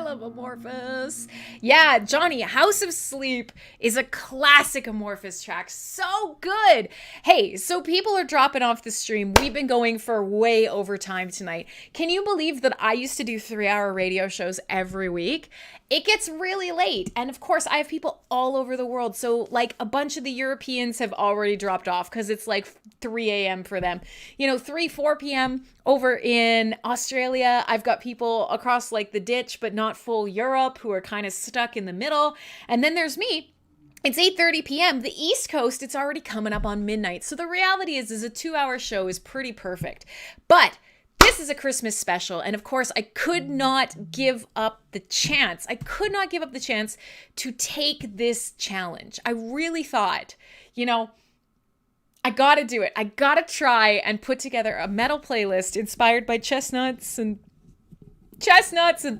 love Amorphous. Yeah, Johnny, House of Sleep is a classic Amorphous track. So good. Hey, so people are dropping off the stream. We've been going for way over time tonight. Can you believe that I used to do 3-hour radio shows every week? It gets really late. And of course, I have people all over the world. So like a bunch of the Europeans have already dropped off because it's like 3 a.m. for them. 3, 4 p.m. over in Australia. I've got people across like the ditch, but not full Europe, who are kind of stuck in the middle. And then there's me. It's 8:30 p.m. The East Coast, it's already coming up on midnight. So the reality is a 2-hour show is pretty perfect. But this is a Christmas special, and of course, I could not give up the chance. I could not give up the chance to take this challenge. I really thought, I gotta do it. I gotta try and put together a metal playlist inspired by chestnuts and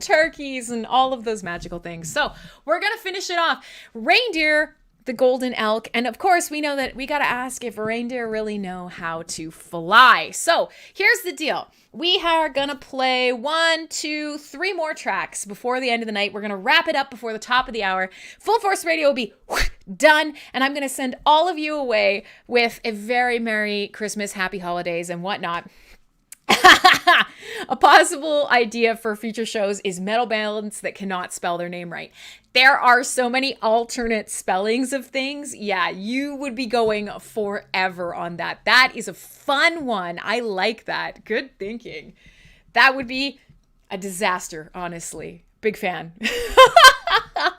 turkeys and all of those magical things. So we're gonna finish it off. Reindeer, the golden elk. And of course, we know that we got to ask if reindeer really know how to fly. So here's the deal. We are going to play 1, 2, 3 more tracks before the end of the night. We're going to wrap it up before the top of the hour. Fullforce Radio will be done. And I'm going to send all of you away with a very Merry Christmas, Happy Holidays and whatnot. A possible idea for future shows is metal bands that cannot spell their name right. There are so many alternate spellings of things. Yeah, you would be going forever on that. That is a fun one. I like that. Good thinking. That would be a disaster, honestly. Big fan.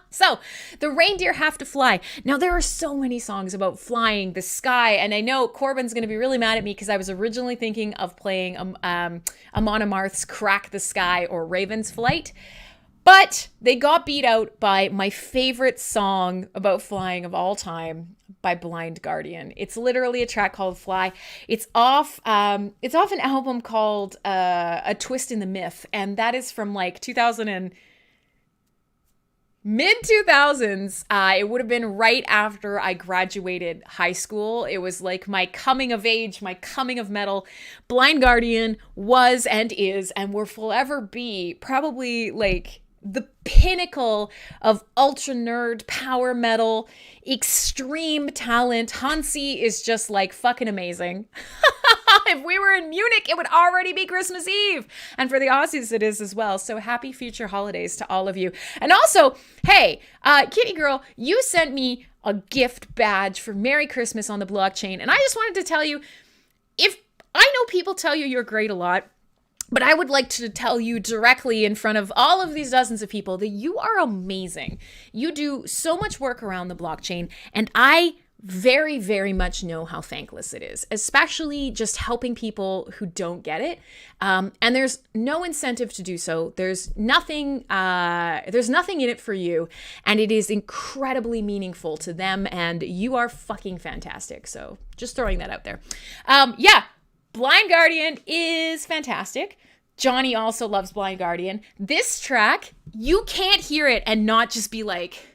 So, the reindeer have to fly. Now, there are so many songs about flying the sky, and I know Corbin's going to be really mad at me because I was originally thinking of playing Amon Amarth's Crack the Sky or Raven's Flight, but they got beat out by my favorite song about flying of all time by Blind Guardian. It's literally a track called Fly. It's off an album called A Twist in the Myth, and that is from like 2000 and mid-2000s. It would have been right after I graduated high school. It was like my coming of age, my coming of metal. Blind Guardian was and is and will forever be probably like the pinnacle of ultra nerd power metal, extreme talent. Hansi is just like fucking amazing. If we were in Munich, it would already be Christmas Eve. And for the Aussies, it is as well. So happy future holidays to all of you. And also, hey, Kitty Girl, you sent me a gift badge for Merry Christmas on the blockchain. And I just wanted to tell you, if I know people tell you you're great a lot, but I would like to tell you directly in front of all of these dozens of people that you are amazing. You do so much work around the blockchain, and I very, very much know how thankless it is, especially just helping people who don't get it. And there's no incentive to do so. There's nothing in it for you, and it is incredibly meaningful to them, and you are fucking fantastic. So just throwing that out there. Yeah, Blind Guardian is fantastic. Johnny also loves Blind Guardian. This track, you can't hear it and not just be like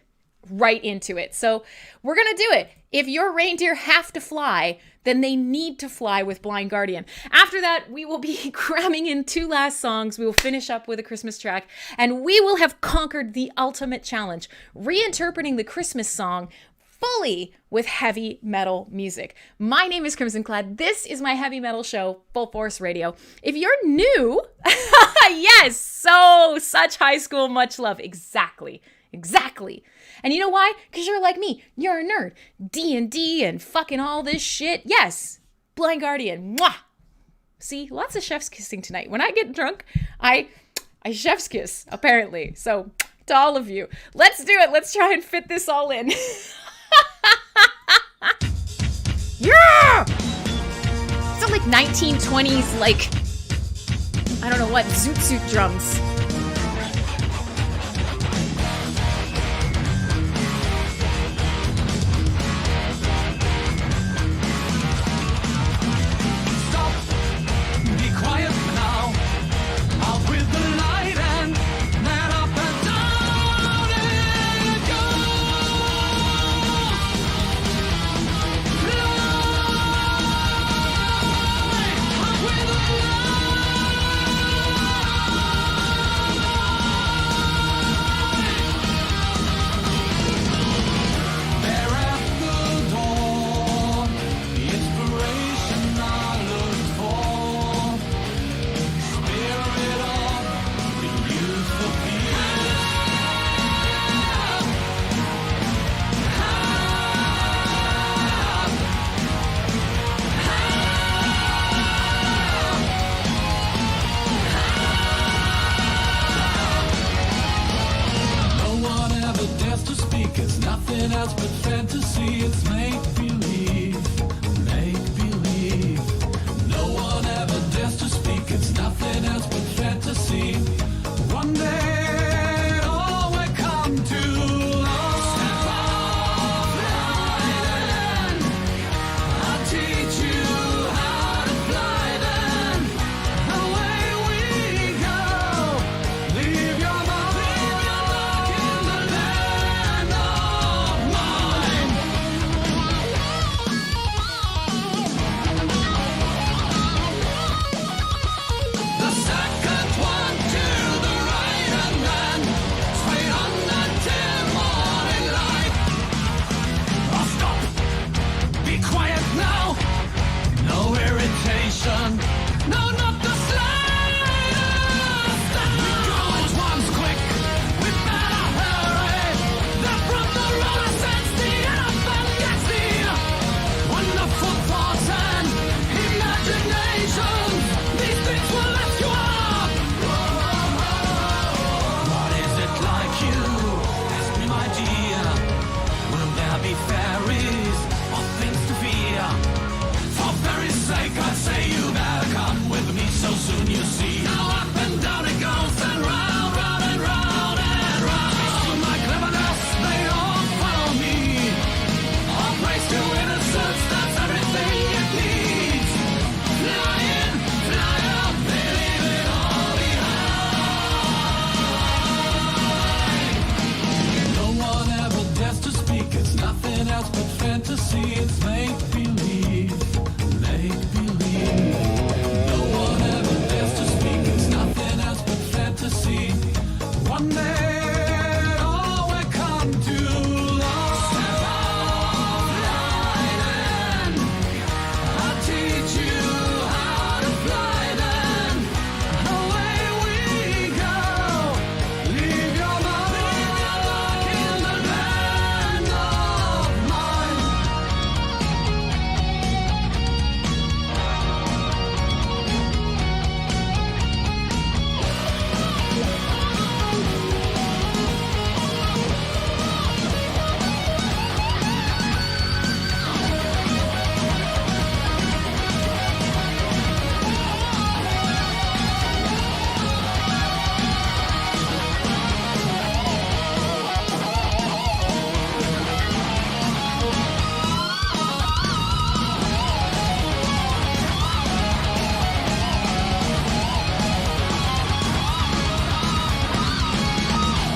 right into it. So we're going to do it. If your reindeer have to fly, then they need to fly with Blind Guardian. After that, we will be cramming in 2 last songs. We will finish up with a Christmas track, and we will have conquered the ultimate challenge, reinterpreting the Christmas song fully with heavy metal music. My name is Crimson Clad. This is my heavy metal show, Fullforce Radio. If you're new, yes, such high school, much love. Exactly. And you know why? Because you're like me. You're a nerd. D&D and fucking all this shit. Yes. Blind Guardian. Mwah. See, lots of chef's kissing tonight. When I get drunk, I chef's kiss, apparently. So, to all of you, let's do it. Let's try and fit this all in. Yeah! It's like 1920s, like, I don't know what, zoot suit drums. fantasy, it's make believe, make believe. No one ever dares to speak, it's nothing else but fantasy. One day all will come to light. Step off line, I'll teach you how to fly then. Away we go, leave your mark in the land of mine. The second one to the right and then straight on until morning light. Oh, stop! Be quiet now! No irritation. No, not the slightest. We go at once quick. We better hurry. They're from the road ascends the 𝖊𝖕𝖎𝖘 wonderful thoughts and imaginations. These things will lift you up. What is it like you? Ask me, my dear. Will there be fairies or things to fear? For fairy's sake, I say you better come with me so soon you see. Now up and down it goes and round, round and round and round. Praise to my cleverness, they all follow me. All praise to innocence, that's everything it needs. Flying, fly out, they leave it all behind. No one ever dares to speak, it's nothing else but fantasy, it's make believe, make believe. No one ever dares to speak, it's nothing else but fantasy. One day all will come to light. Step off line and I'll teach you how to fly then. Away we go, leave your mark in the land of mine.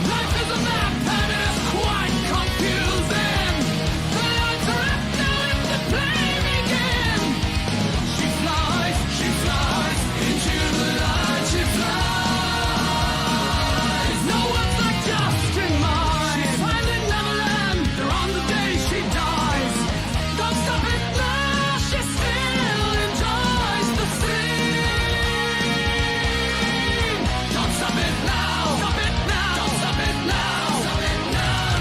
Life is a map and it is quite confusing. The lights are up now if the play begins. She flies into the light. She flies. No one's like just in mind. She's finding Neverland. They're on the day she dies. Don't stop it now. She still enjoys the scene. Don't stop it now. Stop it now. Don't stop it now. Stop it now.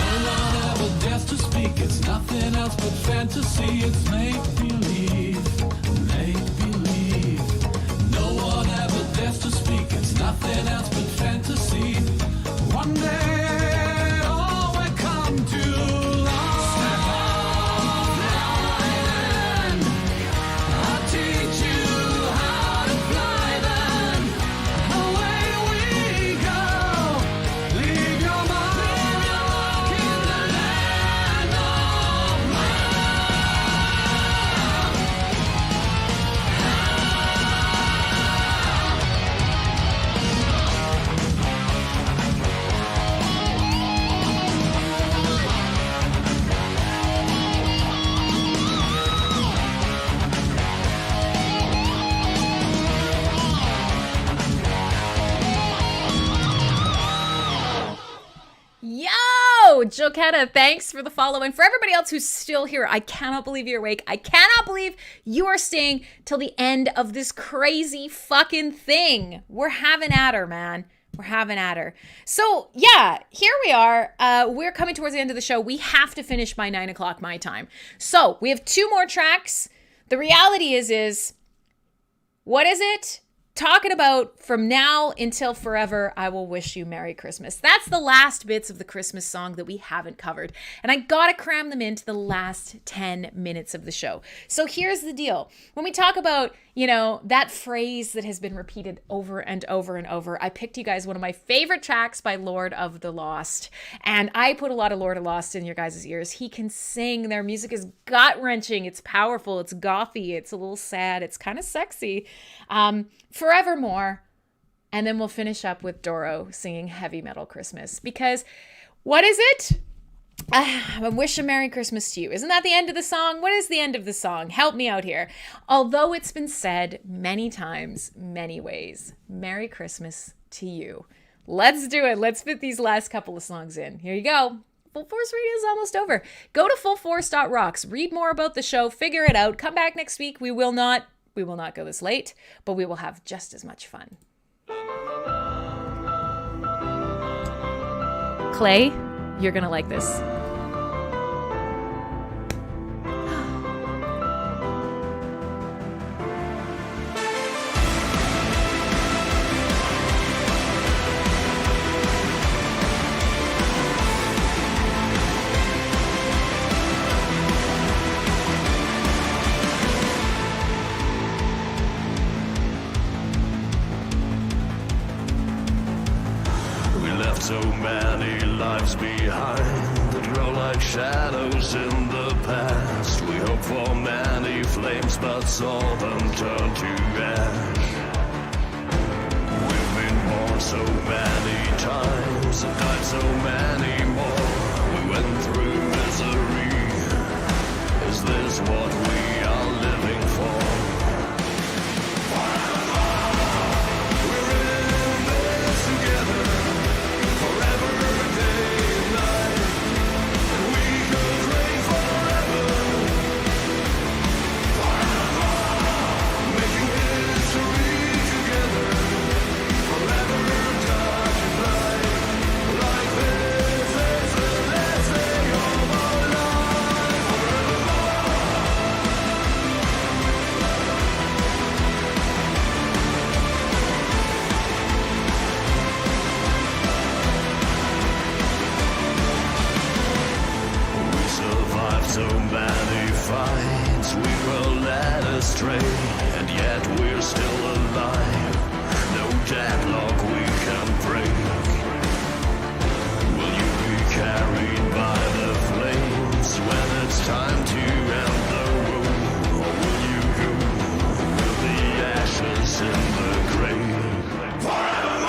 No one ever dares to speak. It's nothing else but fantasy. It's make believe, make believe. No one ever dares to speak. It's nothing else but fantasy. One day all will come to light. Step off line and I'll teach you how to fly then. Away we go, leave your mark in the land of mine. Yo, Joketta, thanks for the follow. And for everybody else who's still here, I cannot believe you're awake. I cannot believe you are staying till the end of this crazy fucking thing. We're having at her, man. We're having at her. So yeah, here we are. We're coming towards the end of the show. We have to finish by 9 o'clock my time. So we have 2 more tracks. The reality is what is it? talking about from now until forever, I will wish you Merry Christmas. That's the last bits of the Christmas song that we haven't covered. And I gotta cram them into the last 10 minutes of the show. So here's the deal. When we talk about, that phrase that has been repeated over and over and over, I picked you guys one of my favorite tracks by 𝖊𝖕𝖆𝖆𝖘. And I put a lot of 𝖊𝖕𝖆𝖆𝖘 in your guys' ears. He can sing. Their music is gut-wrenching. It's powerful. It's gothy. It's a little sad. It's kind of sexy. Forevermore. And then we'll finish up with Doro singing Heavy Metal Christmas. Because what is it? I wish a Merry Christmas to you. Isn't that the end of the song? What is the end of the song? Help me out here. Although it's been said many times, many ways, Merry Christmas to you. Let's do it. Let's fit these last couple of songs in. Here you go. Full Force Radio is almost over. Go to fullforce.rocks. Read more about the show. Figure it out. Come back next week. We will not go this late, but we will have just as much fun. Clay, you're going to like this. So many lives behind that grow like shadows in the past. We hope for many flames, but saw them turn to ash. We've been born so many times and died so many more. We went through misery. Is this what we are living for? We're in this together. So many fights, we were led astray, and yet we're still alive. No deadlock we can break. Will you be carried by the flames when it's time to end the road? Or will you go with the ashes in the grave? Forever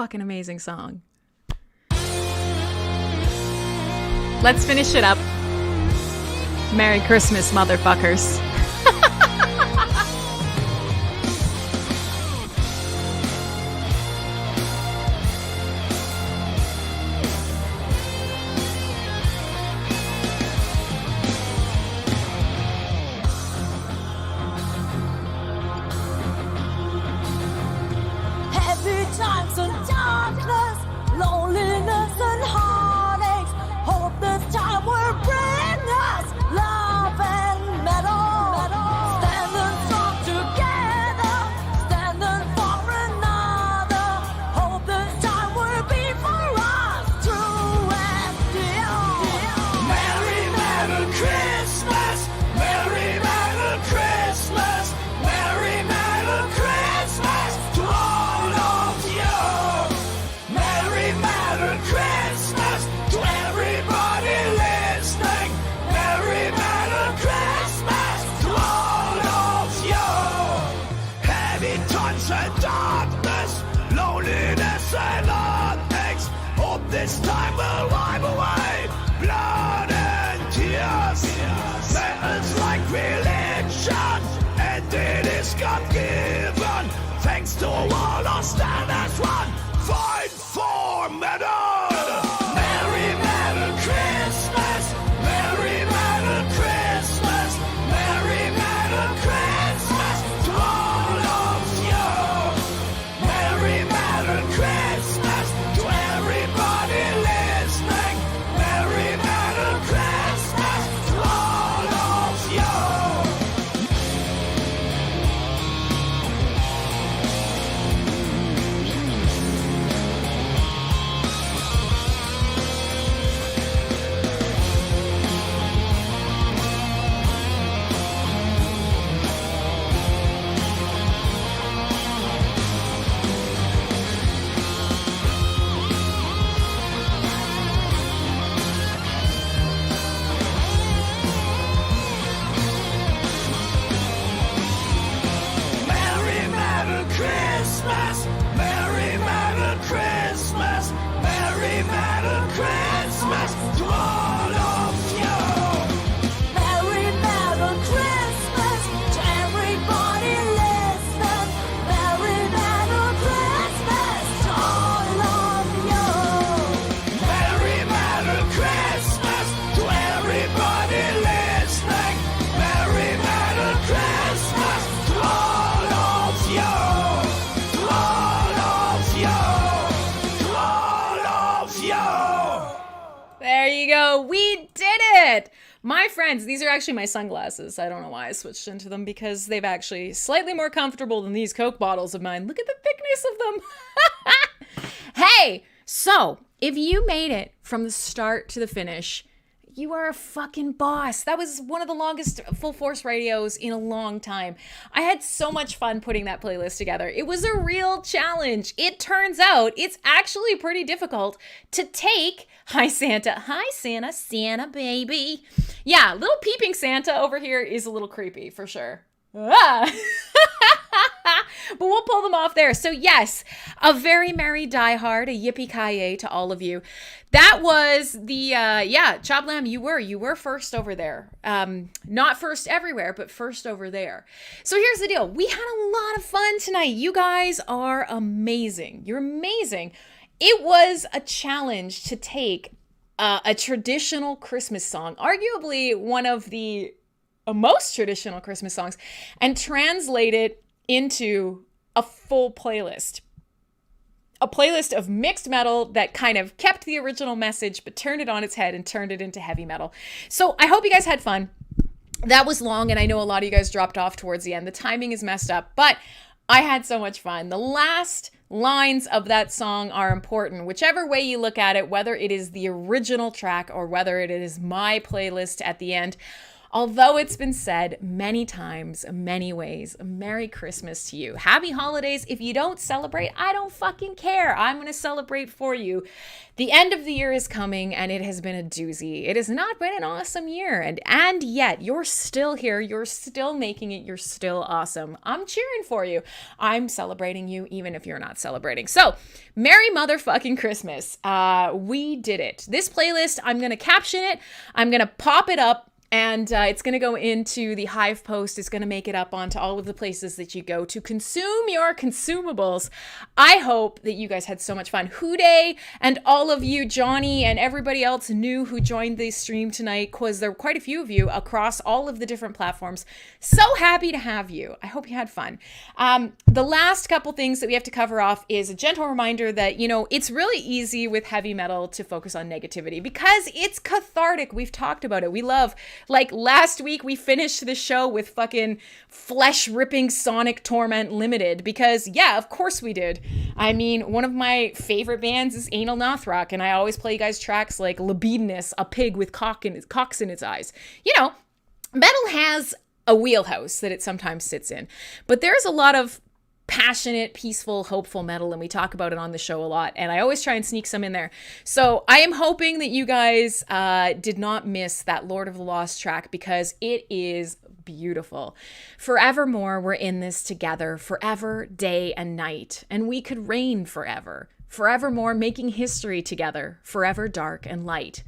fucking amazing song. Let's finish it up. Merry Christmas, motherfuckers. Heavy times and darkness, loneliness and heartaches. Hope this time will bring us love and metal. Standing strong together, standing for another. Hope this time will be for us, true and dear. Merry Metal Christmas, Merry Metal Christmas, Merry Metal Christmas to all of you. Merry Metal Christmas to everybody listening. Merry Metal Christmas to all of you. Heavy times and darkness, loneliness and heartaches. Hope this time will wipe away blood and tears. Metal's like religion, and it is God-given. Thanks to all our stand as one, fight for metal. Merry Metal Christmas, Merry Metal Christmas, Merry Metal Christmas to all of you. Merry Metal Christmas to everybody listening. Merry Metal Christmas to all of you. Merry Metal Christmas, Merry Metal Christmas, Merry Metal Christmas to all of you. Merry Metal Christmas to everybody listening. Merry Metal Christmas to all of you. Merry Metal Christmas to everybody listening. Merry Metal Christmas to all of you. To all of you. To all of you. There you go. We did it. My friends, these are actually my sunglasses. I don't know why I switched into them because they've actually slightly more comfortable than these Coke bottles of mine. Look at the thickness of them. Hey, so if you made it from the start to the finish, you are a fucking boss. That was one of the longest Full Force radios in a long time. I had so much fun putting that playlist together. It was a real challenge. It turns out it's actually pretty difficult to take Hi Santa, Santa baby. Yeah, little peeping Santa over here is a little creepy for sure. Ah. But we'll pull them off there. So yes, a very merry diehard, a yippee-ki-yay to all of you. That was the, Chop Lamb, you were first over there. Not first everywhere, but first over there. So here's the deal. We had a lot of fun tonight. You guys are amazing. You're amazing. It was a challenge to take a traditional Christmas song, arguably one of the most traditional Christmas songs, and translate it into a full playlist. A playlist of mixed metal that kind of kept the original message but turned it on its head and turned it into heavy metal. So I hope you guys had fun. That was long, and I know a lot of you guys dropped off towards the end. The timing is messed up, but I had so much fun. The last lines of that song are important. Whichever way you look at it, whether it is the original track or whether it is my playlist at the end, Although it's been said many times, many ways, Merry Christmas to you. Happy holidays. If you don't celebrate, I don't fucking care. I'm going to celebrate for you. The end of the year is coming, and it has been a doozy. It has not been an awesome year, and yet you're still here. You're still making it. You're still awesome. I'm cheering for you. I'm celebrating you, even if you're not celebrating. So, Merry motherfucking Christmas. We did it. This playlist, I'm going to caption it. I'm going to pop it up. And it's going to go into the Hive post. It's going to make it up onto all of the places that you go to consume your consumables. I hope that you guys had so much fun. 𝖊𝖕𝖆 and all of you, Johnny and everybody else new who joined the stream tonight, because there were quite a few of you across all of the different platforms. So happy to have you. I hope you had fun. The last couple things that we have to cover off is a gentle reminder that, you know, it's really easy with heavy metal to focus on negativity because it's cathartic. We've talked about it. We love... Like last week, we finished the show with fucking flesh-ripping Sonic Torment Limited because, yeah, of course we did. I mean, one of my favorite bands is Anal Nothrock, and I always play you guys tracks like 𝖊𝖕𝖎𝖆, a pig with cocks in its eyes. You know, metal has a wheelhouse that it sometimes sits in, but there's a lot of passionate, peaceful, hopeful metal, and we talk about it on the show a lot, and I always try and sneak some in there. So I am hoping that you guys did not miss that Lord of the Lost track because it is beautiful. Forevermore, we're in this together, forever, day and night, and we could reign forever. Forevermore, making history together, forever dark and light.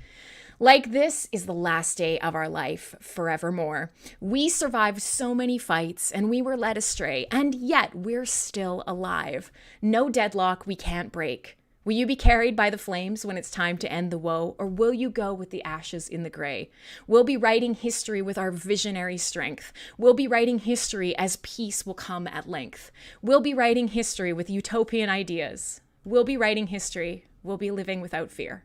Like this is the last day of our life, forevermore. We survived so many fights and we were led astray, and yet we're still alive. No deadlock we can't break. Will you be carried by the flames when it's time to end the woe, or will you go with the ashes in the gray? We'll be writing history with our visionary strength. We'll be writing history as peace will come at length. We'll be writing history with utopian ideas. We'll be writing history. We'll be living without fear.